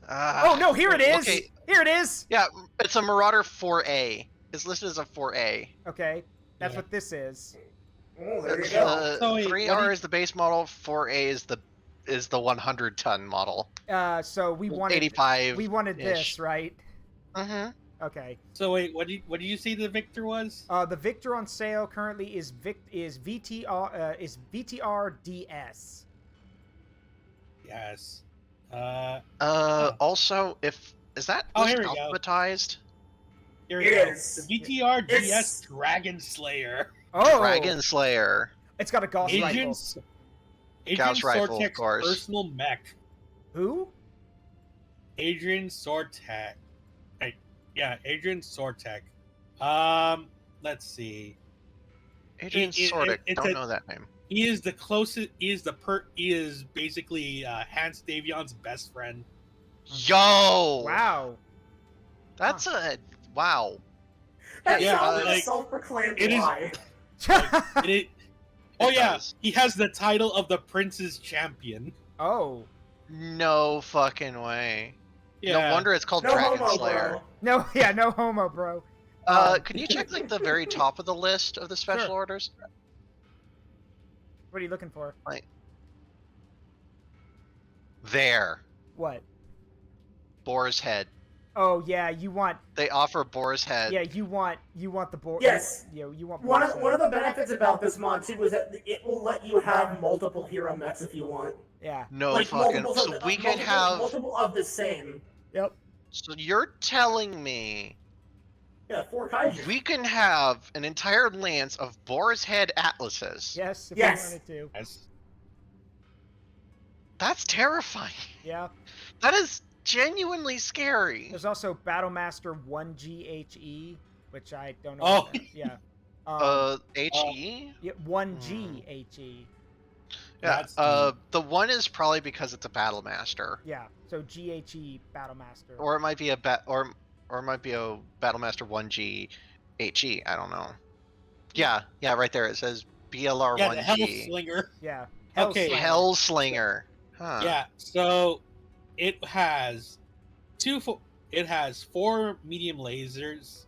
Oh no, here it is! Okay. Here it is! Yeah, it's a Marauder 4A. It's listed as a 4A. Okay, that's what this is. Oh, there you go. So wait, 3R is the base model, 4A is the 100-ton model. So we wanted 85. We wanted this, right? Mm-hmm. Okay. So wait, what did you say the Victor was? The Victor on sale currently is VTR DS. Yes. Also, is that here we go. alphabetized? Here we It go. is. The VTR DS It's- Dragon Slayer. Oh, Dragon Slayer. It's got a Gauss rifle. Agent Gauss rifle, of Sortek's course. personal mech. Who? Adrian Sortek. Yeah, Adrian Sortek. Let's see. Adrian Sortek. Don't know that name. He is the closest. He is basically Hans Davion's best friend. Yo! Wow. That's wow. That Yeah, sounds like like, a self-proclaimed it is- lie. Oh yeah, does. he has the title of the Prince's Champion. Oh. No fucking way. Yeah. No wonder it's called No Dragon homo, Slayer. bro. No, yeah, no homo, bro. Can you check like the very top of the list of the special Sure. orders? What are you looking for? There. What? Boar's Head. Oh yeah, you want They offer Boar's Head. you want the boar. Yes. You want One boar's of head. the benefits about this mod too is that it will let you have multiple hero mechs if you want. Yeah. No Like fucking. multiples So of, we could have. multiple of the same. Yep. So you're telling me Yeah, 4 kaiju. we can have an entire lance of Boar's Head Atlases? Yes. If Yes. you wanted to. Yes. That's terrifying. Yeah. That is genuinely scary. There's also Battlemaster 1GHE, which I don't know. Oh. what that- yeah. HE? Yeah, 1GHE. Yeah. That's The one is probably because it's a Battlemaster, Yeah. So GHE Battlemaster. or it might be or it might be a Battlemaster 1G HE. I don't know. Yeah. Yeah. Right there it says BLR Yeah, the 1G. Hellslinger. Yeah. Okay. Hellslinger. Hellslinger. Huh. Yeah. So it has It has 4 medium lasers,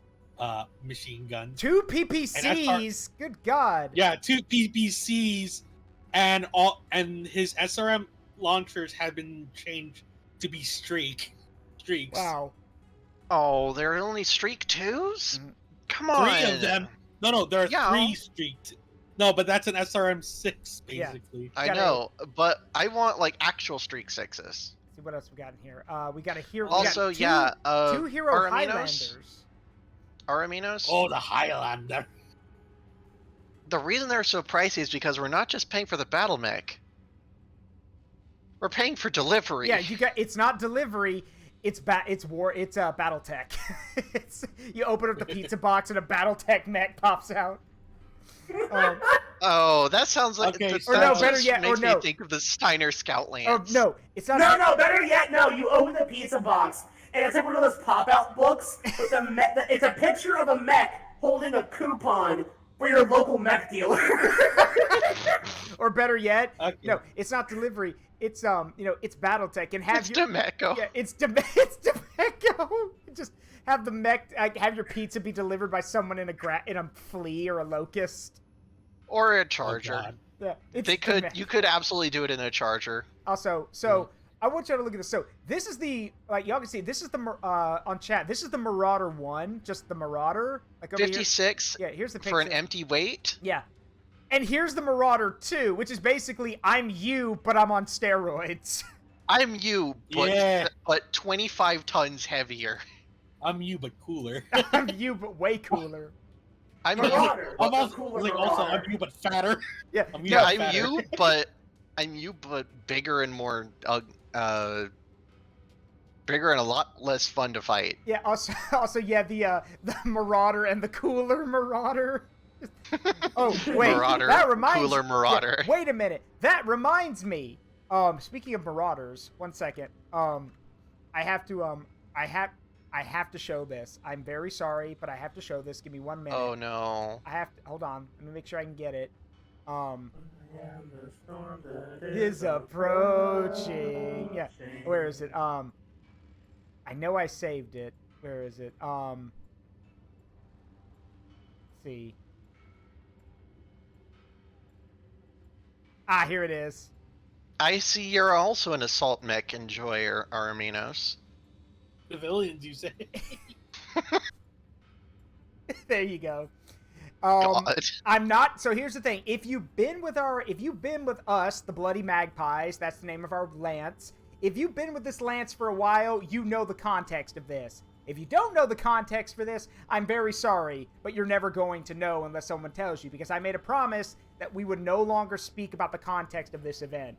machine guns. 2 PPCs. Good God. Yeah, 2 PPCs, and his SRM launchers have been changed to be streaks. Wow. Oh, they're only streak 2s? Mhm. Come on. 3 of them. No, there are Yeah. 3 streaked. No, but that's an SRM 6 Yeah. basically. I Gotta- know, but I want like actual streak 6s. See what else we got in here. We got a hero. Also, we got yeah, two hero Araminos? Highlanders. Araminos? Oh, the Highlander. The reason they're so pricey is because we're not just paying for the battle mech. We're paying for delivery. Yeah, you got. It's not delivery. It's BattleTech. It's you open up the pizza box and a BattleTech mech pops out. Oh, that sounds like. Okay, that Or no, better just yet, makes or no. me think of the Steiner Scout Oh Lance. no, it's not. No, better yet, no. You open the pizza box, and it's like one of those pop-out books with a mech. It's a picture of a mech holding a coupon for your local mech dealer. Or better yet, Okay. no, it's not delivery. It's it's BattleTech and have It's your Demeco. yeah, it's Demeco. Just have the mech have your pizza be delivered by someone in a flea or a locust. Or a Oh, Charger. God. Yeah, it's They could. Demeco. You could absolutely do it in a Charger. Also, so I want you to look at this. So this is the y'all can see this is the on chat. This is the Marauder 1, just the Marauder. Like over here. 56 Yeah, here's the picture. for an empty weight. Yeah, And here's the Marauder 2, which is basically I'm you, but I'm on steroids. I'm you, but Yeah. but 25 tons heavier. I'm you, but cooler. I'm you, but way cooler. I'm Marauder. I'm A also, cooler like, also, I'm Marauder. you, but fatter. Yeah, I'm you, yeah, but I'm fatter. you, but bigger and more bigger and a lot less fun to fight. yeah. Also, yeah, the Marauder and the cooler Marauder. Oh wait, Marauder, that reminds cooler Marauder. Yeah, wait a minute, that reminds me. Speaking of Marauders, one second. I have to show this. I'm very sorry, but I have to show this. Give me 1 minute. Oh no. I have to hold on. Let me make sure I can get it. Is approaching. Yeah. Where is it? I know I saved it. Where is it? Let's see. Ah, here it is. I see you're also an assault mech enjoyer, Araminos. Civilians, you say? There you go. God. I'm not. So here's the thing. If you've been with us, the Bloody Magpies, that's the name of our lance. If you've been with this lance for a while, you know the context of this. If you don't know the context for this, I'm very sorry, but you're never going to know unless someone tells you, because I made a promise that we would no longer speak about the context of this event.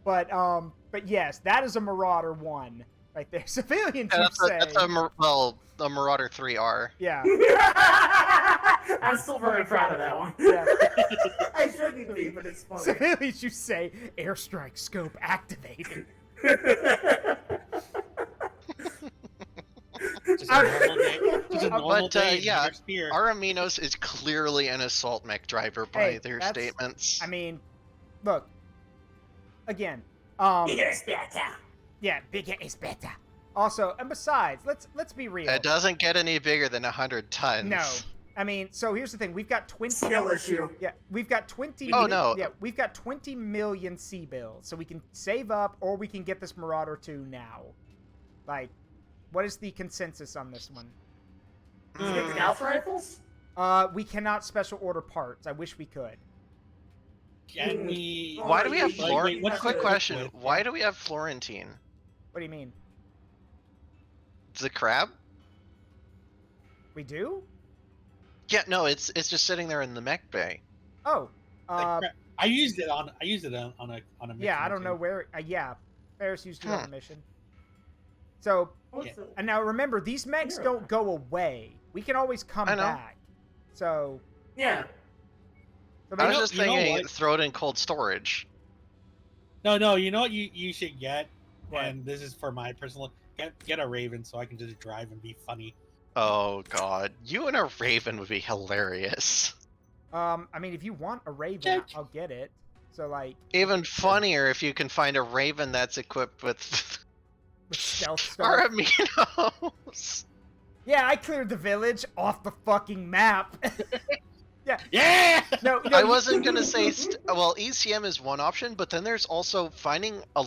But yes, that is a Marauder 1 right there. Civilians, Yeah, you say. that's the Marauder 3R. Yeah. I'm still very proud of that one. Yeah. I shouldn't be, but it's funny. Civilians, you say, airstrike scope activated. Just a normal day. Just a normal But day. yeah, Spear. Araminos is clearly an assault mech driver by Hey, their that's- statements. I mean, look. Again, Bigger is better. yeah, bigger is better. Also, and besides, let's be real. It doesn't get any bigger than 100 tons. No. I mean, so here's the thing. We've got 20 Skill issue. Yeah, we've got 20 Oh, no. Yeah, we've got 20 million C bills. So we can save up or we can get this Marauder 2 now. Like, what is the consensus on this one? Did you get the Gauss rifles? We cannot special order parts. I wish we could. Can we? Why do we have Wait, Florentine? what's Quick the- question. Why do we have Florentine? What do you mean? The crab? We do? Yeah, no, it's just sitting there in the mech bay. Oh. I used it on a mission Yeah, I don't know too. where. Yeah, Ferrus used it on a mission. So, What's the- and now remember, these mechs don't go away. We can always come I know. back. So, Yeah. so I was maybe- just you know thinking, what? throw it in cold storage. No, you know what you should get, What? and this is for my personal get a Raven so I can just drive and be funny. Oh god, you and a raven would be hilarious. I mean, if you want a Raven, Check. I'll get it. So, like, Even funnier if you can find a raven that's equipped with with stealth stuff. Araminos. Yeah, I cleared the village off the fucking map. Yeah. No, I wasn't gonna say. Well, ECM is one option, but then there's also finding a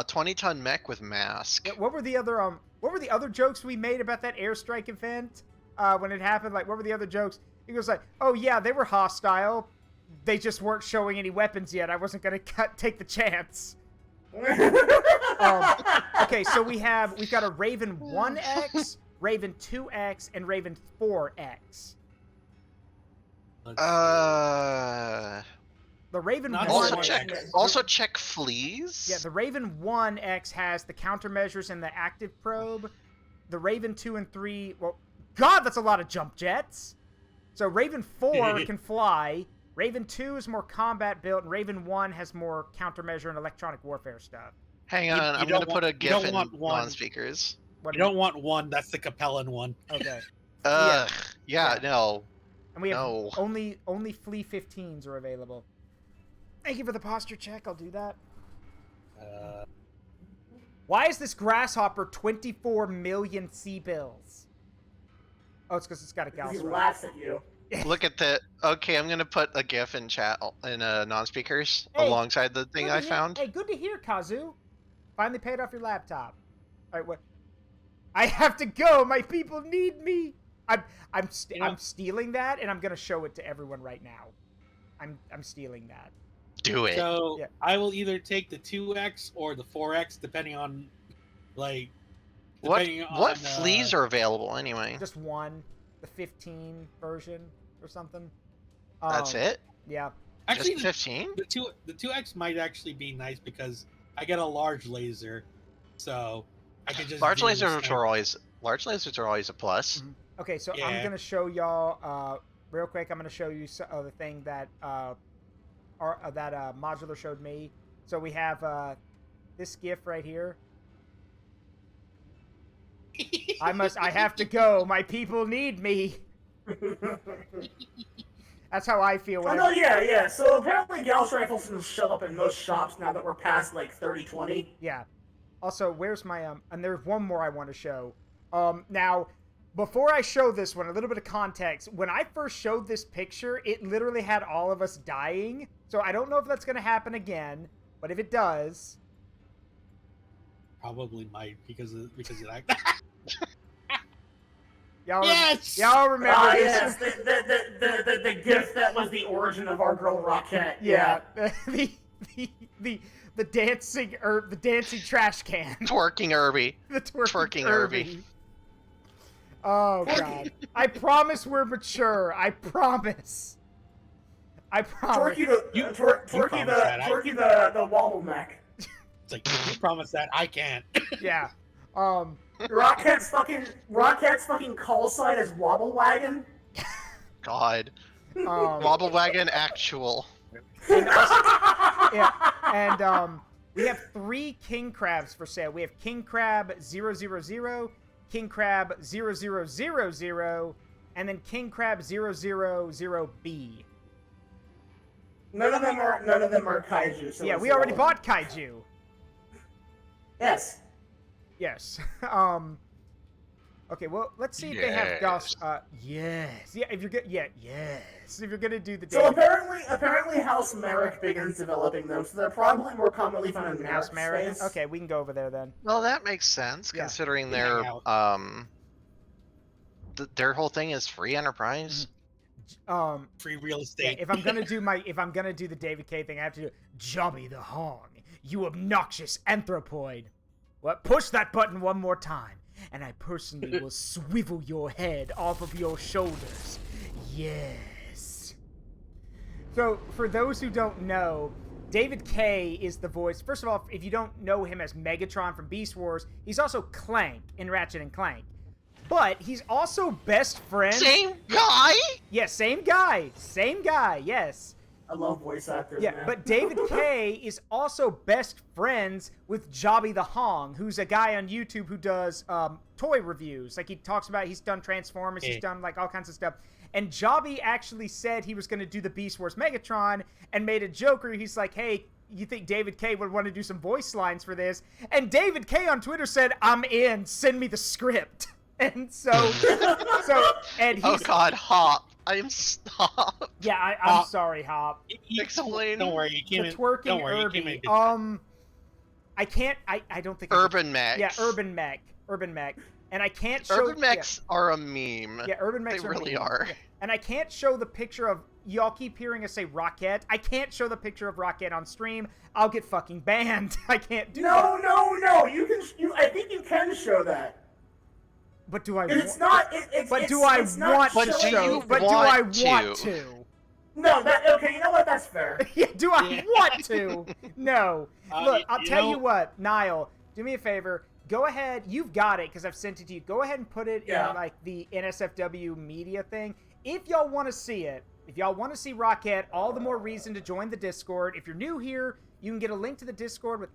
20-ton mech with mask. What were the other jokes we made about that airstrike event when it happened? Like, what were the other jokes? He goes like, "Oh yeah, they were hostile. They just weren't showing any weapons yet. I wasn't gonna take the chance." Okay, so we've got a Raven 1X, Raven 2X, and Raven 4X. The Raven Not 1X. Also check fleas. Yeah, the Raven 1X has the countermeasures and the active probe. The Raven 2 and 3, well, God, that's a lot of jump jets. So Raven 4 can fly. Raven 2 is more combat built, and Raven 1 has more countermeasure and electronic warfare stuff. Hang on, You I'm don't gonna put a want- you GIF don't in want one. non-speakers. What You don't want one. That's the Capellan one. Okay. Ugh. Yeah. Yeah, no. And we have No. only Flea 15s are available. Thank you for the posture check. I'll do that. Why is this grasshopper 24 million C bills? Oh, it's because it's got a He Gauss rod. laughs at you. Look at the. Okay, I'm gonna put a GIF in chat in non-speakers Hey, alongside the thing Good I to hear- found. Hey, good to hear, Kazu. Finally paid off your laptop. All right, what? I have to go. My people need me. I'm stealing that, and I'm gonna show it to everyone right now. I'm stealing that. Do it. So Yeah. I will either take the 2X or the 4X, depending on, like, What depending on, fleas are available anyway? Just one, the 15 version or something. That's it? Yeah. Actually, Just 15? the 2X might actually be nice because I get a large laser, so I can just Large do lasers snipe. are always a plus. Okay, so I'm Yeah. gonna show y'all real quick. I'm gonna show you the thing that Modular showed me. So we have this GIF right here. I have to go. My people need me. That's how I feel. Oh, no, yeah. So apparently Gauss rifles can show up in most shops now that we're past, like, 3020. Yeah. Also, where's my, and there's one more I want to show. Now, before I show this one, a little bit of context. When I first showed this picture, it literally had all of us dying. So I don't know if that's going to happen again, but if it does... Probably might, because of that. Y'all remember this? Yes, the gift that was the origin of our girl Rocket. Yeah. The dancing trash can. Twerking Irby. The twerking Irby. Irby. Oh god. I promise we're mature. I promise. Twerky the wobble neck. It's like, you promise that, I can't. Yeah. Rocket's fucking call sign is Wobble Wagon. God. Wobble Wagon actual. And we have 3 king crabs for sale. We have King Crab 000, King Crab 0000, and then King Crab 000B. None of them are kaiju. So Yeah, it's we already irrelevant. bought kaiju. Yes. Yes. Okay, well, let's see if they have Gauss. Yes. Yeah, if you're good. Yeah, yes. If you're gonna do the. So apparently, House Merrick begins developing them, so they're probably more commonly found in House Merrick Merrick. space. Okay, we can go over there then. Well, that makes sense Yeah. considering Yeah. their whole thing is free enterprise. Free real Yeah, estate. if I'm gonna do the David K thing, I have to do Jobby the Hong, you obnoxious anthropoid. What? Push that button one more time, and I personally will swivel your head off of your shoulders. Yes. So, for those who don't know, David K is the voice. First of all, if you don't know him as Megatron from Beast Wars, he's also Clank in Ratchet and Clank. But he's also best friend. Same guy? Yeah, same guy. Same guy, yes. I love voice actors. Yeah, man. but David K is also best friends with Jobby the Hong, who's a guy on YouTube who does toy reviews. Like, he talks about, he's done Transformers, he's done, like, all kinds of stuff. And Jobby actually said he was going to do the Beast Wars Megatron and made a joke where he's like, hey, you think David K would want to do some voice lines for this? And David K on Twitter said, I'm in, send me the script. And so, and he's... Oh god, Hop. I'm stop. Yeah, I'm sorry, Hop. Explain. Don't worry, you The can't. twerking Don't worry, you Irby. can't make it. I can't. I don't think. Urban mechs. Yeah, urban mech. And I can't show. Urban mechs are a meme. Yeah, urban mechs. They are really mean. are. Yeah. And I can't show the picture of. Y'all keep hearing us say Rocket. I can't show the picture of Rocket on stream. I'll get fucking banned. I can't do that. No. You can. I think you can show that. But do I? It's not. But do I want to? But do I want to? No. Okay. You know what? That's fair. Yeah. Do I want to? No. Look, I'll tell you what, Nile. Do me a favor. Go ahead. You've got it because I've sent it to you. Go ahead and put it in like the NSFW media thing. If y'all want to see it, if y'all want to see Rocket, all the more reason to join the Discord. If you're new here, you can get a link to the Discord with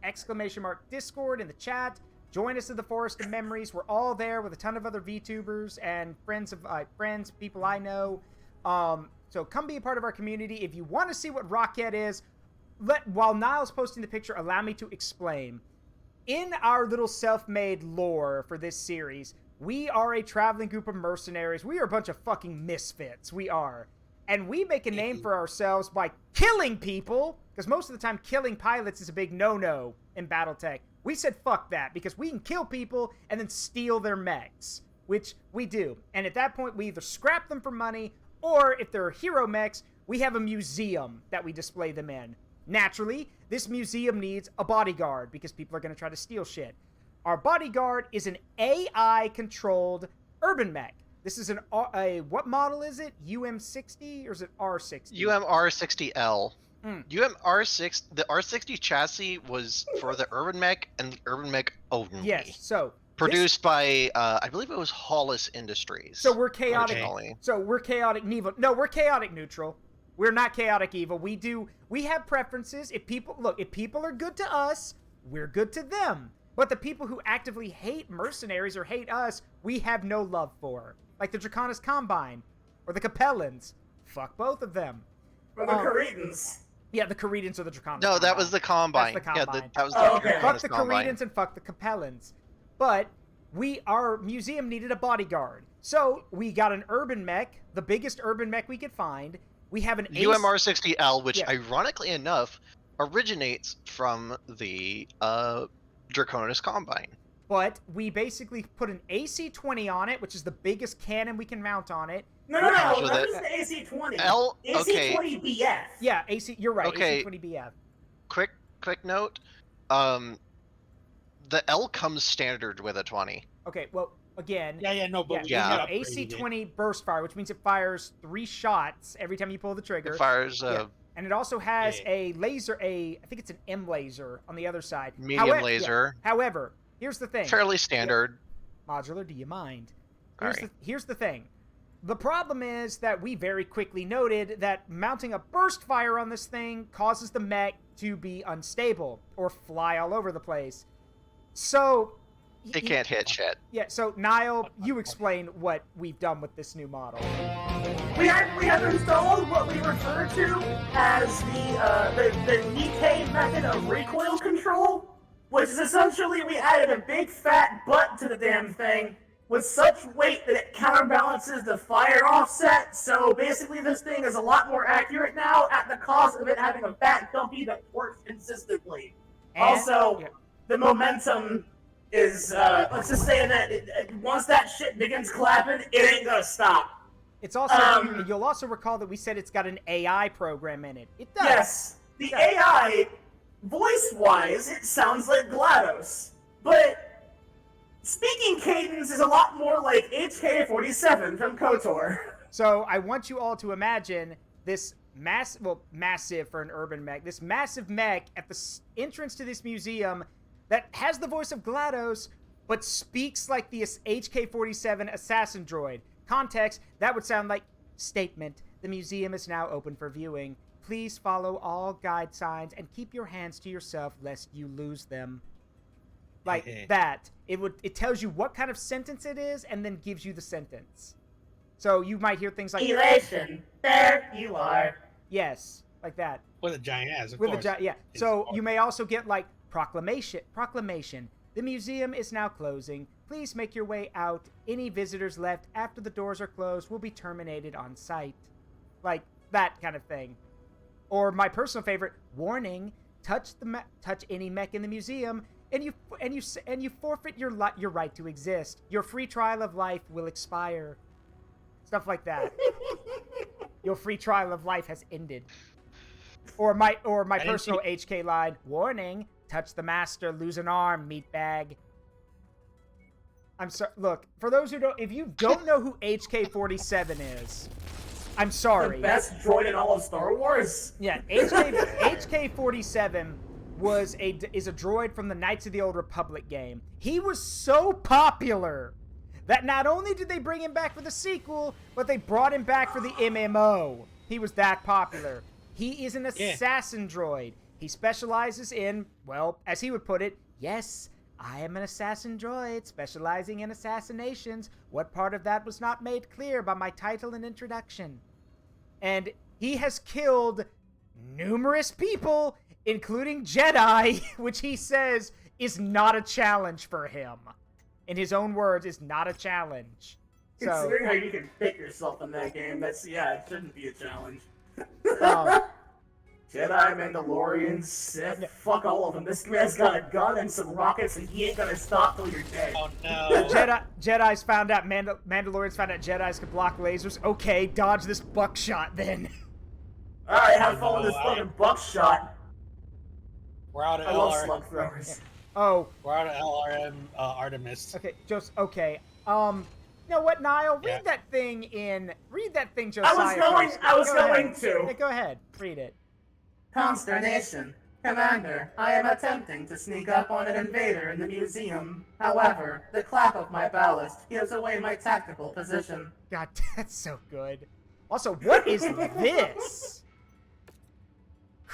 !Discord in the chat. Join us in the Forest of Memories. We're all there with a ton of other VTubers and friends, people I know. So come be a part of our community. If you want to see what Rocket is, while Nile's posting the picture, allow me to explain. In our little self-made lore for this series, we are a traveling group of mercenaries. We are a bunch of fucking misfits. We are. And we make a name for ourselves by killing people, because most of the time killing pilots is a big no-no in Battletech. We said fuck that, because we can kill people and then steal their mechs, which we do. And at that point, we either scrap them for money, or if they're hero mechs, we have a museum that we display them in. Naturally, this museum needs a bodyguard because people are going to try to steal shit. Our bodyguard is an AI-controlled urban mech. This is what model is it? UM60 or is it R60? UMR60L. UMR6, the R60 chassis was for the urban mech and the urban mech only. Yes, so produced by I believe it was Hollis Industries. So we're chaotic. Originally. So we're chaotic evil. No, we're chaotic neutral. We're not chaotic evil. We have preferences. If people are good to us, we're good to them. But the people who actively hate mercenaries or hate us, we have no love for. Like the Draconis Combine or the Capellans. Fuck both of them. Or the Caretans. Yeah, the Caretans or the Draconis. No, that was the Combine. That's the Combine. Yeah, that was the okay. Fuck the Combine. Caretans and fuck the Capellans. But our museum needed a bodyguard. So we got an urban mech, the biggest urban mech we could find. We have an UMR60L, which ironically enough originates from the Draconis Combine. But we basically put an AC-20 on it, which is the biggest cannon we can mount on it. No, So that that- is the AC-20. okay. AC-20 BF. Yeah, you're right, Okay. AC-20 BF. Quick note. The L comes standard with a 20. Okay, well, again... But we Yeah. got AC-20 burst fire, which means it fires 3 shots every time you pull the trigger. It fires And it also has a laser, I think it's an M laser on the other side. medium laser. However, here's the thing. Fairly standard. Modular, do you mind? Alright. Here's the thing. The problem is that we very quickly noted that mounting a burst fire on this thing causes the mech to be unstable or fly all over the place. So... It can't hit shit. Yeah, so Nile, you explain what we've done with this new model. We have installed what we refer to as the Nikkei method of recoil control, which is essentially we added a big fat butt to the damn thing with such weight that it counterbalances the fire offset. So basically this thing is a lot more accurate now at the cost of it having a fat dumpy that works consistently. Also, the momentum is, let's just say that once that shit begins clapping, it ain't gonna stop. It's also, you'll also recall that we said it's got an AI program in it. It does. Yes, the AI, voice-wise, it sounds like GLaDOS, but speaking cadence is a lot more like HK-47 from KOTOR. So I want you all to imagine this massive for an urban mech, this massive mech at the entrance to this museum that has the voice of GLaDOS, but speaks like the HK-47 assassin droid. Context, that would sound like, statement, the museum is now open for viewing. Please follow all guide signs and keep your hands to yourself lest you lose them. Like that. It tells you what kind of sentence it is and then gives you the sentence. So you might hear things like... Elation, there you are. Yes, like that. With a giant ass, of With course. So you may also get like, Proclamation. The museum is now closing. Please make your way out. Any visitors left after the doors are closed will be terminated on site. Like that kind of thing. Or my personal favorite, warning: touch any mech in the museum, and you forfeit your right to exist. Your free trial of life will expire. Stuff like that. Your free trial of life has ended. Or my personal HK line, warning: touch the master, lose an arm, meatbag. I'm sorry. Look, for those who don't, if you don't know who HK-47 is, I'm sorry. The best droid in all of Star Wars. Yeah, HK-47 is a droid from the Knights of the Old Republic game. He was so popular that not only did they bring him back for the sequel, but they brought him back for the MMO. He was that popular. He is an assassin droid. He specializes in, well, as he would put it, yes, I am an assassin droid specializing in assassinations. What part of that was not made clear by my title and introduction? And he has killed numerous people, including Jedi, which he says is not a challenge for him. In his own words, is not a challenge. Considering how you can pick yourself in that game, it shouldn't be a challenge. Jedi, Mandalorians, Sith, fuck all of them. This man's got a gun and some rockets, and he ain't gonna stop till you're dead. Oh no. Jedi's found out, Mandalorians found out Jedi's could block lasers. Okay, dodge this buckshot then. I have fun with this fucking buckshot. We're out of I love LRM. slug throwers. Oh, We're out of LRM Artemis. okay, okay. You know what, Nile? Read Yeah. that thing, Josiah. I was Go going ahead. to. Yeah, go ahead. Read it. Consternation. Commander, I am attempting to sneak up on an invader in the museum. However, the clap of my ballast gives away my tactical position. God, that's so good. Also, what is this?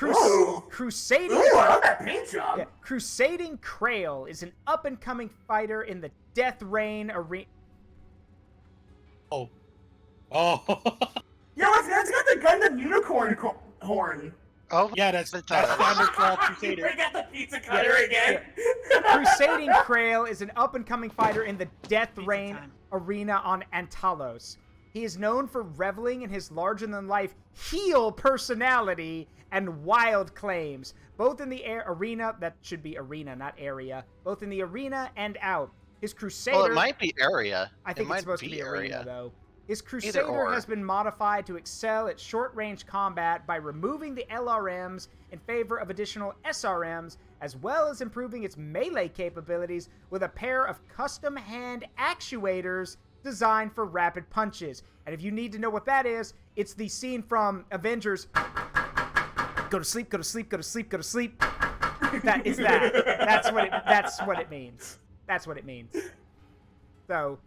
Ooh. Crusading. Ooh, I love that paint job. Yeah, Crusading Krail is an up-and-coming fighter in the Death Reign arena. Oh. Yo, it's got the Gundam unicorn horn. Oh, Yeah, that's But, standard Claw We Crusader. got the pizza cutter again. Crusading Krail is an up-and-coming fighter in the Death Reign arena on Antalos. He is known for reveling in his larger-than-life heel personality and wild claims, both in the arena, that should be arena, not area, both in the arena and out. His Crusader... well, it might be area. I think it it's supposed to be arena, area. though. His Crusader or. has been modified to excel at short-range combat by removing the LRMs in favor of additional SRMs, as well as improving its melee capabilities with a pair of custom hand actuators designed for rapid punches. And if you need to know what that is, it's the scene from Avengers. Go to sleep, go to sleep, go to sleep, go to sleep. That is that. That's what it means. That's what it means. So,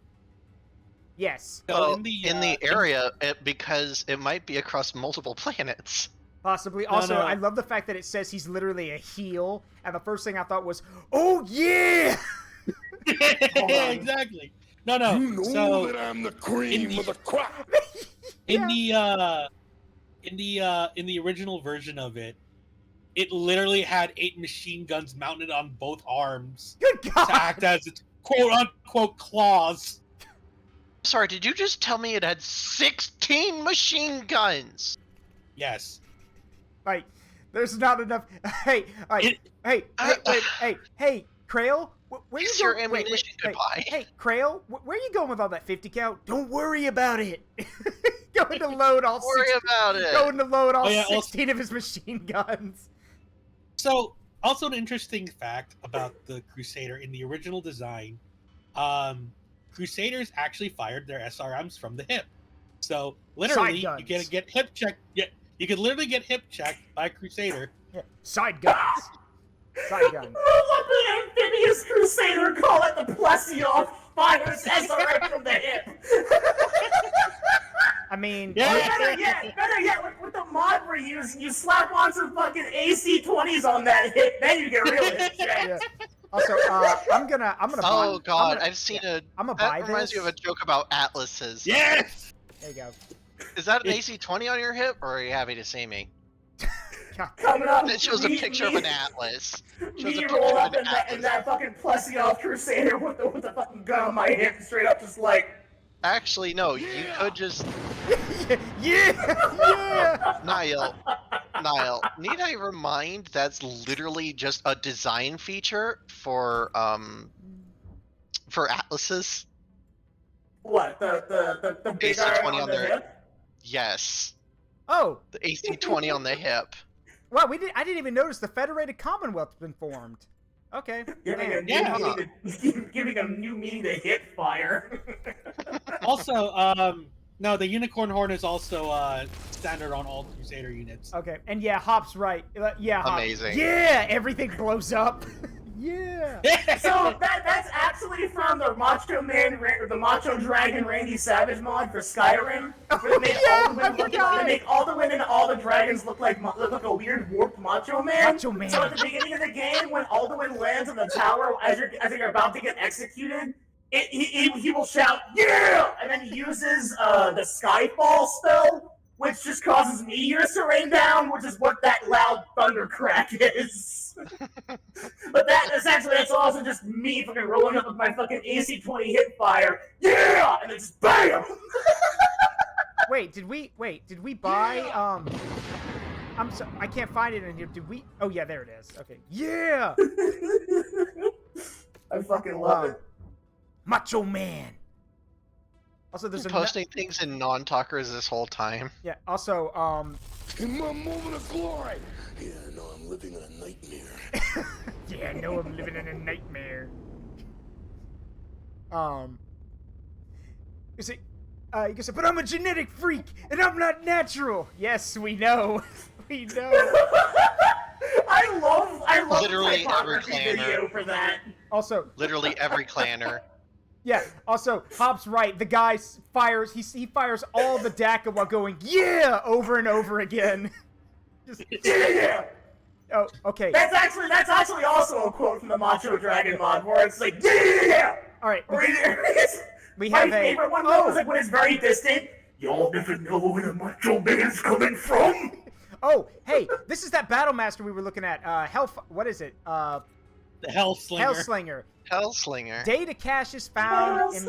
yes. Well, in in the area, because it might be across multiple planets. Possibly. Also, no. I love the fact that it says he's literally a heel, and the first thing I thought was, oh yeah! Yeah, exactly. No. You know So that I'm the cream of the crop. in the original version of it, it literally had 8 machine guns mounted on both arms Good to God! act as its quote-unquote claws. Sorry, did you just tell me it had 16 machine guns? Yes. Like, there's not enough. Hey, like, hey, Krail, where you Is your going? Wait, ammunition goodbye? Hey, Krail, where you going with all that 50 cal? Don't worry about it. Going to load all. Don't worry about it. Going to load all Oh, yeah, 16 of his machine guns. So, also an interesting fact about the Crusader in the original design, Crusaders actually fired their SRMs from the hip. So, literally, Side you can guns. get hip checked. Yeah, you can literally get hip checked by a Crusader. Yeah, side guns. Side guns. Let the amphibious crusader call it the Plesioff fires SRM from the hip. I mean, Yeah. Better yet, with the mod where you slap on some fucking AC-20s on that hip, then you get real hip checked. yeah. Also, I'm gonna. Oh buy, god, I'm gonna, I've seen I'm gonna that buy reminds this. me of a joke about atlases. Yes! There you go. Is that an AC-20 on your hip, or are you happy to see me? God. Coming up, It shows a picture of an atlas. Shows a Me picture roll of up an in that fucking Plesioff crusader with the fucking gun on my hip, straight up just like. Actually, no, you could just... yeah. Nile, need I remind that's literally just a design feature for atlases? What, the big AC-20 iron on on the there. hip? Yes. Oh, The AC-20 on the hip. wow. I didn't even notice the Federated Commonwealth's been formed. Okay. Giving man. giving a new meaning to hip fire. Also, no, the unicorn horn is also standard on all Crusader units. Okay, and yeah, Hop's right. Yeah, Hop. Amazing. Yeah, everything blows up. Yeah. So that's actually from the Macho Man, the Macho Dragon Randy Savage mod for Skyrim. Where they make yeah, all the women I forgot. they make all the women and all the dragons look like a weird warped Macho Man. Macho Man. So at the beginning of the game, when Alduin lands on the tower as you're about to get executed, he will shout "Yeah!" and then he uses the Skyfall spell, which just causes meteors to rain down, which is what that loud thunder crack is. But that's also just me fucking rolling up with my fucking AC-20 hip fire, yeah, and then just BAM! Wait, did we buy I can't find it in here. Did we? Oh yeah, there it is. Okay. Yeah. I fucking love it. Macho Man. Also, there's posting things in non-talkers this whole time. Yeah. Also, In my moment of glory. Yeah, no, I'm living in a nightmare. yeah, I know I'm living in a nightmare. You see, you can say, but I'm a genetic freak and I'm not natural. Yes, we know. We know. I love Literally every typography clanner. video for that. Also, Literally every clanner. yeah. Also, Hop's right. The guy fires. He fires all the DACA while going "yeah" over and over again. Just, Yeah. oh, okay. That's actually also a quote from the Macho Dragon mod where it's like yeah. All right. We My have favorite one though is like when it's very distant. Y'all never know where the Macho Man's coming from. Oh, hey, this is that Battle Master we were looking at. What is it? The Hellslinger. Hellslinger. Hellslinger. Data cache is found in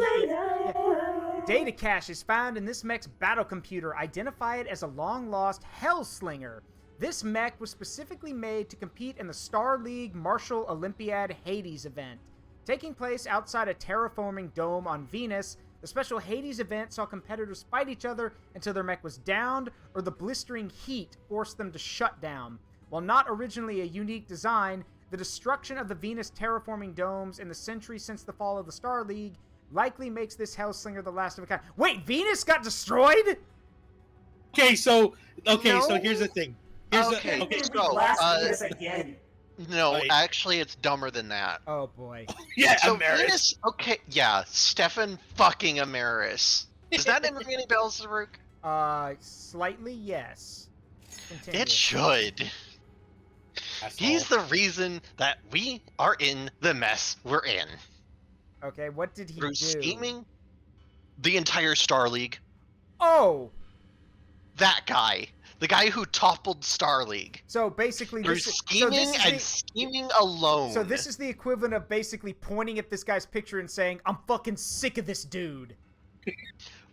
Data cache is found in this mech's battle computer. Identify it as a long-lost Hellslinger. This mech was specifically made to compete in the Star League Martial Olympiad Hades event. Taking place outside a terraforming dome on Venus, the special Hades event saw competitors fight each other until their mech was downed or the blistering heat forced them to shut down. While not originally a unique design, the destruction of the Venus terraforming domes in the century since the fall of the Star League likely makes this Hellslinger the last of a kind. Wait, Venus got destroyed? Okay, so No? here's the thing. Okay, so, This again. No, Right. actually, it's dumber than that. Oh boy. Yeah, So Amaris. Venus, okay, yeah, Stefan fucking Amaris. Does that name ring any bells, Zaruk? Slightly yes. Continue. It should. Asshole. He's the reason that we are in the mess we're in. Okay, what did he Through do? scheming the entire Star League. Oh! That guy. The guy who toppled Star League. So basically Through this is, scheming and scheming alone. So this is the equivalent of basically pointing at this guy's picture and saying, I'm fucking sick of this dude.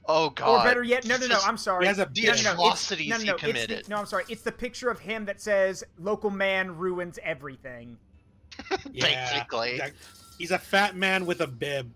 Oh god. Or better yet, no, I'm sorry. He has a The bitch. atrocities no, he it's committed. no, I'm sorry. It's the picture of him that says, local man ruins everything. Yeah, Basically. exact- He's a fat man with a bib.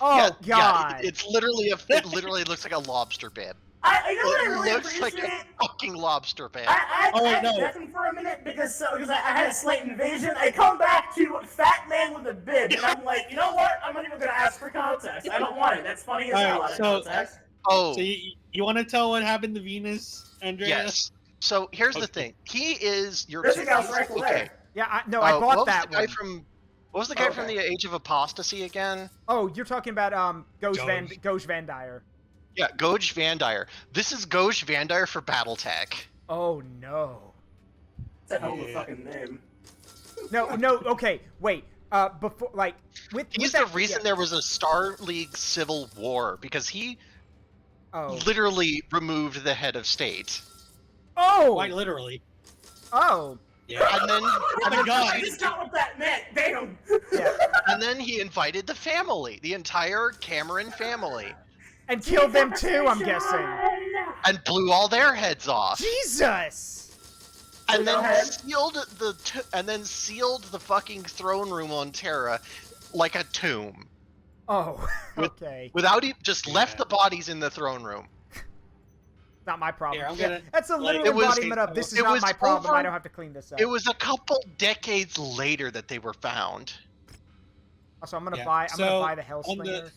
Oh, Yeah, God. it's literally it literally looks like a lobster bib. I know what I It really looks like appreciate. a fucking lobster bib. I Oh, wait, had no. Stefan for a minute because I had a slight invasion. I come back to fat man with a bib, and I'm like, you know what? I'm not even gonna ask for context. I don't want it. That's funny as hell. Alright, Out so- of context. Oh, So you want to tell what happened to Venus, Andrea? yes. So here's the Okay. thing. He is your There's a guy's rifle okay. there. Yeah, I bought what was that the guy one. from what was the guy from Okay. the Age of Apostasy again? Oh, you're talking about Goj Goj. Van Dyer. Yeah, Goj Van Dyer. This is Goj Van Dyer for BattleTech. Oh no. It's a hell of a fucking name. No, okay, wait. Before, like, with He's that, the reason yeah. there was a Star League civil war because he Oh. literally removed the head of state. Oh! Quite literally. Oh! Yeah. And then I just got what that meant. Damn. Yeah. and then he invited the family, the entire Cameron family, And killed them too, I'm guessing. and blew all their heads off. Jesus! And Go then ahead. sealed the fucking throne room on Terra like a tomb. Oh, With- okay. Without just left Yeah. the bodies in the throne room. Not my problem. Here, I'm Yeah, gonna- that's a like, literal it was- embodiment of this is it not was my problem. over- I don't have to clean this up. It was a couple decades later that they were found. Also, I'm gonna Yeah. buy. I'm gonna So, buy the on Hellslinger. the-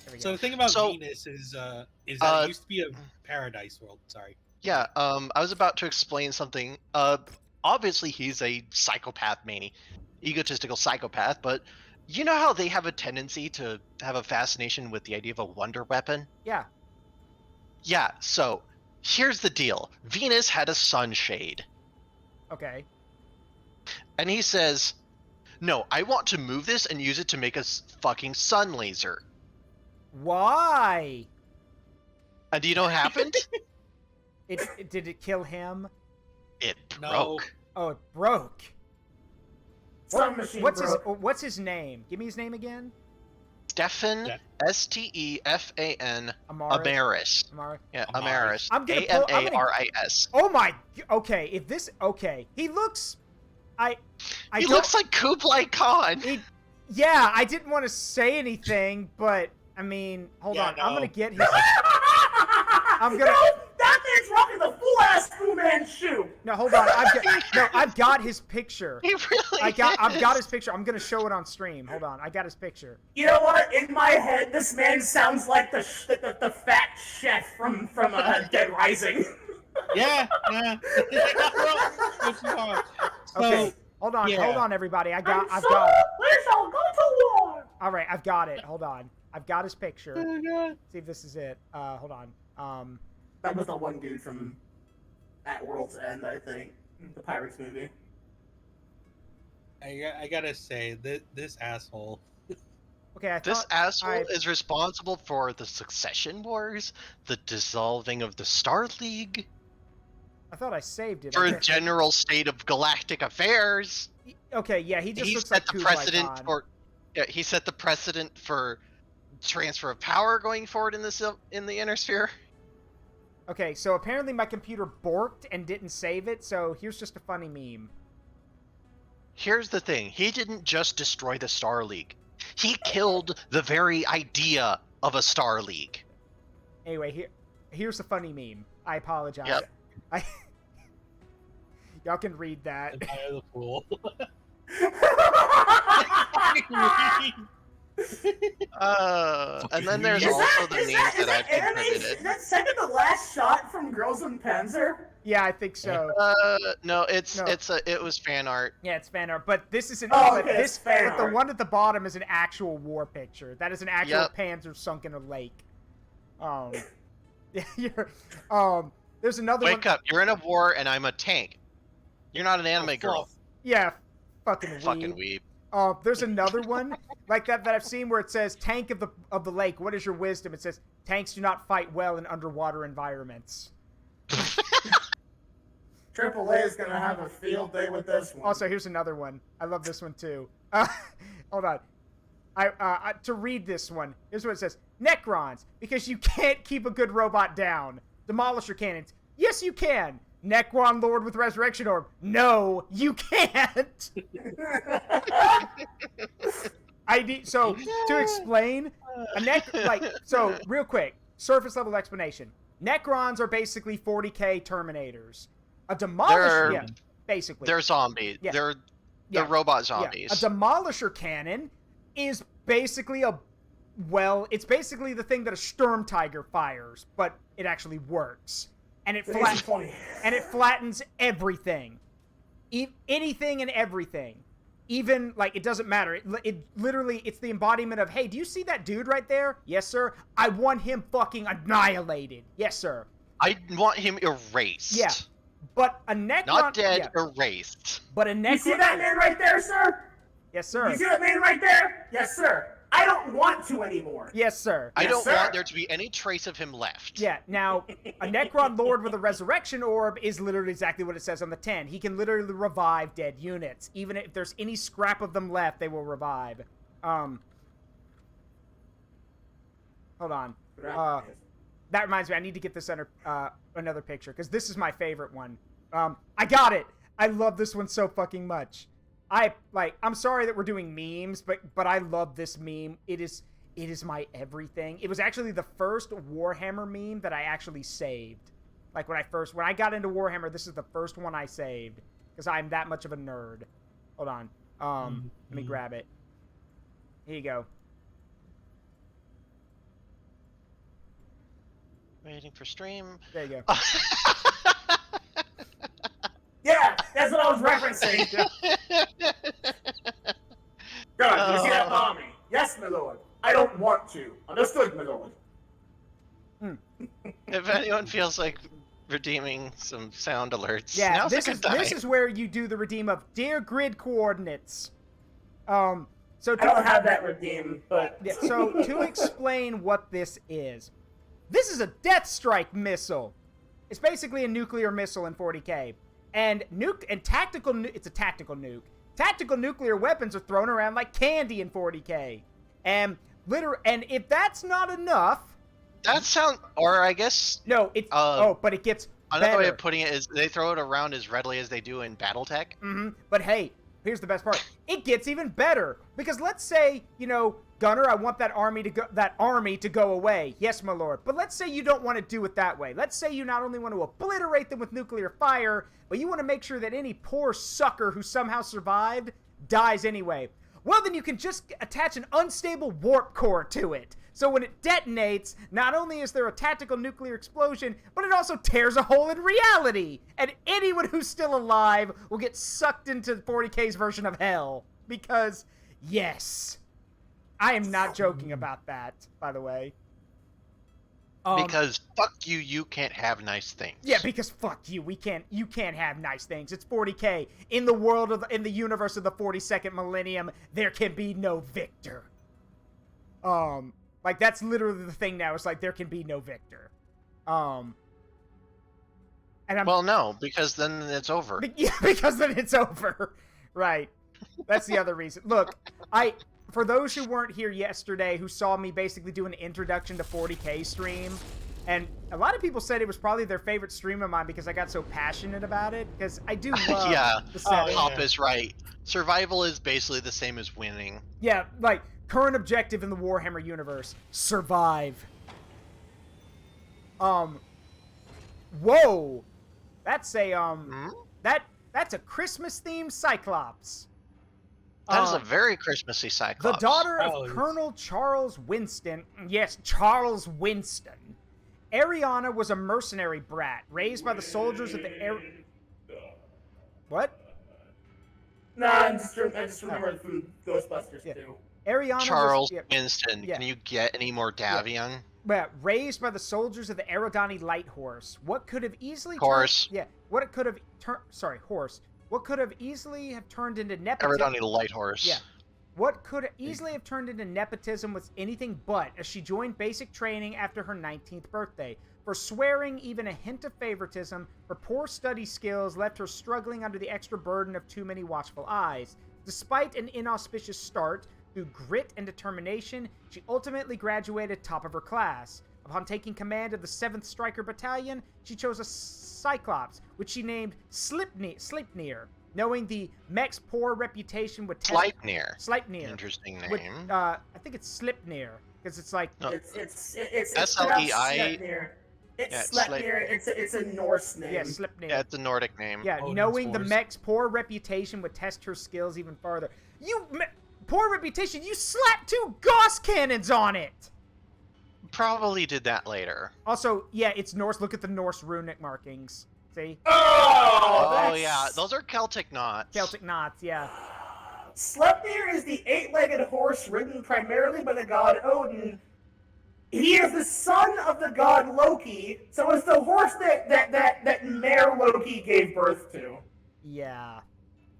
There we So go. the thing about So- Venus is that Uh, it used to be a paradise world. Sorry. Yeah, I was about to explain something. Obviously he's a psychopath egotistical psychopath, but you know how they have a tendency to have a fascination with the idea of a wonder weapon? Yeah. Yeah, so here's the deal. Venus had a sunshade, Okay. and he says, "No, I want to move this and use it to make a fucking sun laser." Why? And do you know what happened? Did it kill him? It No. broke. Oh, it broke. Sun machine broke. What's his name? Give me his name again. Stefan, Yeah. Stefan Amaris. Amaris. Amaris. Yeah, Amaris. Amaris. I'm gonna pull- I'm gonna- Amaris. Oh my. Okay. If this. Okay. He looks. I He don't- looks like Kublai Khan. Yeah, I didn't want to say anything, but I mean, hold Yeah, on. I'm no. gonna get his. I'm gonna. No, that man's rocking the full-ass Fu Manchu! No, hold on. I've got his picture. He really I've got is. his picture. I'm gonna show it on stream. Hold on. I got his picture. You know what? In my head, this man sounds like the fat chef from Dead Rising. Yeah. Okay. Hold on. yeah. Hold on, everybody. I've got. We shall go to war! All right. I've got it. Hold on. I've got his picture. Oh, God. See if this is it. Hold on. That was the one dude from At World's End, I think. The Pirates movie. I gotta say, this asshole. Okay. This asshole is responsible for the Succession Wars, the dissolving of the Star League, I thought I saved it. for I a guess- general state of galactic affairs. Okay. Yeah. He just He looks set like the Kublai precedent Khan. for. Yeah, he set the precedent for transfer of power going forward in the Inner Sphere. Okay, so apparently my computer borked and didn't save it, so here's just a funny meme. Here's the thing: he didn't just destroy the Star League; he killed the very idea of a Star League. Anyway, here's a funny meme. I apologize. Yep. Y'all can read that. I the fool. And then there's Is also that, the is memes that, is that I've that anime? contributed. Is that second to last shot from Girls in Panzer? Yeah, I think so. No, it was fan art. Yeah, it's fan art, but this is an. Oh, but okay, this, it's fan but the art. one at the bottom is an actual war picture. That is an actual Yep. Panzer sunk in a lake. There's another one. Wake up! You're in a war, and I'm a tank. You're not an anime girl. Yeah, fucking weeb. Fucking weeb. There's another one like that I've seen where it says tank of the lake. What is your wisdom? It says tanks do not fight well in underwater environments. AAA is gonna have a field day with this one. Also, here's another one. I love this one too. Hold on. To read this one, here's what it says: Necrons, because you can't keep a good robot down. Demolisher cannons. Yes, you can. Necron Lord with Resurrection Orb. No, you can't. So to explain, so real quick, surface level explanation. Necrons are basically 40k Terminators. A Demolisher, basically. They're zombies. Yeah. They're robot zombies. Yeah. A Demolisher cannon is basically it's basically the thing that a Sturm Tiger fires, but it actually works. And it flattens everything. Anything and everything. Even, it doesn't matter. It literally, it's the embodiment of, hey, do you see that dude right there? Yes, sir. I want him fucking annihilated. Yes, sir. I want him erased. Yeah. But a Necron... Not dead, erased. But a Necron... You see that man right there, sir? Yes, sir. You see that man right there? Yes, sir. I don't want to anymore. Yes, sir. I don't sir. want there to be any trace of him left. Yeah, now, a Necron Lord with a Resurrection Orb is literally exactly what it says on the 10. He can literally revive dead units. Even if there's any scrap of them left, they will revive. Hold on. That reminds me, I need to get this under another picture, because this is my favorite one. I got it! I love this one so fucking much. I'm sorry that we're doing memes, but I love this meme. It is my everything. It was actually the first Warhammer meme that I actually saved. Like when I got into Warhammer, this is the first one I saved because I'm that much of a nerd. Hold on. Let me grab it. Here you go. Waiting for stream. There you go. Yeah, that's what I was referencing. Good, you see that bombing? Yes, my lord. I don't want to. Understood, my lord. If anyone feels like redeeming some sound alerts, Yeah, now's a good time. this is where you do the redeem of dear grid coordinates. So I don't have that redeem, but... Yeah, so to explain what this is a Death Strike missile. It's basically a nuclear missile in 40k. And it's a tactical nuke. Tactical nuclear weapons are thrown around like candy in 40k. And if that's not enough... I guess... No, it's... but it gets another better. way of putting it is they throw it around as readily as they do in BattleTech. But hey, here's the best part. It gets even better. Because let's say, you know, Gunner, I want that army to go away. Yes, my lord. But let's say you don't want to do it that way. Let's say you not only want to obliterate them with nuclear fire, but you want to make sure that any poor sucker who somehow survived dies anyway. Well, then you can just attach an unstable warp core to it. So when it detonates, not only is there a tactical nuclear explosion, but it also tears a hole in reality. And anyone who's still alive will get sucked into 40K's version of hell. Because, yes, I am not joking about that, by the way. Because fuck you, you can't have nice things. Yeah, because fuck you, you can't have nice things. It's 40K. In the world of in the universe of the 42nd millennium, there can be no victor. Like that's literally the thing now. It's like there can be no victor. And well, no, because then it's over. Yeah, because then it's over. Right. That's the other reason. Look, for those who weren't here yesterday, who saw me basically do an introduction to 40K stream, and a lot of people said it was probably their favorite stream of mine because I got so passionate about it, because I do love the setting. Hop is right. Survival is basically the same as winning. Yeah, like, current objective in the Warhammer universe, survive. Whoa! That's a, that's a Christmas-themed Cyclops. That is a very Christmassy Cyclops. The daughter of Colonel Charles Winston. Yes, Charles Winston. Ariana was a mercenary brat raised by the soldiers of the What? Nah, I just remember it from Ghostbusters too. Ariana Charles was, Winston. Can you get any more Davion? Yeah, raised by the soldiers of the Aerodani Light Horse. What could have easily Horse. What it could have horse. What could have easily have turned into nepotism? Aerodani Light Horse. Yeah. What could easily have turned into nepotism was anything but, as she joined basic training after her 19th birthday. For swearing, even a hint of favoritism, her poor study skills left her struggling under the extra burden of too many watchful eyes. Despite an inauspicious start, through grit and determination, she ultimately graduated top of her class. Upon taking command of the 7th Striker Battalion, she chose a Cyclops, which she named Sleipnir, knowing the mech's poor reputation would Sleipnir. Interesting name. I think it's Sleipnir, because it's like... It's S-L-E-I... It's Sleipnir. It's a Norse name. Yeah, Sleipnir. Yeah, it's a Nordic name. Yeah, knowing the mech's poor reputation would test her skills even farther. Poor reputation? You slapped 2 Gauss cannons on it! Probably did that later. Also, yeah, it's Norse. Look at the Norse runic markings. See? Oh yeah. Those are Celtic knots. Celtic knots, yeah. Sleipnir is the 8-legged horse ridden primarily by the god Odin. He is the son of the god Loki, so it's the horse that Mare Loki gave birth to. Yeah.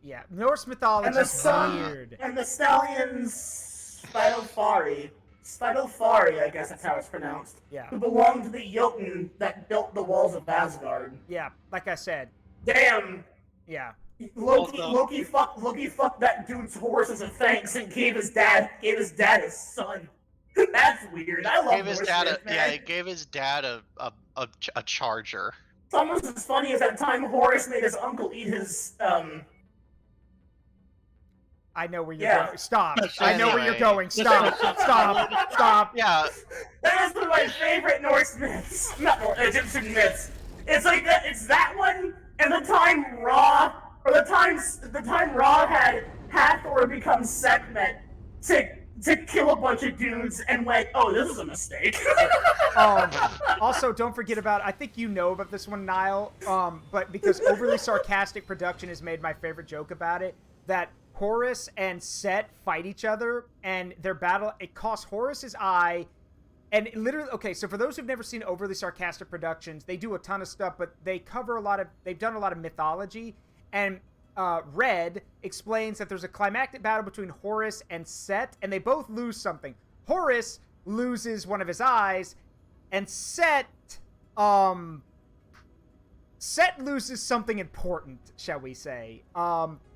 Yeah. Norse mythology is weird. And the stallion's Spidalfari, I guess that's how it's pronounced. Yeah. Who belonged to the Jotun that built the walls of Asgard. Yeah, like I said. Damn. Yeah. Loki fucked that dude's horse as a thanks and gave his dad his son. That's weird. I love he gave his dad a charger. It's almost as funny as that time Horus made his uncle eat his I know where you're going. Stop. I know where you're going. Stop. Stop. Yeah. That is one of my favorite Norse myths. Not Egyptian myths. It's like that. It's that one, and the time Ra had Hathor become Sekhmet to kill a bunch of dudes and went, oh, this is a mistake. Also, don't forget about, I think you know about this one, Nile, but because overly sarcastic production has made my favorite joke about it, that Horus and Set fight each other, and their battle, it costs Horus's eye, and literally, okay, so for those who've never seen overly sarcastic productions, they do a ton of stuff, but they've done a lot of mythology, and Red explains that there's a climactic battle between Horus and Set, and they both lose something. Horus loses one of his eyes, and Set loses something important, shall we say.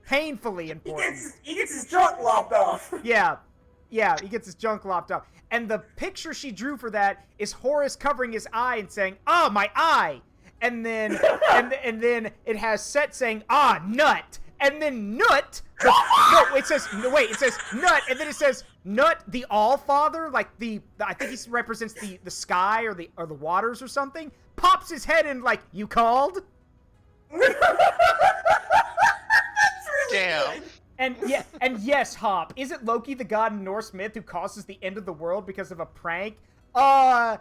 Painfully important. He gets his junk lopped off. Yeah, he gets his junk lopped off. And the picture she drew for that is Horus covering his eye and saying, "Ah, my eye." And then and then it has Set saying, "Ah, nut." and then Nut. It says Nut, and then it says Nut, the All-Father, like I think he represents the sky or the waters or something. Pops his head in like, you called? Damn. And yes, Hop, is it Loki, the god in Norse myth, who causes the end of the world because of a prank? Well,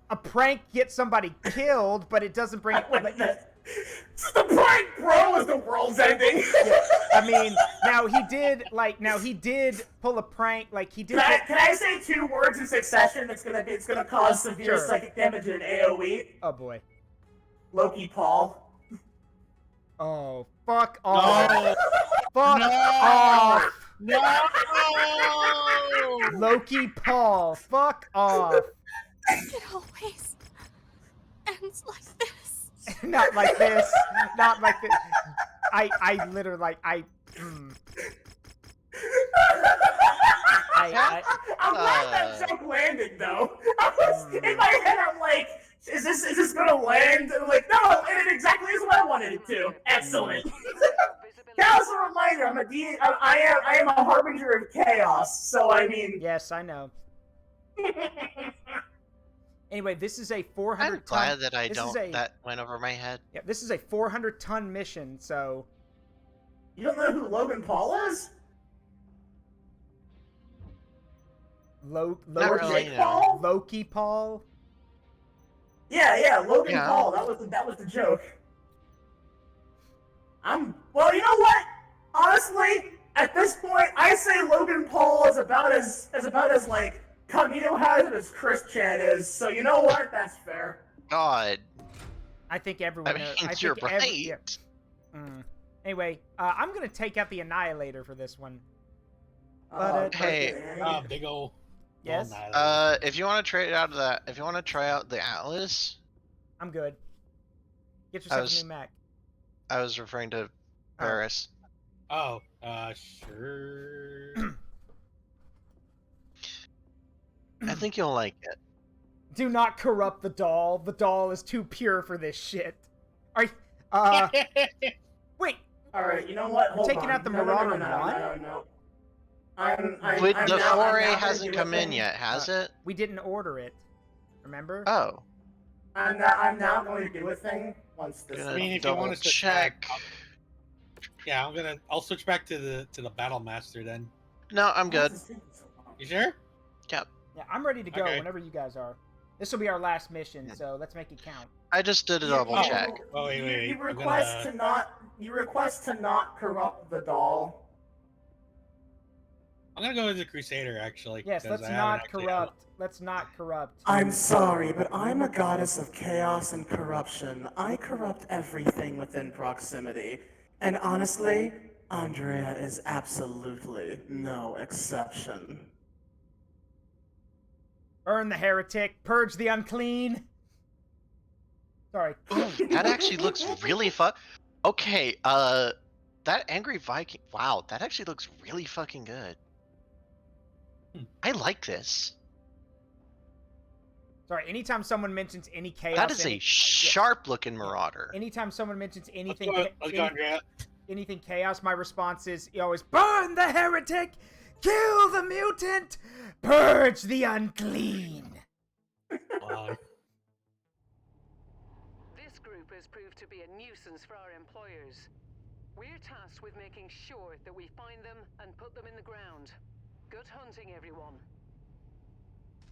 a prank gets somebody killed, but it doesn't bring. It's the prank, bro, is the world's ending. I mean, now he did pull a prank, like he did. Can I say 2 words in succession? It's gonna cause severe psychic damage in AOE. Oh boy. Loki Paul. Oh, fuck off. No. Fuck off. No! Loki Paul, fuck off. It always ends like this. Not like this. Not like this. I literally, like, I'm glad that joke landed, though. In my head, I'm like, is this gonna land? And I'm like, no, it landed exactly as I wanted it to. Excellent. Now, as a reminder, I am a harbinger of chaos, so I mean... Yes, I know. Anyway, this is a 400 I'm glad that that went over my head. Yeah, this is a 400-ton mission, so... You don't know who Logan Paul is? Loki Paul? Yeah, Logan Paul. That was the joke. Well, you know what? Honestly, at this point, I say Logan Paul is about as like Cognito has it as Chris Chan is. So you know what? That's fair. God. I think everyone knows. I think you're right. Anyway, I'm gonna take out the Annihilator for this one. Hey, big ol'. Yes. If you want to trade out of that, if you want to try out the Atlas, I'm good. Get yourself a new Mac. I was referring to Ferrus. Oh, sure. I think you'll like it. Do not corrupt the doll. The doll is too pure for this shit. Wait. Alright, you know what? Hold taking on. out the Marauder No. The foray hasn't come in yet, has it? We didn't order it. Remember? Oh. I'm now going to do a thing once this. I mean, if you want to check. Yeah, I'll switch back to the Battle Master then. No, I'm good. You sure? Yep. Yeah, I'm ready to go whenever you guys are. This will be our last mission, so let's make it count. I just did a double check. Oh wait. You request to not corrupt the doll. I'm gonna go as a Crusader, actually. Yes, let's not corrupt. Let's not corrupt. I'm sorry, but I'm a goddess of chaos and corruption. I corrupt everything within proximity. And honestly, Andrea is absolutely no exception. Burn the heretic, purge the unclean. Sorry. That actually looks really fun. Okay, that Angry Viking, wow, that actually looks really fucking good. I like this. Sorry, anytime someone mentions any chaos... That is a sharp-looking Marauder. Anytime someone mentions anything... Andrea. Anything chaos, my response is always, burn the heretic, kill the mutant, purge the unclean. This group has proved to be a nuisance for our employers. We're tasked with making sure that we find them and put them in the ground. Good hunting, everyone.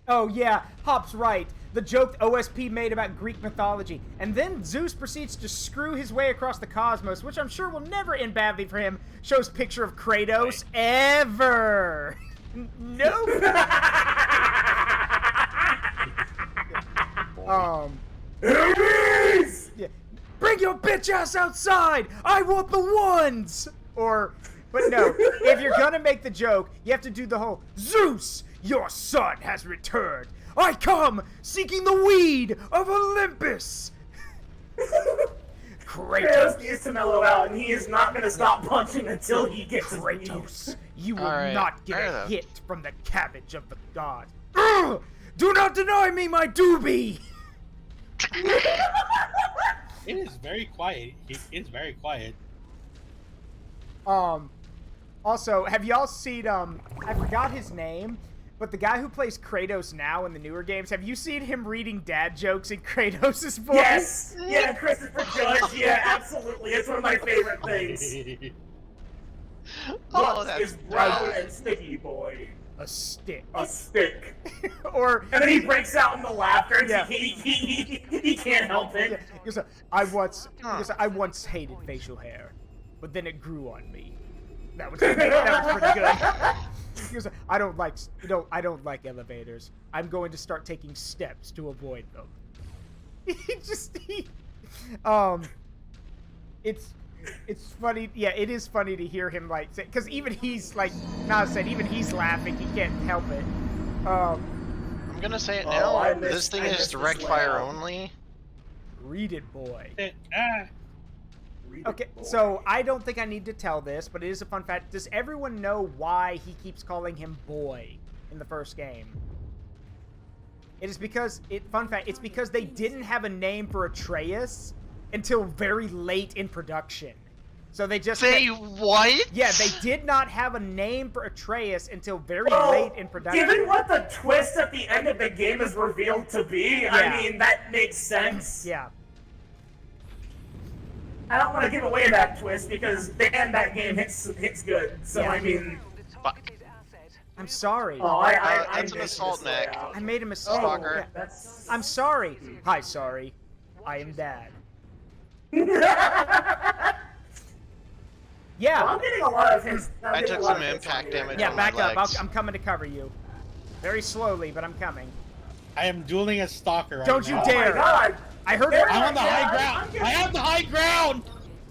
Oh yeah, Hop's right. The joke OSP made about Greek mythology. And then Zeus proceeds to screw his way across the cosmos, which I'm sure will never end badly for him. Shows picture of Kratos ever. Nope. Yeah. Bring your bitch ass outside! I want the ones! But no, if you're gonna make the joke, you have to do the whole, Zeus, your son has returned. I come seeking the weed of Olympus. Kratos needs to mellow out, and he is not gonna stop punching until he gets Kratos, you will not get a hit from the cabbage of the god. Ugh! Do not deny me my doobie! It is very quiet. It is very quiet. Also, have y'all seen, I forgot his name, but the guy who plays Kratos now in the newer games, have you seen him reading dad jokes in Kratos' voice? Yes! Yeah, Christopher Judge, yeah, absolutely. It's one of my favorite things. Oh, What that's is brown and sticky, boy? A stick. A stick. Or... And then he breaks out into laughter and Yeah. he can't help it. He goes, I once hated facial hair, but then it grew on me. That was pretty good. He goes, I don't like elevators. I'm going to start taking steps to avoid them. It's funny. Yeah, it is funny to hear him like say, because even he's like, Nas said, even he's laughing. He can't help it. I'm gonna say it now. This thing is direct fire only. Read it, boy. Okay, so I don't think I need to tell this, but it is a fun fact. Does everyone know why he keeps calling him boy in the first game? It is because, fun fact, it's because they didn't have a name for Atreus until very late in production. So they just... Say what? Yeah, they did not have a name for Atreus until very late in production. Given what the twist at the end of the game is revealed to be, I mean, that makes sense. Yeah. I don't want to give away that twist because the end that game hits good. So Yeah. I mean, I'm sorry. Oh, that's an assault mech. I made a mistake. Stalker. Yeah. I'm sorry. Hi, sorry. I am Dad. Yeah. Well, I'm getting a lot of his. I took some impact damage Yeah, on back my up. legs. I'm coming to cover you. Very slowly, but I'm coming. I am dueling a stalker right Don't you now. dare! Oh my God. I heard I'm on the high ground! I have the high ground!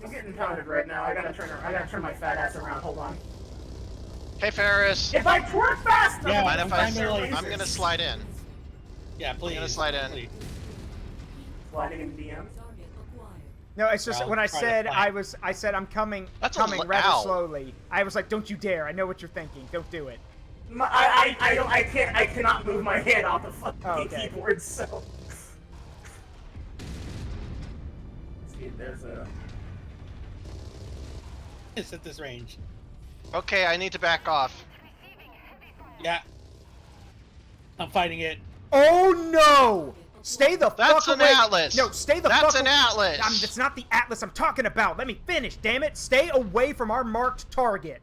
I'm getting pounded right now. I gotta turn my fat ass around. Hold on. Hey, Ferrus. If I twerk fast enough, Yeah, Mind if I? finally- I'm gonna slide in. Yeah, please. I'm gonna slide in. Please. sliding in DM. No, it's just I'll I try to said fight. I said I'm coming That's a rather ow. slowly. I was like, don't you dare! I know what you're thinking. Don't do it. I cannot move my hand off the fucking okay. keyboard. So. Let's see, there's a. It's at this range. Okay, I need to back off. Yeah. I'm fighting it. Oh no! Stay the That's fuck an away. Atlas. No, stay the That's fuck an away. Atlas. It's not the Atlas I'm talking about. Let me finish, damn it. Stay away from our marked target.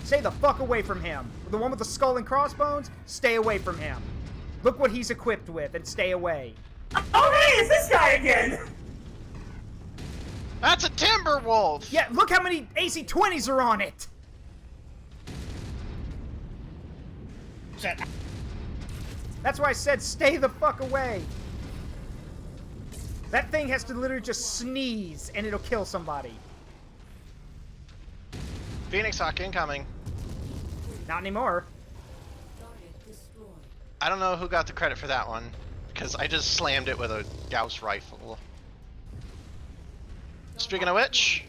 Stay the fuck away from him. The one with the skull and crossbones, stay away from him. Look what he's equipped with and stay away. Oh hey, it's this guy again! That's a Timberwolf. Yeah, look how many AC-20s are on it. That's why I said stay the fuck away. That thing has to literally just sneeze and it'll kill somebody. Phoenix Hawk incoming. Not anymore. I don't know who got the credit for that one, because I just slammed it with a Gauss rifle. Speaking of which...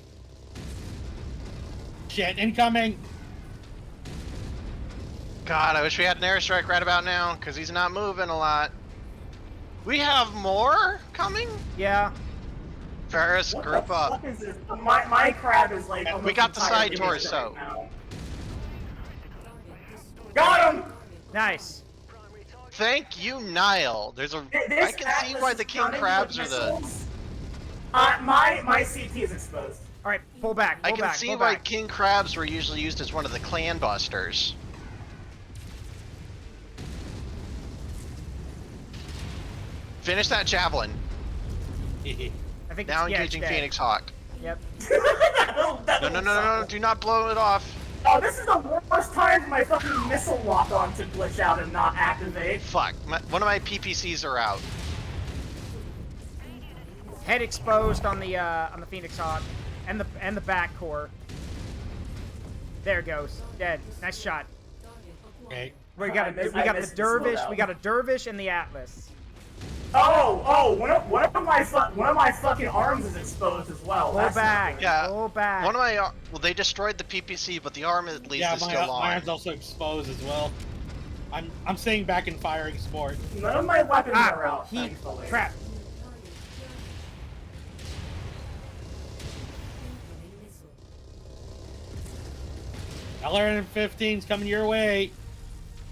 Shit, incoming! God, I wish we had an airstrike right about now, because he's not moving a lot. We have more coming? Yeah. Ferrus, What group the up. fuck is this? My crab is like. We almost got the side entirely torso. right now. Got him! Nice. Thank you, Nile. There's a. This I can see Atlas why is the king stunning crabs with are the. missiles. My CT is exposed. All right, pull back. I Pull can back, see pull why back. king crabs were usually used as one of the clan busters. Finish that javelin. I think Now it's, engaging it's dead. Phoenix Hawk. Yep. No, do not blow it off. Oh, this is the worst time for my fucking missile lock-on to glitch out and not activate. Fuck, one of my PPCs are out. Head exposed on the Phoenix Hawk, and the back core. There it goes. Dead. Nice shot. Okay. We got I missed the the dervish. slowdown. We got a dervish and the Atlas. One of my fucking arms is exposed as well. Pull That's not back. good. Yeah, Pull back. one of my well, they destroyed the PPC, but the arm at least Yeah, is my still on. arm's also exposed as well. I'm staying back in firing sport. None of my weapons are out. He thankfully. crap. LRM-15's coming your way.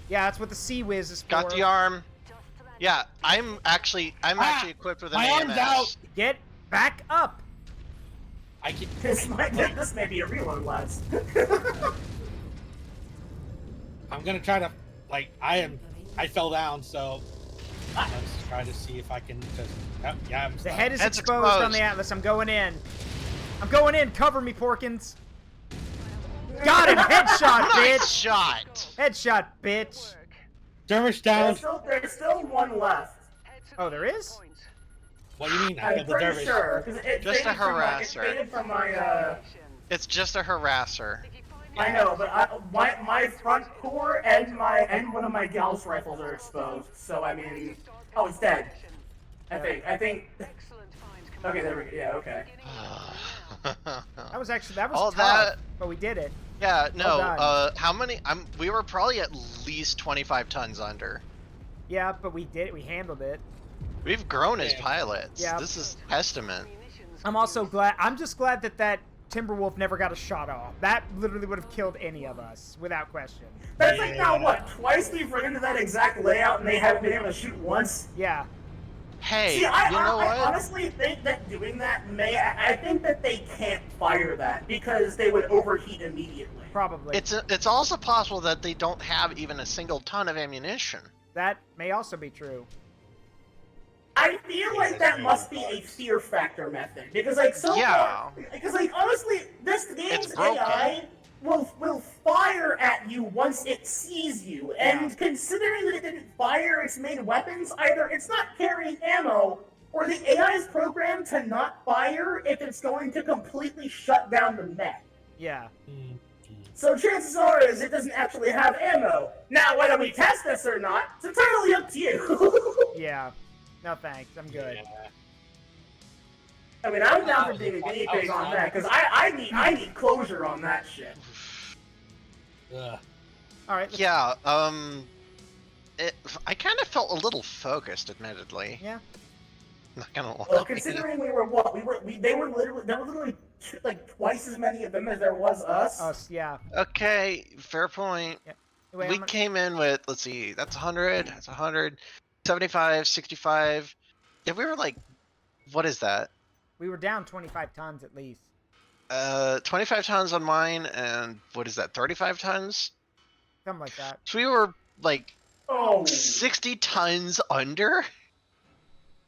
Yeah, that's what the Sea Whiz is for. Got the arm. Yeah, I'm actually equipped with an my AMS. arm's out. Get back up. This may be a reload, lads. I'm gonna try to, I fell down, so let's try to see if I can just. Yeah, I'm The stuck. head is Head's exposed on exposed. the Atlas. I'm going in. I'm going in. Cover me, Porkins. Got him. Headshot, Nice bitch. shot. Headshot, bitch. Dervish down. There's still one left. Oh, there is? What do you mean? I'm The pretty Dervish. sure. 'Cause it Just a faded from harasser. it faded from my, It's just a harasser. I know, but my front core and one of my Gauss rifles are exposed. So I mean, oh, it's dead. I think. Okay, there we go. Yeah, okay. That was All tough, that- but we did it. Yeah, no. Well done. How many? We were probably at least 25 tons under. Yeah, but we did it. We handled it. We've grown as pilots. Yeah. This is testament. I'm also glad. I'm just glad that Timberwolf never got a shot off. That literally would have killed any of us, without question. That's like now what? Twice we've run into that exact layout and they haven't been able to shoot once. Yeah. Hey, See, I you know what? honestly think that doing that I think that they can't fire that because they would overheat immediately. Probably. It's also possible that they don't have even a single ton of ammunition. That may also be true. I feel like that must be a fear factor method because honestly, this game's broken. AI will fire at you once it sees you, and considering that it didn't fire its main weapons, either it's not carrying ammo or the AI is programmed to not fire if it's going to completely shut down the mech. Yeah. So chances are is it doesn't actually have ammo. Now, whether we test this or not, it's entirely up to you. Yeah. No thanks. I'm good. I mean, I'm down for being a guinea pig on that because I need closure on that shit. Ugh. All right. Yeah. I kind of felt a little focused, admittedly. Yeah. Not gonna lie. Well, considering they were literally like twice as many of them as there was us. Us. Yeah. Okay, fair point. Yeah. Anyway, We came in with, let's see, that's 100, that's 100, 75, 65. Yeah, we were like, what is that? We were down 25 tons at least. 25 tons on mine, and what is that, 35 tons? Something like that. So we were like Oh, 60 tons under?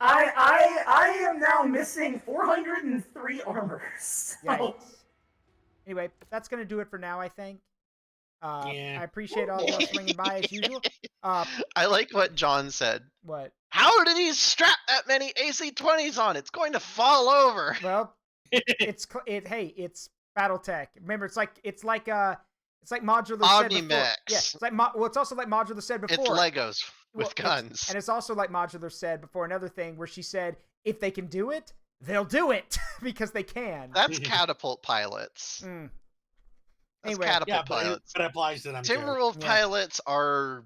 I am now missing 403 armors. Yikes. Anyway, that's gonna do it for now, I think. Yeah. I appreciate all y'all swinging by as usual. I like what John said. What? How did he strap that many AC-20s on? It's going to fall over. Well, it's BattleTech. Remember, it's like modular said before. Omnimex. Yeah, it's like it's also like modular said before. It's Legos with Well, guns. And it's also like modular said before another thing where she said, if they can do it, they'll do it because they can. That's catapult pilots. Mm. That's Anyway. catapult Yeah, but pilots. it applies to them too. Timberwolf Yeah. pilots are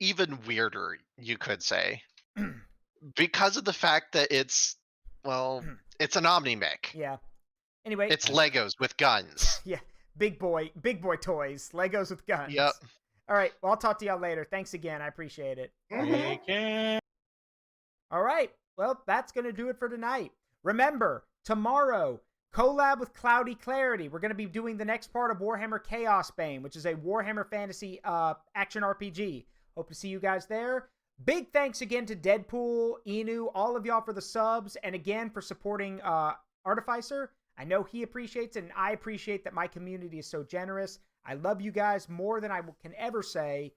even weirder, you could say, because of the fact that it's an Omni-Mech. Yeah. Anyway. It's Legos with guns. Yeah. Big boy toys. Legos with guns. Yep. All right. Well, I'll talk to y'all later. Thanks again. I appreciate it. Take care. All right. Well, that's going to do it for tonight. Remember, tomorrow, collab with Cloudy Clarity. We're going to be doing the next part of Warhammer Chaos Bane, which is a Warhammer Fantasy action RPG. Hope to see you guys there. Big thanks again to Deadpool, Inu, all of y'all for the subs, and again for supporting Artificer. I know he appreciates it, and I appreciate that my community is so generous. I love you guys more than I can ever say.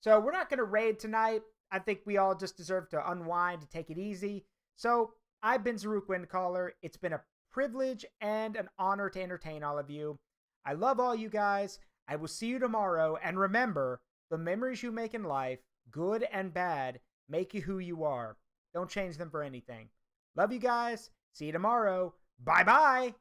So we're not going to raid tonight. I think we all just deserve to unwind and take it easy. So I've been Zaruk Windcaller. It's been a privilege and an honor to entertain all of you. I love all you guys. I will see you tomorrow. And remember, the memories you make in life, good and bad, make you who you are. Don't change them for anything. Love you guys. See you tomorrow. Bye-bye.